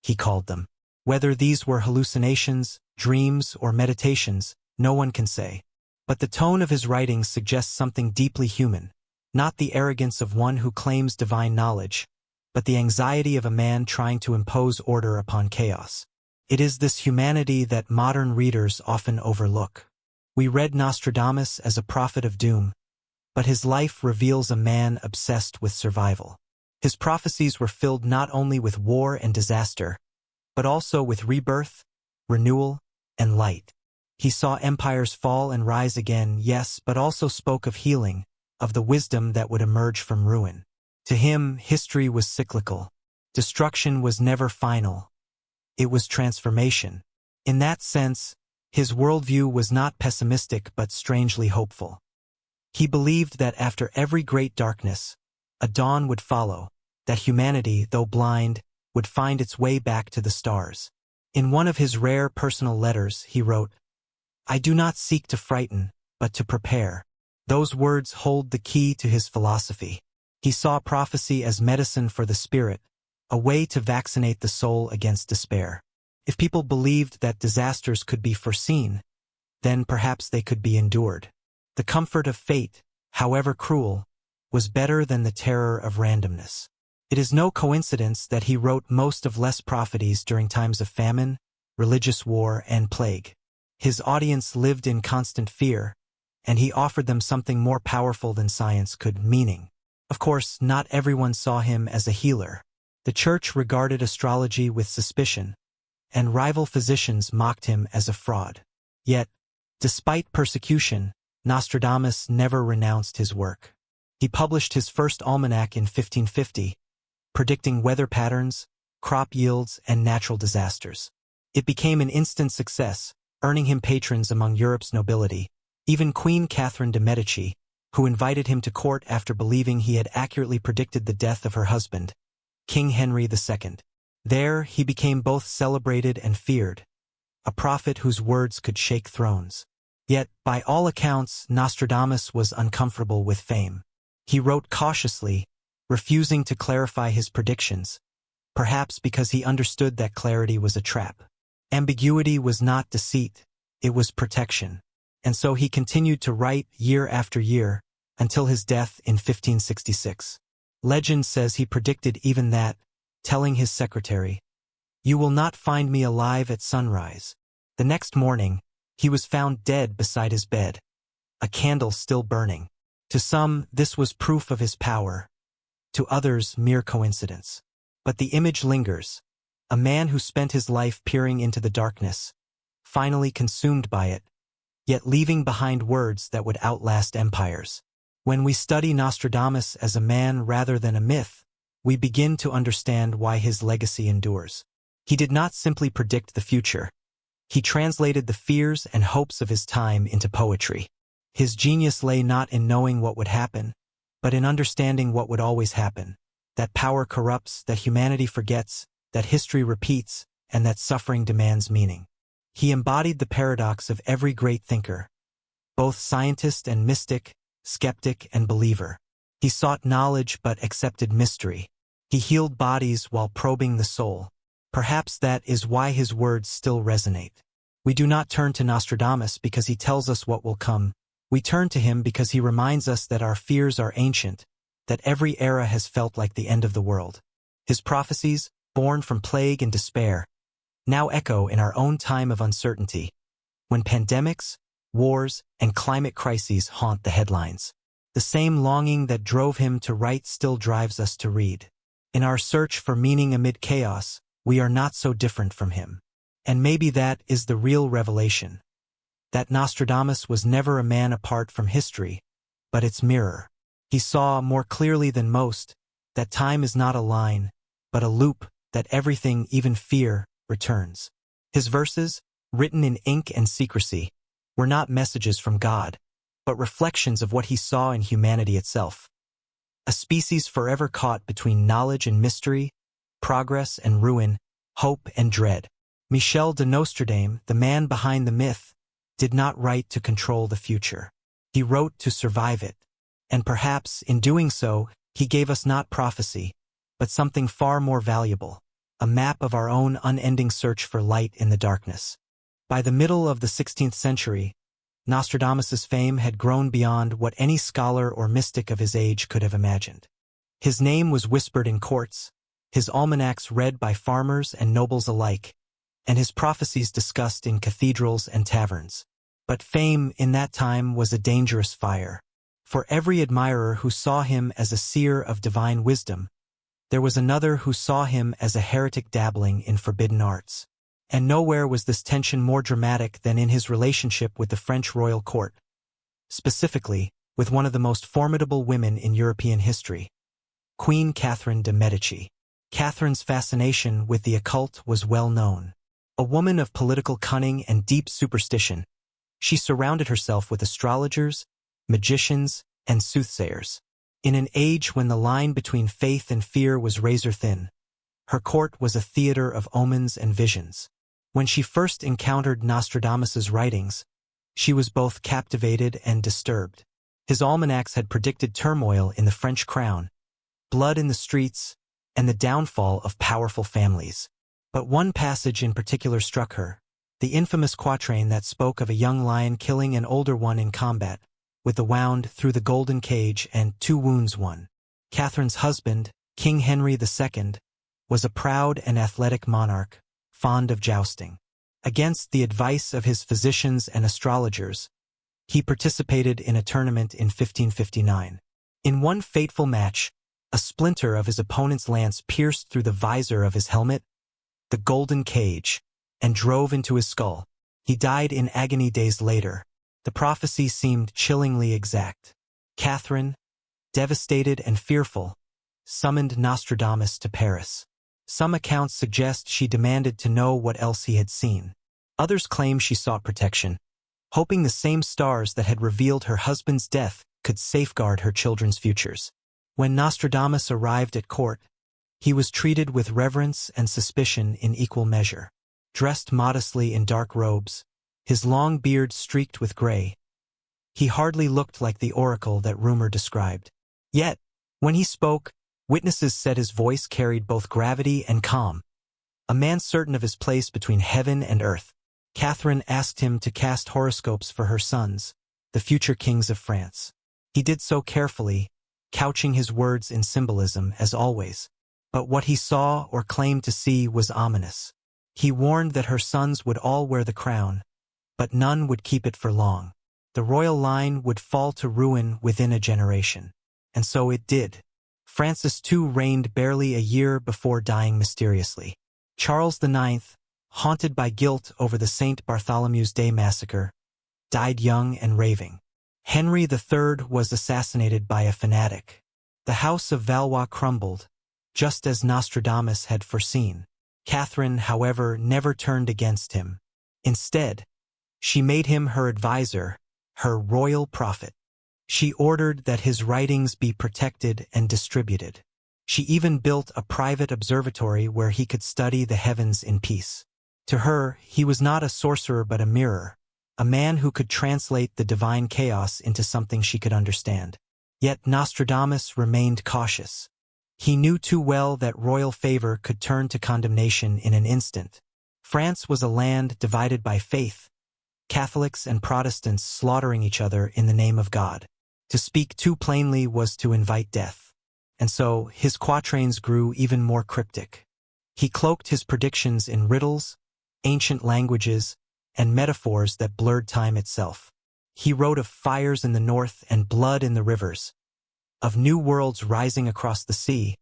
he called them. Whether these were hallucinations, dreams, or meditations, no one can say. But the tone of his writings suggests something deeply human, not the arrogance of one who claims divine knowledge, but the anxiety of a man trying to impose order upon chaos. It is this humanity that modern readers often overlook. We read Nostradamus as a prophet of doom, but his life reveals a man obsessed with survival. His prophecies were filled not only with war and disaster, but also with rebirth, renewal, and light. He saw empires fall and rise again, yes, but also spoke of healing, of the wisdom that would emerge from ruin. To him, history was cyclical. Destruction was never final. It was transformation. In that sense, his worldview was not pessimistic but strangely hopeful. He believed that after every great darkness, a dawn would follow, that humanity, though blind, would find its way back to the stars. In one of his rare personal letters, he wrote, "I do not seek to frighten, but to prepare." Those words hold the key to his philosophy. He saw prophecy as medicine for the spirit, a way to vaccinate the soul against despair. If people believed that disasters could be foreseen, then perhaps they could be endured. The comfort of fate, however cruel, was better than the terror of randomness. It is no coincidence that he wrote most of Lost Prophecies during times of famine, religious war, and plague. His audience lived in constant fear, and he offered them something more powerful than science could: meaning. Of course, not everyone saw him as a healer. The church regarded astrology with suspicion, and rival physicians mocked him as a fraud. Yet, despite persecution, Nostradamus never renounced his work. He published his first almanac in 1550, predicting weather patterns, crop yields, and natural disasters. It became an instant success, earning him patrons among Europe's nobility. Even Queen Catherine de' Medici, who invited him to court after believing he had accurately predicted the death of her husband, King Henry II. There, he became both celebrated and feared, a prophet whose words could shake thrones. Yet, by all accounts, Nostradamus was uncomfortable with fame. He wrote cautiously, refusing to clarify his predictions, perhaps because he understood that clarity was a trap. Ambiguity was not deceit, it was protection. And so he continued to write year after year, until his death in 1566. Legend says he predicted even that, telling his secretary, "You will not find me alive at sunrise." The next morning, he was found dead beside his bed, a candle still burning. To some, this was proof of his power. To others, mere coincidence. But the image lingers. A man who spent his life peering into the darkness, finally consumed by it, yet leaving behind words that would outlast empires. When we study Nostradamus as a man rather than a myth, we begin to understand why his legacy endures. He did not simply predict the future. He translated the fears and hopes of his time into poetry. His genius lay not in knowing what would happen, but in understanding what would always happen, that power corrupts, that humanity forgets, that history repeats, and that suffering demands meaning. He embodied the paradox of every great thinker, both scientist and mystic, skeptic and believer. He sought knowledge but accepted mystery. He healed bodies while probing the soul. Perhaps that is why his words still resonate. We do not turn to Nostradamus because he tells us what will come. We turn to him because he reminds us that our fears are ancient, that every era has felt like the end of the world. His prophecies, born from plague and despair, now echo in our own time of uncertainty, when pandemics, wars, and climate crises haunt the headlines. The same longing that drove him to write still drives us to read. In our search for meaning amid chaos, we are not so different from him. And maybe that is the real revelation, that Nostradamus was never a man apart from history, but its mirror. He saw, more clearly than most, that time is not a line, but a loop, that everything, even fear, returns. His verses, written in ink and secrecy, were not messages from God, but reflections of what he saw in humanity itself. A species forever caught between knowledge and mystery, progress and ruin, hope and dread. Michel de Nostradame, the man behind the myth, did not write to control the future. He wrote to survive it. And perhaps, in doing so, he gave us not prophecy, but something far more valuable, a map of our own unending search for light in the darkness. By the middle of the 16th century, Nostradamus's fame had grown beyond what any scholar or mystic of his age could have imagined. His name was whispered in courts, his almanacs read by farmers and nobles alike, and his prophecies discussed in cathedrals and taverns. But fame in that time was a dangerous fire. For every admirer who saw him as a seer of divine wisdom, there was another who saw him as a heretic dabbling in forbidden arts. And nowhere was this tension more dramatic than in his relationship with the French royal court, specifically with one of the most formidable women in European history, Queen Catherine de' Medici. Catherine's fascination with the occult was well known. A woman of political cunning and deep superstition, she surrounded herself with astrologers, magicians, and soothsayers. In an age when the line between faith and fear was razor-thin, her court was a theater of omens and visions. When she first encountered Nostradamus's writings, she was both captivated and disturbed. His almanacs had predicted turmoil in the French crown, blood in the streets, and the downfall of powerful families. But one passage in particular struck her, the infamous quatrain that spoke of a young lion killing an older one in combat, with the wound through the golden cage and 2 wounds won. Catherine's husband, King Henry II, was a proud and athletic monarch, fond of jousting. Against the advice of his physicians and astrologers, he participated in a tournament in 1559. In one fateful match, a splinter of his opponent's lance pierced through the visor of his helmet, the golden cage, and drove into his skull. He died in agony days later. The prophecy seemed chillingly exact. Catherine, devastated and fearful, summoned Nostradamus to Paris. Some accounts suggest she demanded to know what else he had seen. Others claim she sought protection, hoping the same stars that had revealed her husband's death could safeguard her children's futures. When Nostradamus arrived at court, he was treated with reverence and suspicion in equal measure. Dressed modestly in dark robes, his long beard streaked with gray, he hardly looked like the oracle that rumor described. Yet, when he spoke, witnesses said his voice carried both gravity and calm. A man certain of his place between heaven and earth. Catherine asked him to cast horoscopes for her sons, the future kings of France. He did so carefully, couching his words in symbolism as always. But what he saw or claimed to see was ominous. He warned that her sons would all wear the crown, but none would keep it for long. The royal line would fall to ruin within a generation. And so it did. Francis II reigned barely a year before dying mysteriously. Charles IX, haunted by guilt over the St. Bartholomew's Day massacre, died young and raving. Henry III was assassinated by a fanatic. The House of Valois crumbled, just as Nostradamus had foreseen. Catherine, however, never turned against him. Instead, she made him her advisor, her royal prophet. She ordered that his writings be protected and distributed. She even built a private observatory where he could study the heavens in peace. To her, he was not a sorcerer but a mirror, a man who could translate the divine chaos into something she could understand. Yet Nostradamus remained cautious. He knew too well that royal favor could turn to condemnation in an instant. France was a land divided by faith, Catholics and Protestants slaughtering each other in the name of God. To speak too plainly was to invite death. And so his quatrains grew even more cryptic. He cloaked his predictions in riddles, ancient languages, and metaphors that blurred time itself. He wrote of fires in the north and blood in the rivers, of new worlds rising across the sea,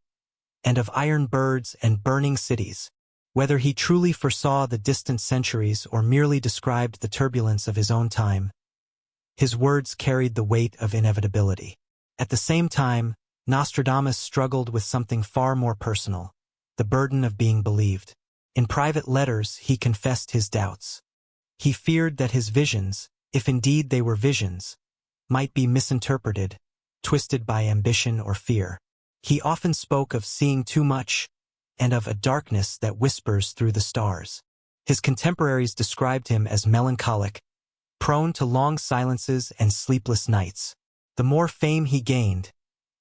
and of iron birds and burning cities. Whether he truly foresaw the distant centuries or merely described the turbulence of his own time, his words carried the weight of inevitability. At the same time, Nostradamus struggled with something far more personal, the burden of being believed. In private letters, he confessed his doubts. He feared that his visions, if indeed they were visions, might be misinterpreted, twisted by ambition or fear. He often spoke of seeing too much, and of a darkness that whispers through the stars. His contemporaries described him as melancholic, prone to long silences and sleepless nights. The more fame he gained,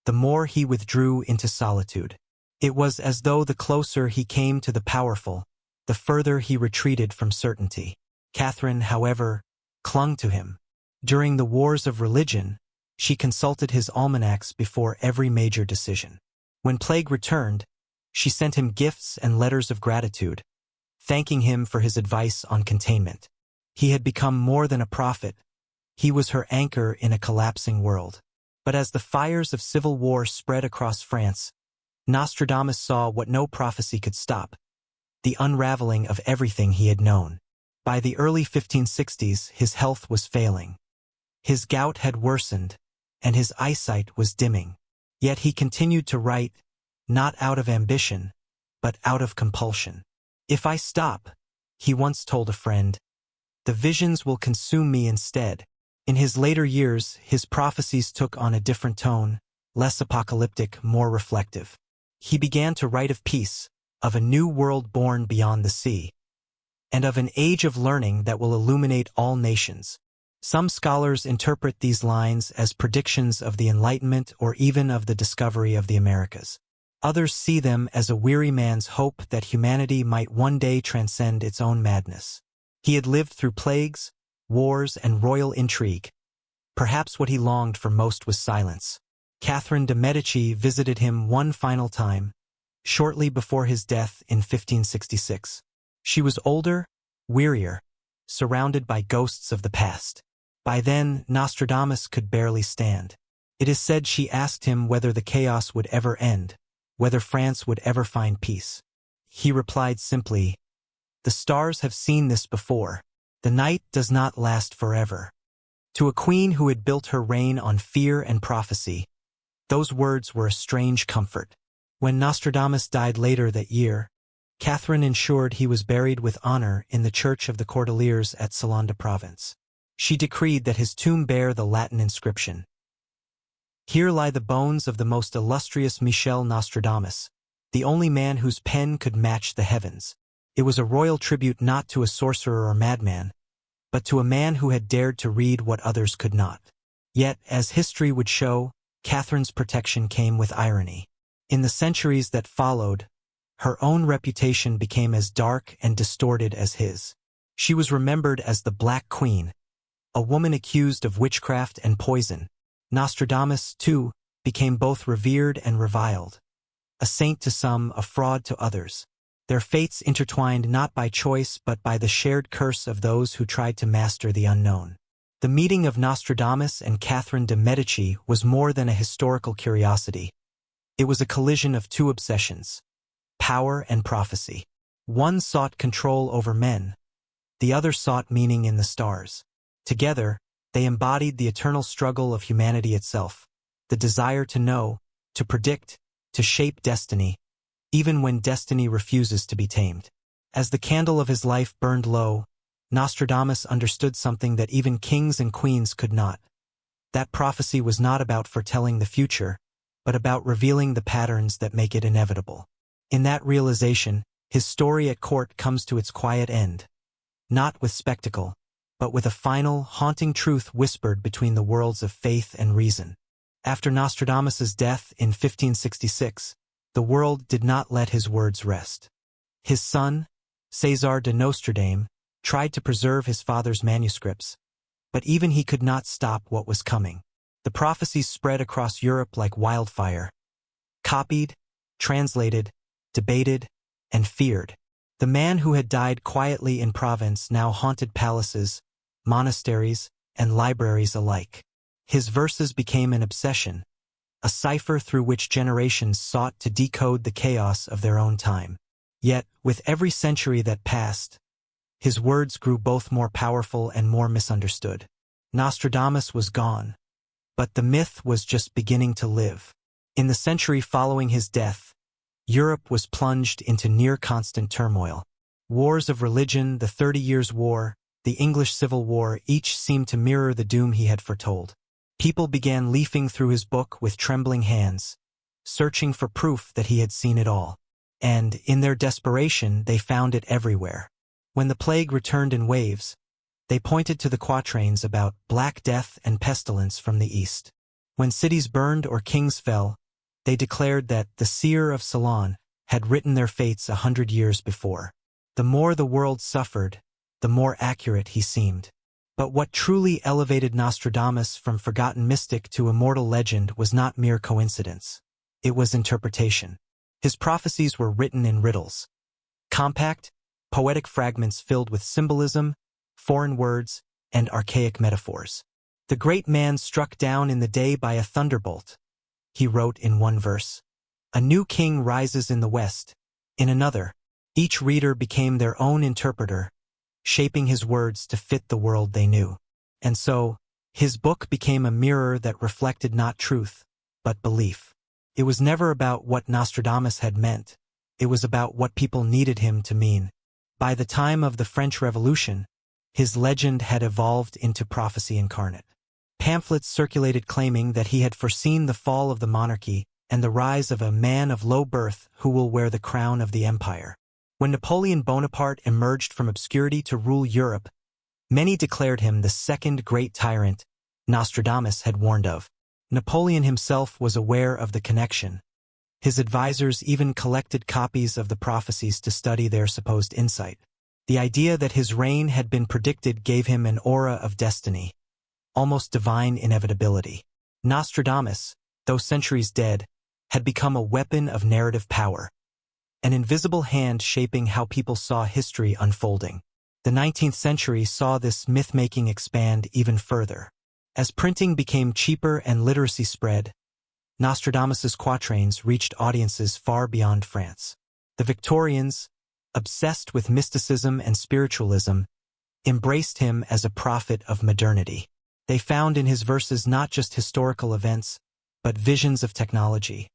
the more he withdrew into solitude. It was as though the closer he came to the powerful, the further he retreated from certainty. Catherine, however, clung to him. During the wars of religion, she consulted his almanacs before every major decision. When plague returned, she sent him gifts and letters of gratitude, thanking him for his advice on containment. He had become more than a prophet. He was her anchor in a collapsing world. But as the fires of civil war spread across France, Nostradamus saw what no prophecy could stop: the unraveling of everything he had known. By the early 1560s, his health was failing. His gout had worsened, and his eyesight was dimming. Yet he continued to write, not out of ambition, but out of compulsion. "If I stop," he once told a friend, "the visions will consume me instead." In his later years, his prophecies took on a different tone, less apocalyptic, more reflective. He began to write of peace, of a new world born beyond the sea, and of an age of learning that will illuminate all nations. Some scholars interpret these lines as predictions of the Enlightenment or even of the discovery of the Americas. Others see them as a weary man's hope that humanity might one day transcend its own madness. He had lived through plagues, wars, and royal intrigue. Perhaps what he longed for most was silence. Catherine de' Medici visited him one final time, shortly before his death in 1566. She was older, wearier, surrounded by ghosts of the past. By then, Nostradamus could barely stand. It is said she asked him whether the chaos would ever end, whether France would ever find peace. He replied simply, "The stars have seen this before. The night does not last forever." To a queen who had built her reign on fear and prophecy, those words were a strange comfort. When Nostradamus died later that year, Catherine ensured he was buried with honor in the Church of the Cordeliers at Salon de Provence. She decreed that his tomb bear the Latin inscription, "Here lie the bones of the most illustrious Michel Nostradamus, the only man whose pen could match the heavens." It was a royal tribute not to a sorcerer or madman, but to a man who had dared to read what others could not. Yet, as history would show, Catherine's protection came with irony. In the centuries that followed, her own reputation became as dark and distorted as his. She was remembered as the Black Queen, a woman accused of witchcraft and poison. Nostradamus, too, became both revered and reviled. A saint to some, a fraud to others. Their fates intertwined not by choice but by the shared curse of those who tried to master the unknown. The meeting of Nostradamus and Catherine de' Medici was more than a historical curiosity. It was a collision of two obsessions: power and prophecy. One sought control over men, the other sought meaning in the stars. Together, they embodied the eternal struggle of humanity itself, the desire to know, to predict, to shape destiny, even when destiny refuses to be tamed. As the candle of his life burned low, Nostradamus understood something that even kings and queens could not. That prophecy was not about foretelling the future, but about revealing the patterns that make it inevitable. In that realization, his story at court comes to its quiet end. Not with spectacle, but with a final, haunting truth whispered between the worlds of faith and reason. After Nostradamus's death in 1566, the world did not let his words rest. His son, César de Nostradame, tried to preserve his father's manuscripts, but even he could not stop what was coming. The prophecies spread across Europe like wildfire, copied, translated, debated, and feared. The man who had died quietly in Provence now haunted palaces, monasteries, and libraries alike. His verses became an obsession, a cipher through which generations sought to decode the chaos of their own time. Yet, with every century that passed, his words grew both more powerful and more misunderstood. Nostradamus was gone, but the myth was just beginning to live. In the century following his death, Europe was plunged into near-constant turmoil. Wars of religion, the 30 Years' War, the English Civil War, each seemed to mirror the doom he had foretold. People began leafing through his book with trembling hands, searching for proof that he had seen it all. And, in their desperation, they found it everywhere. When the plague returned in waves, they pointed to the quatrains about Black Death and pestilence from the east. When cities burned or kings fell, they declared that the seer of Ceylon had written their fates 100 years before. The more the world suffered, the more accurate he seemed. But what truly elevated Nostradamus from forgotten mystic to immortal legend was not mere coincidence. It was interpretation. His prophecies were written in riddles. Compact, poetic fragments filled with symbolism, foreign words, and archaic metaphors. The great man struck down in the day by a thunderbolt, he wrote in one verse. A new king rises in the west. In another, each reader became their own interpreter, shaping his words to fit the world they knew. And so, his book became a mirror that reflected not truth, but belief. It was never about what Nostradamus had meant. It was about what people needed him to mean. By the time of the French Revolution, his legend had evolved into prophecy incarnate. Pamphlets circulated claiming that he had foreseen the fall of the monarchy and the rise of a man of low birth who will wear the crown of the empire. When Napoleon Bonaparte emerged from obscurity to rule Europe, many declared him the second great tyrant Nostradamus had warned of. Napoleon himself was aware of the connection. His advisors even collected copies of the prophecies to study their supposed insight. The idea that his reign had been predicted gave him an aura of destiny, almost divine inevitability. Nostradamus, though centuries dead, had become a weapon of narrative power, an invisible hand shaping how people saw history unfolding. The 19th century saw this myth-making expand even further. As printing became cheaper and literacy spread, Nostradamus's quatrains reached audiences far beyond France. The Victorians, obsessed with mysticism and spiritualism, embraced him as a prophet of modernity. They found in his verses not just historical events, but visions of technology,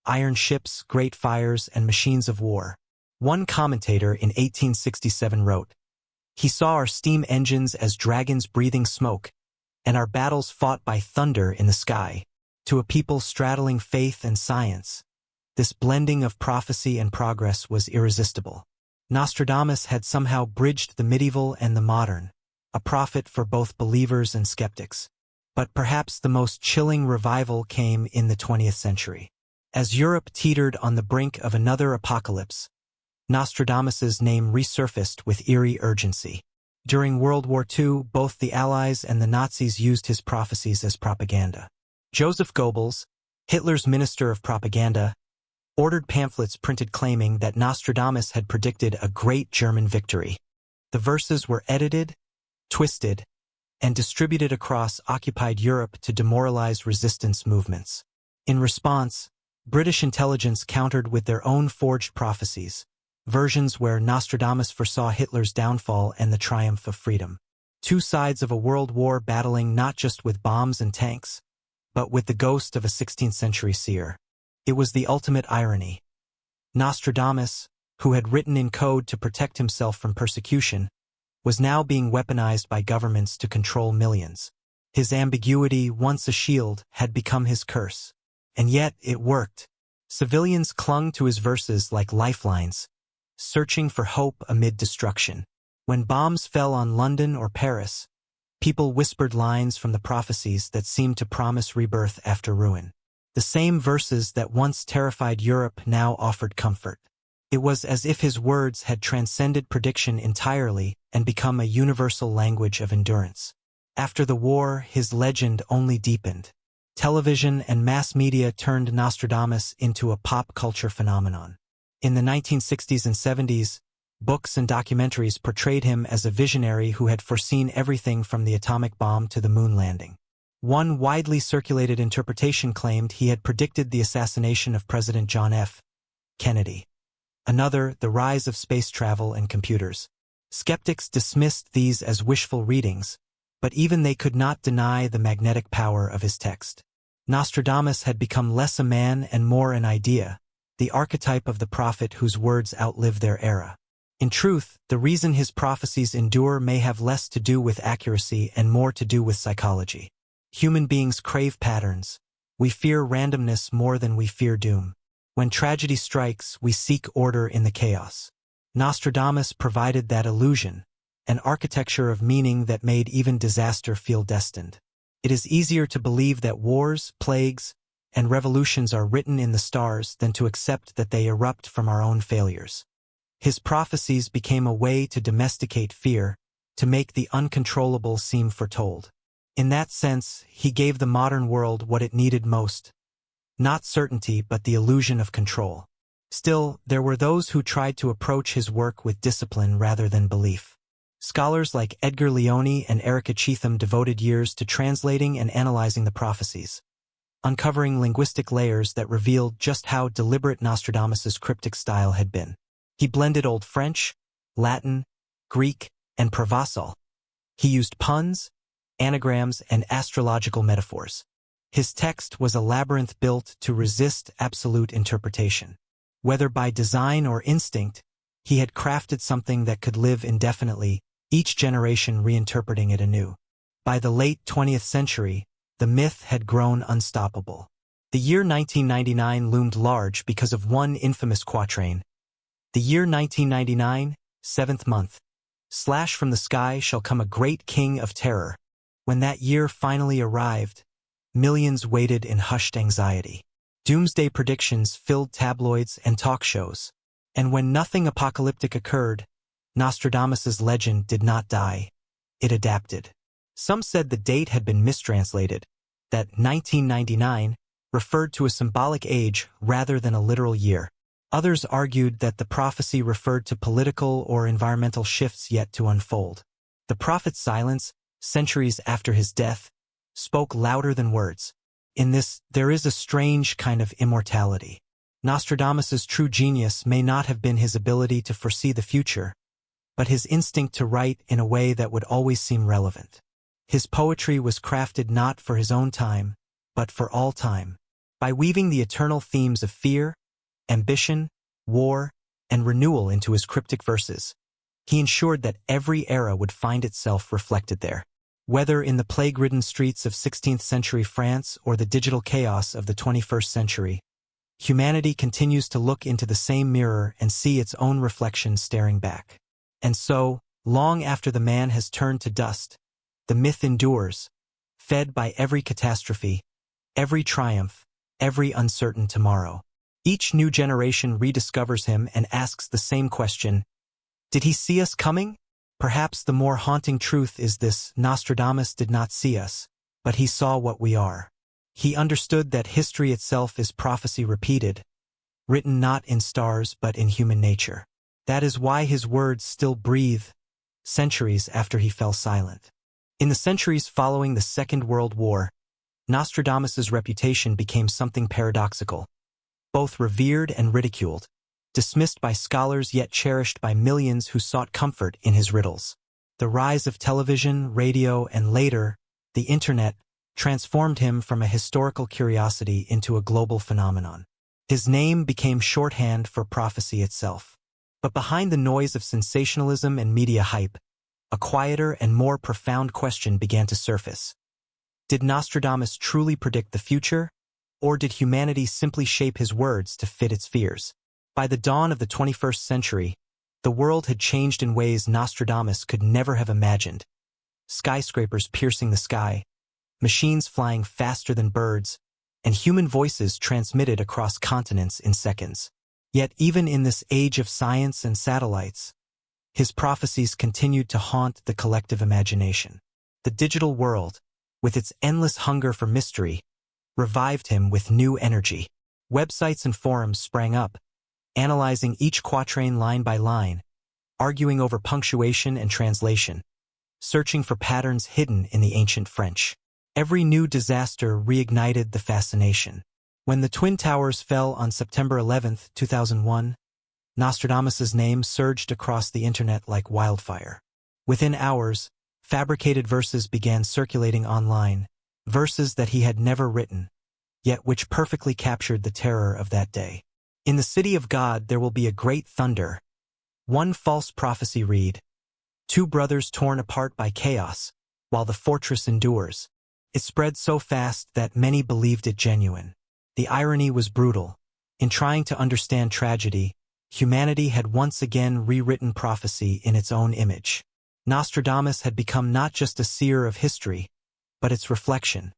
iron ships, great fires, and machines of war. One commentator in 1867 wrote, "He saw our steam engines as dragons breathing smoke, and our battles fought by thunder in the sky." To a people straddling faith and science, this blending of prophecy and progress was irresistible. Nostradamus had somehow bridged the medieval and the modern, a prophet for both believers and skeptics. But perhaps the most chilling revival came in the 20th century. As Europe teetered on the brink of another apocalypse, Nostradamus's name resurfaced with eerie urgency. During World War II, both the Allies and the Nazis used his prophecies as propaganda. Joseph Goebbels, Hitler's minister of propaganda, ordered pamphlets printed claiming that Nostradamus had predicted a great German victory. The verses were edited, twisted, and distributed across occupied Europe to demoralize resistance movements. In response, British intelligence countered with their own forged prophecies, versions where Nostradamus foresaw Hitler's downfall and the triumph of freedom. Two sides of a world war battling not just with bombs and tanks, but with the ghost of a 16th-century seer. It was the ultimate irony. Nostradamus, who had written in code to protect himself from persecution, was now being weaponized by governments to control millions. His ambiguity, once a shield, had become his curse. And yet, it worked. Civilians clung to his verses like lifelines, searching for hope amid destruction. When bombs fell on London or Paris, people whispered lines from the prophecies that seemed to promise rebirth after ruin. The same verses that once terrified Europe now offered comfort. It was as if his words had transcended prediction entirely and become a universal language of endurance. After the war, his legend only deepened. Television and mass media turned Nostradamus into a pop culture phenomenon. In the 1960s and 70s, books and documentaries portrayed him as a visionary who had foreseen everything from the atomic bomb to the moon landing. One widely circulated interpretation claimed he had predicted the assassination of President John F. Kennedy. Another, the rise of space travel and computers. Skeptics dismissed these as wishful readings, but even they could not deny the magnetic power of his text. Nostradamus had become less a man and more an idea, the archetype of the prophet whose words outlive their era. In truth, the reason his prophecies endure may have less to do with accuracy and more to do with psychology. Human beings crave patterns. We fear randomness more than we fear doom. When tragedy strikes, we seek order in the chaos. Nostradamus provided that illusion, an architecture of meaning that made even disaster feel destined. It is easier to believe that wars, plagues, and revolutions are written in the stars than to accept that they erupt from our own failures. His prophecies became a way to domesticate fear, to make the uncontrollable seem foretold. In that sense, he gave the modern world what it needed most. Not certainty, but the illusion of control. Still, there were those who tried to approach his work with discipline rather than belief. Scholars like Edgar Leone and Erica Cheetham devoted years to translating and analyzing the prophecies, uncovering linguistic layers that revealed just how deliberate Nostradamus's cryptic style had been. He blended Old French, Latin, Greek, and Provençal. He used puns, anagrams, and astrological metaphors. His text was a labyrinth built to resist absolute interpretation. Whether by design or instinct, he had crafted something that could live indefinitely, each generation reinterpreting it anew. By the late 20th century, the myth had grown unstoppable. The year 1999 loomed large because of one infamous quatrain. The year 1999, 7th month. Slash from the sky shall come a great king of terror. When that year finally arrived, millions waited in hushed anxiety. Doomsday predictions filled tabloids and talk shows. And when nothing apocalyptic occurred, Nostradamus's legend did not die. It adapted. Some said the date had been mistranslated, that 1999 referred to a symbolic age rather than a literal year. Others argued that the prophecy referred to political or environmental shifts yet to unfold. The prophet's silence, centuries after his death, spoke louder than words. In this, there is a strange kind of immortality. Nostradamus's true genius may not have been his ability to foresee the future, but his instinct to write in a way that would always seem relevant. His poetry was crafted not for his own time, but for all time. By weaving the eternal themes of fear, ambition, war, and renewal into his cryptic verses, he ensured that every era would find itself reflected there. Whether in the plague-ridden streets of 16th-century France or the digital chaos of the 21st century, humanity continues to look into the same mirror and see its own reflection staring back. And so, long after the man has turned to dust, the myth endures, fed by every catastrophe, every triumph, every uncertain tomorrow. Each new generation rediscovers him and asks the same question: did he see us coming? Perhaps the more haunting truth is this: Nostradamus did not see us, but he saw what we are. He understood that history itself is prophecy repeated, written not in stars but in human nature. That is why his words still breathe, centuries after he fell silent. In the centuries following the Second World War, Nostradamus's reputation became something paradoxical, both revered and ridiculed. dismissed by scholars yet cherished by millions who sought comfort in his riddles. The rise of television, radio, and later, the internet, transformed him from a historical curiosity into a global phenomenon. His name became shorthand for prophecy itself. But behind the noise of sensationalism and media hype, a quieter and more profound question began to surface. Did Nostradamus truly predict the future, or did humanity simply shape his words to fit its fears? By the dawn of the 21st century, the world had changed in ways Nostradamus could never have imagined. Skyscrapers piercing the sky, machines flying faster than birds, and human voices transmitted across continents in seconds. Yet even in this age of science and satellites, his prophecies continued to haunt the collective imagination. The digital world, with its endless hunger for mystery, revived him with new energy. Websites and forums sprang up, analyzing each quatrain line by line, arguing over punctuation and translation, searching for patterns hidden in the ancient French. Every new disaster reignited the fascination. When the Twin Towers fell on September 11, 2001, Nostradamus's name surged across the internet like wildfire. Within hours, fabricated verses began circulating online, verses that he had never written, yet which perfectly captured the terror of that day. In the city of God there will be a great thunder. One false prophecy read, two brothers torn apart by chaos, while the fortress endures. It spread so fast that many believed it genuine. The irony was brutal. In trying to understand tragedy, humanity had once again rewritten prophecy in its own image. Nostradamus had become not just a seer of history, but its reflection,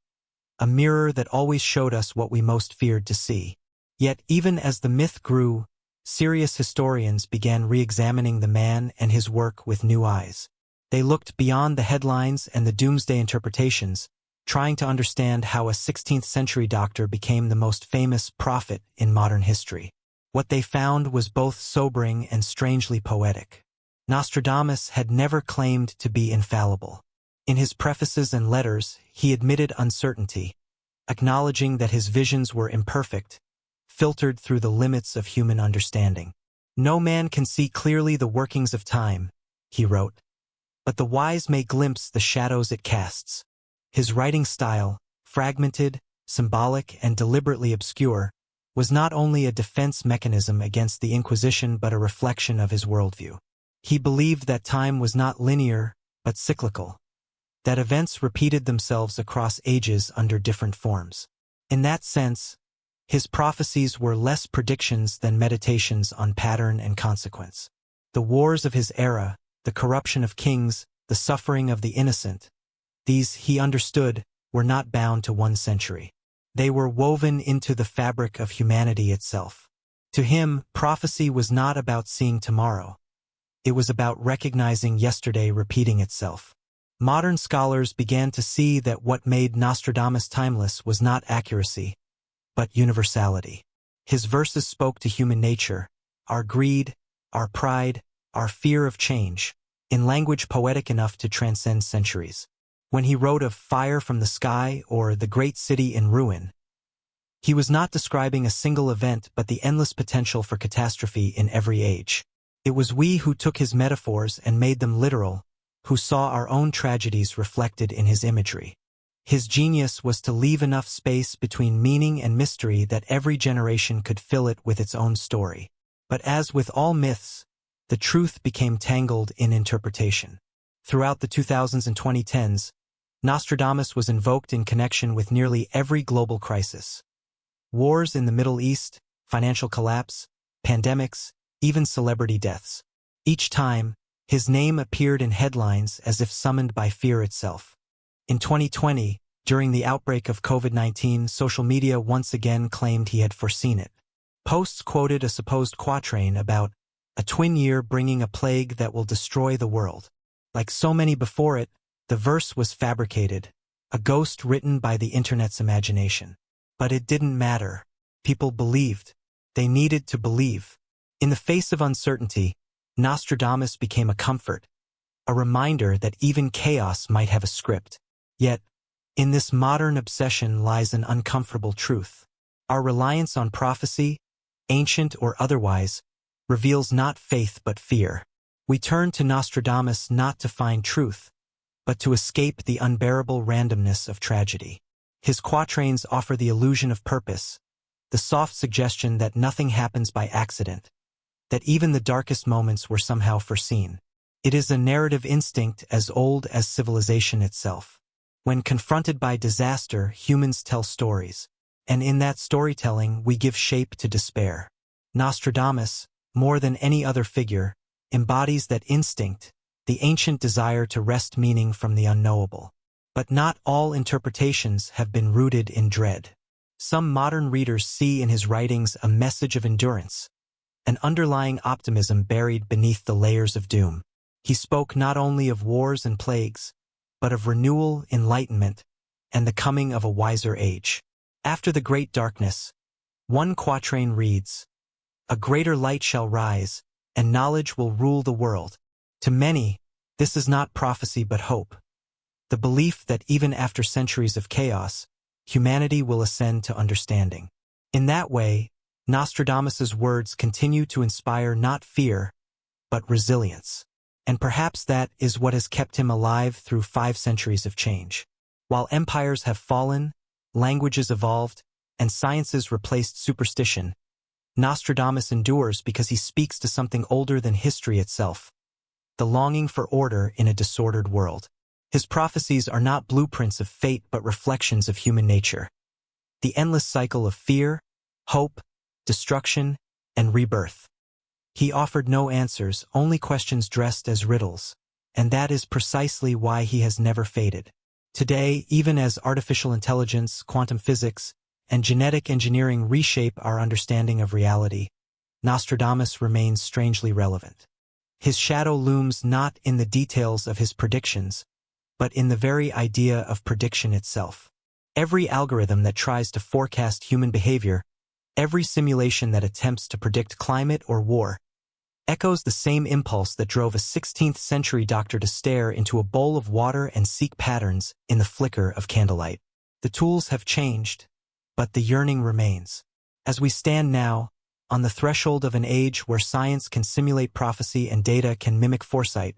a mirror that always showed us what we most feared to see. Yet even as the myth grew, serious historians began re-examining the man and his work with new eyes. They looked beyond the headlines and the doomsday interpretations, trying to understand how a 16th-century doctor became the most famous prophet in modern history. What they found was both sobering and strangely poetic. Nostradamus had never claimed to be infallible. In his prefaces and letters, he admitted uncertainty, acknowledging that his visions were imperfect, filtered through the limits of human understanding. No man can see clearly the workings of time, he wrote, but the wise may glimpse the shadows it casts. His writing style, fragmented, symbolic, and deliberately obscure, was not only a defense mechanism against the Inquisition but a reflection of his worldview. He believed that time was not linear, but cyclical, that events repeated themselves across ages under different forms. In that sense, his prophecies were less predictions than meditations on pattern and consequence. The wars of his era, the corruption of kings, the suffering of the innocent, these, he understood, were not bound to one century. They were woven into the fabric of humanity itself. To him, prophecy was not about seeing tomorrow. It was about recognizing yesterday repeating itself. Modern scholars began to see that what made Nostradamus timeless was not accuracy, but universality. His verses spoke to human nature, our greed, our pride, our fear of change, in language poetic enough to transcend centuries. When he wrote of fire from the sky or the great city in ruin, he was not describing a single event but the endless potential for catastrophe in every age. It was we who took his metaphors and made them literal, who saw our own tragedies reflected in his imagery. His genius was to leave enough space between meaning and mystery that every generation could fill it with its own story. But as with all myths, the truth became tangled in interpretation. Throughout the 2000s and 2010s, Nostradamus was invoked in connection with nearly every global crisis. Wars in the Middle East, financial collapse, pandemics, even celebrity deaths. Each time, his name appeared in headlines as if summoned by fear itself. In 2020, during the outbreak of COVID-19, social media once again claimed he had foreseen it. Posts quoted a supposed quatrain about a twin year bringing a plague that will destroy the world. Like so many before it, the verse was fabricated, a ghost written by the internet's imagination. But it didn't matter. People believed. They needed to believe. In the face of uncertainty, Nostradamus became a comfort, a reminder that even chaos might have a script. Yet, in this modern obsession lies an uncomfortable truth. Our reliance on prophecy, ancient or otherwise, reveals not faith but fear. We turn to Nostradamus not to find truth, but to escape the unbearable randomness of tragedy. His quatrains offer the illusion of purpose, the soft suggestion that nothing happens by accident, that even the darkest moments were somehow foreseen. It is a narrative instinct as old as civilization itself. When confronted by disaster, humans tell stories, and in that storytelling we give shape to despair. Nostradamus, more than any other figure, embodies that instinct, the ancient desire to wrest meaning from the unknowable. But not all interpretations have been rooted in dread. Some modern readers see in his writings a message of endurance, an underlying optimism buried beneath the layers of doom. He spoke not only of wars and plagues, but of renewal, enlightenment, and the coming of a wiser age. After the great darkness, one quatrain reads, "A greater light shall rise, and knowledge will rule the world." To many, this is not prophecy but hope, the belief that even after centuries of chaos, humanity will ascend to understanding. In that way, Nostradamus's words continue to inspire not fear, but resilience. And perhaps that is what has kept him alive through 5 centuries of change. While empires have fallen, languages evolved, and sciences replaced superstition, Nostradamus endures because he speaks to something older than history itself, the longing for order in a disordered world. His prophecies are not blueprints of fate but reflections of human nature. The endless cycle of fear, hope, destruction, and rebirth. He offered no answers, only questions dressed as riddles, and that is precisely why he has never faded. Today, even as artificial intelligence, quantum physics, and genetic engineering reshape our understanding of reality, Nostradamus remains strangely relevant. His shadow looms not in the details of his predictions, but in the very idea of prediction itself. Every algorithm that tries to forecast human behavior, every simulation that attempts to predict climate or war, echoes the same impulse that drove a 16th-century doctor to stare into a bowl of water and seek patterns in the flicker of candlelight. The tools have changed, but the yearning remains. As we stand now, on the threshold of an age where science can simulate prophecy and data can mimic foresight,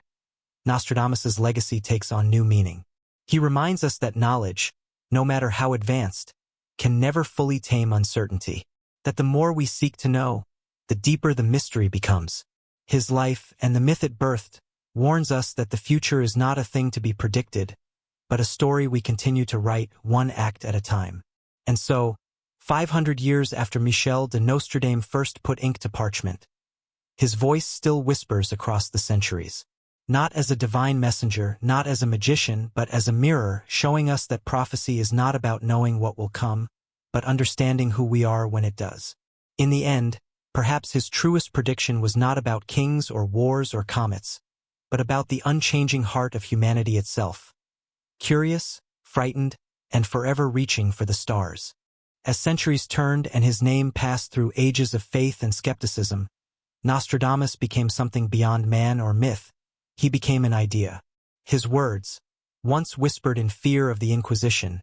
Nostradamus's legacy takes on new meaning. He reminds us that knowledge, no matter how advanced, can never fully tame uncertainty, that the more we seek to know, the deeper the mystery becomes. His life and the myth it birthed warns us that the future is not a thing to be predicted, but a story we continue to write one act at a time. And so, 500 years after Michel de Nostradame first put ink to parchment, his voice still whispers across the centuries. Not as a divine messenger, not as a magician, but as a mirror showing us that prophecy is not about knowing what will come, but understanding who we are when it does. In the end, perhaps his truest prediction was not about kings or wars or comets, but about the unchanging heart of humanity itself, curious, frightened, and forever reaching for the stars. As centuries turned and his name passed through ages of faith and skepticism, Nostradamus became something beyond man or myth. He became an idea. His words, once whispered in fear of the Inquisition,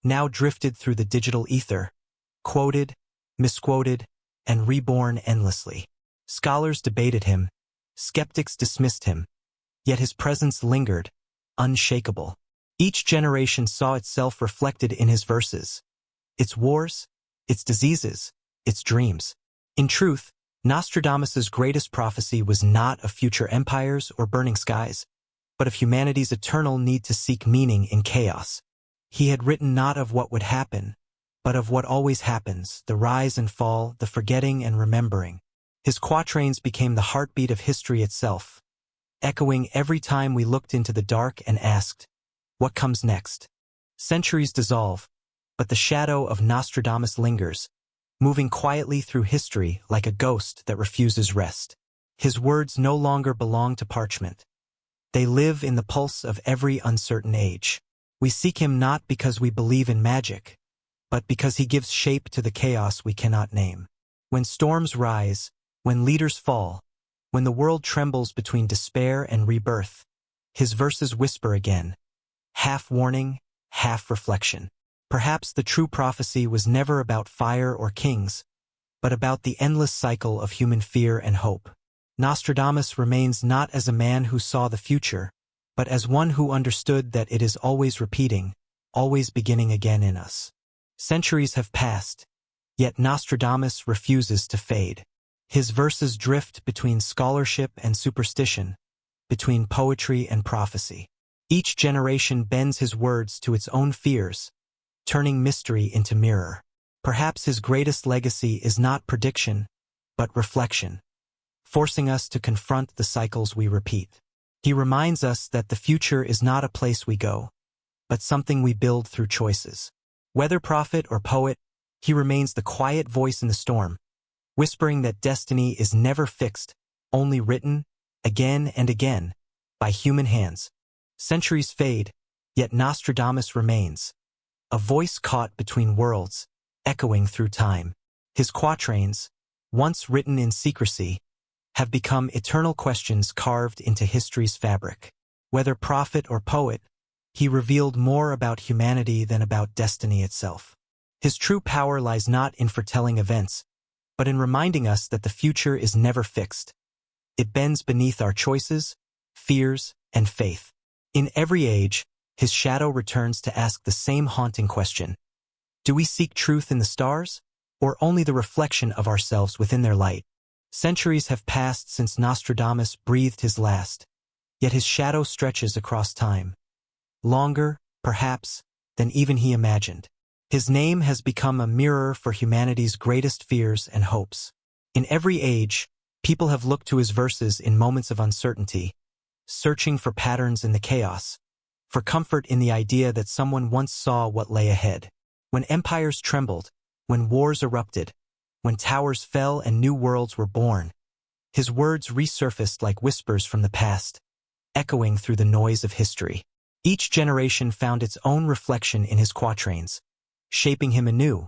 now drifted through the digital ether, quoted, misquoted, and reborn endlessly. Scholars debated him, skeptics dismissed him, yet his presence lingered, unshakable. Each generation saw itself reflected in his verses, its wars, its diseases, its dreams. In truth, Nostradamus's greatest prophecy was not of future empires or burning skies, but of humanity's eternal need to seek meaning in chaos. He had written not of what would happen, but of what always happens, the rise and fall, the forgetting and remembering. His quatrains became the heartbeat of history itself, echoing every time we looked into the dark and asked, what comes next? Centuries dissolve, but the shadow of Nostradamus lingers, moving quietly through history like a ghost that refuses rest. His words no longer belong to parchment. They live in the pulse of every uncertain age. We seek him not because we believe in magic, but because he gives shape to the chaos we cannot name. When storms rise, when leaders fall, when the world trembles between despair and rebirth, his verses whisper again, half warning, half reflection. Perhaps the true prophecy was never about fire or kings, but about the endless cycle of human fear and hope. Nostradamus remains not as a man who saw the future, but as one who understood that it is always repeating, always beginning again in us. Centuries have passed, yet Nostradamus refuses to fade. His verses drift between scholarship and superstition, between poetry and prophecy. Each generation bends his words to its own fears, turning mystery into mirror. Perhaps his greatest legacy is not prediction, but reflection, forcing us to confront the cycles we repeat. He reminds us that the future is not a place we go, but something we build through choices. Whether prophet or poet, he remains the quiet voice in the storm, whispering that destiny is never fixed, only written, again and again, by human hands. Centuries fade, yet Nostradamus remains, a voice caught between worlds, echoing through time. His quatrains, once written in secrecy, have become eternal questions carved into history's fabric. Whether prophet or poet, he revealed more about humanity than about destiny itself. His true power lies not in foretelling events, but in reminding us that the future is never fixed. It bends beneath our choices, fears, and faith. In every age, his shadow returns to ask the same haunting question. Do we seek truth in the stars, or only the reflection of ourselves within their light? Centuries have passed since Nostradamus breathed his last, yet his shadow stretches across time. Longer, perhaps, than even he imagined. His name has become a mirror for humanity's greatest fears and hopes. In every age, people have looked to his verses in moments of uncertainty, searching for patterns in the chaos, for comfort in the idea that someone once saw what lay ahead. When empires trembled, when wars erupted, when towers fell and new worlds were born, his words resurfaced like whispers from the past, echoing through the noise of history. Each generation found its own reflection in his quatrains, shaping him anew.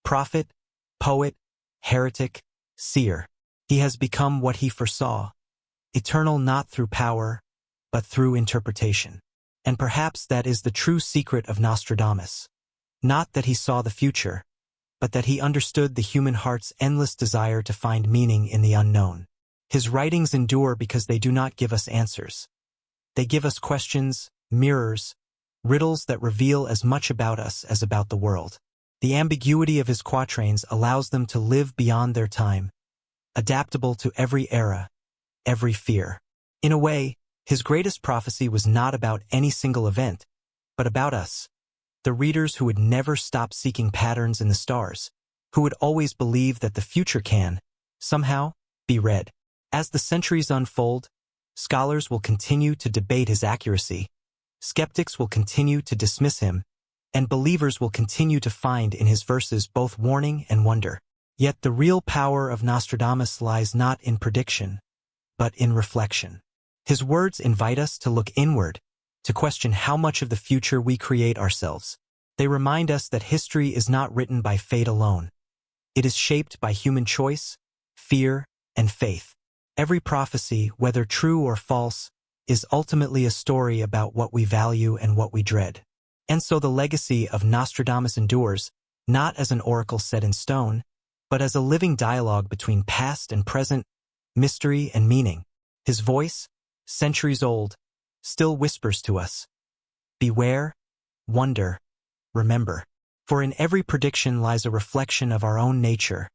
Prophet, poet, heretic, seer, he has become what he foresaw, eternal not through power, but through interpretation. And perhaps that is the true secret of Nostradamus. Not that he saw the future, but that he understood the human heart's endless desire to find meaning in the unknown. His writings endure because they do not give us answers. They give us questions, mirrors, riddles that reveal as much about us as about the world. The ambiguity of his quatrains allows them to live beyond their time, adaptable to every era, every fear. In a way, his greatest prophecy was not about any single event, but about us, the readers who would never stop seeking patterns in the stars, who would always believe that the future can, somehow, be read. As the centuries unfold, scholars will continue to debate his accuracy, skeptics will continue to dismiss him, and believers will continue to find in his verses both warning and wonder. Yet the real power of Nostradamus lies not in prediction, but in reflection. His words invite us to look inward, to question how much of the future we create ourselves. They remind us that history is not written by fate alone. It is shaped by human choice, fear, and faith. Every prophecy, whether true or false, is ultimately a story about what we value and what we dread. And so the legacy of Nostradamus endures, not as an oracle set in stone, but as a living dialogue between past and present, mystery and meaning. His voice, centuries old, still whispers to us. Beware, wonder, remember. For in every prediction lies a reflection of our own nature,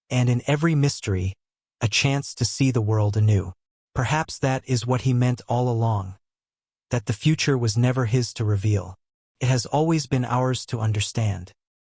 and in every mystery, a chance to see the world anew. Perhaps that is what he meant all along, that the future was never his to reveal. It has always been ours to understand.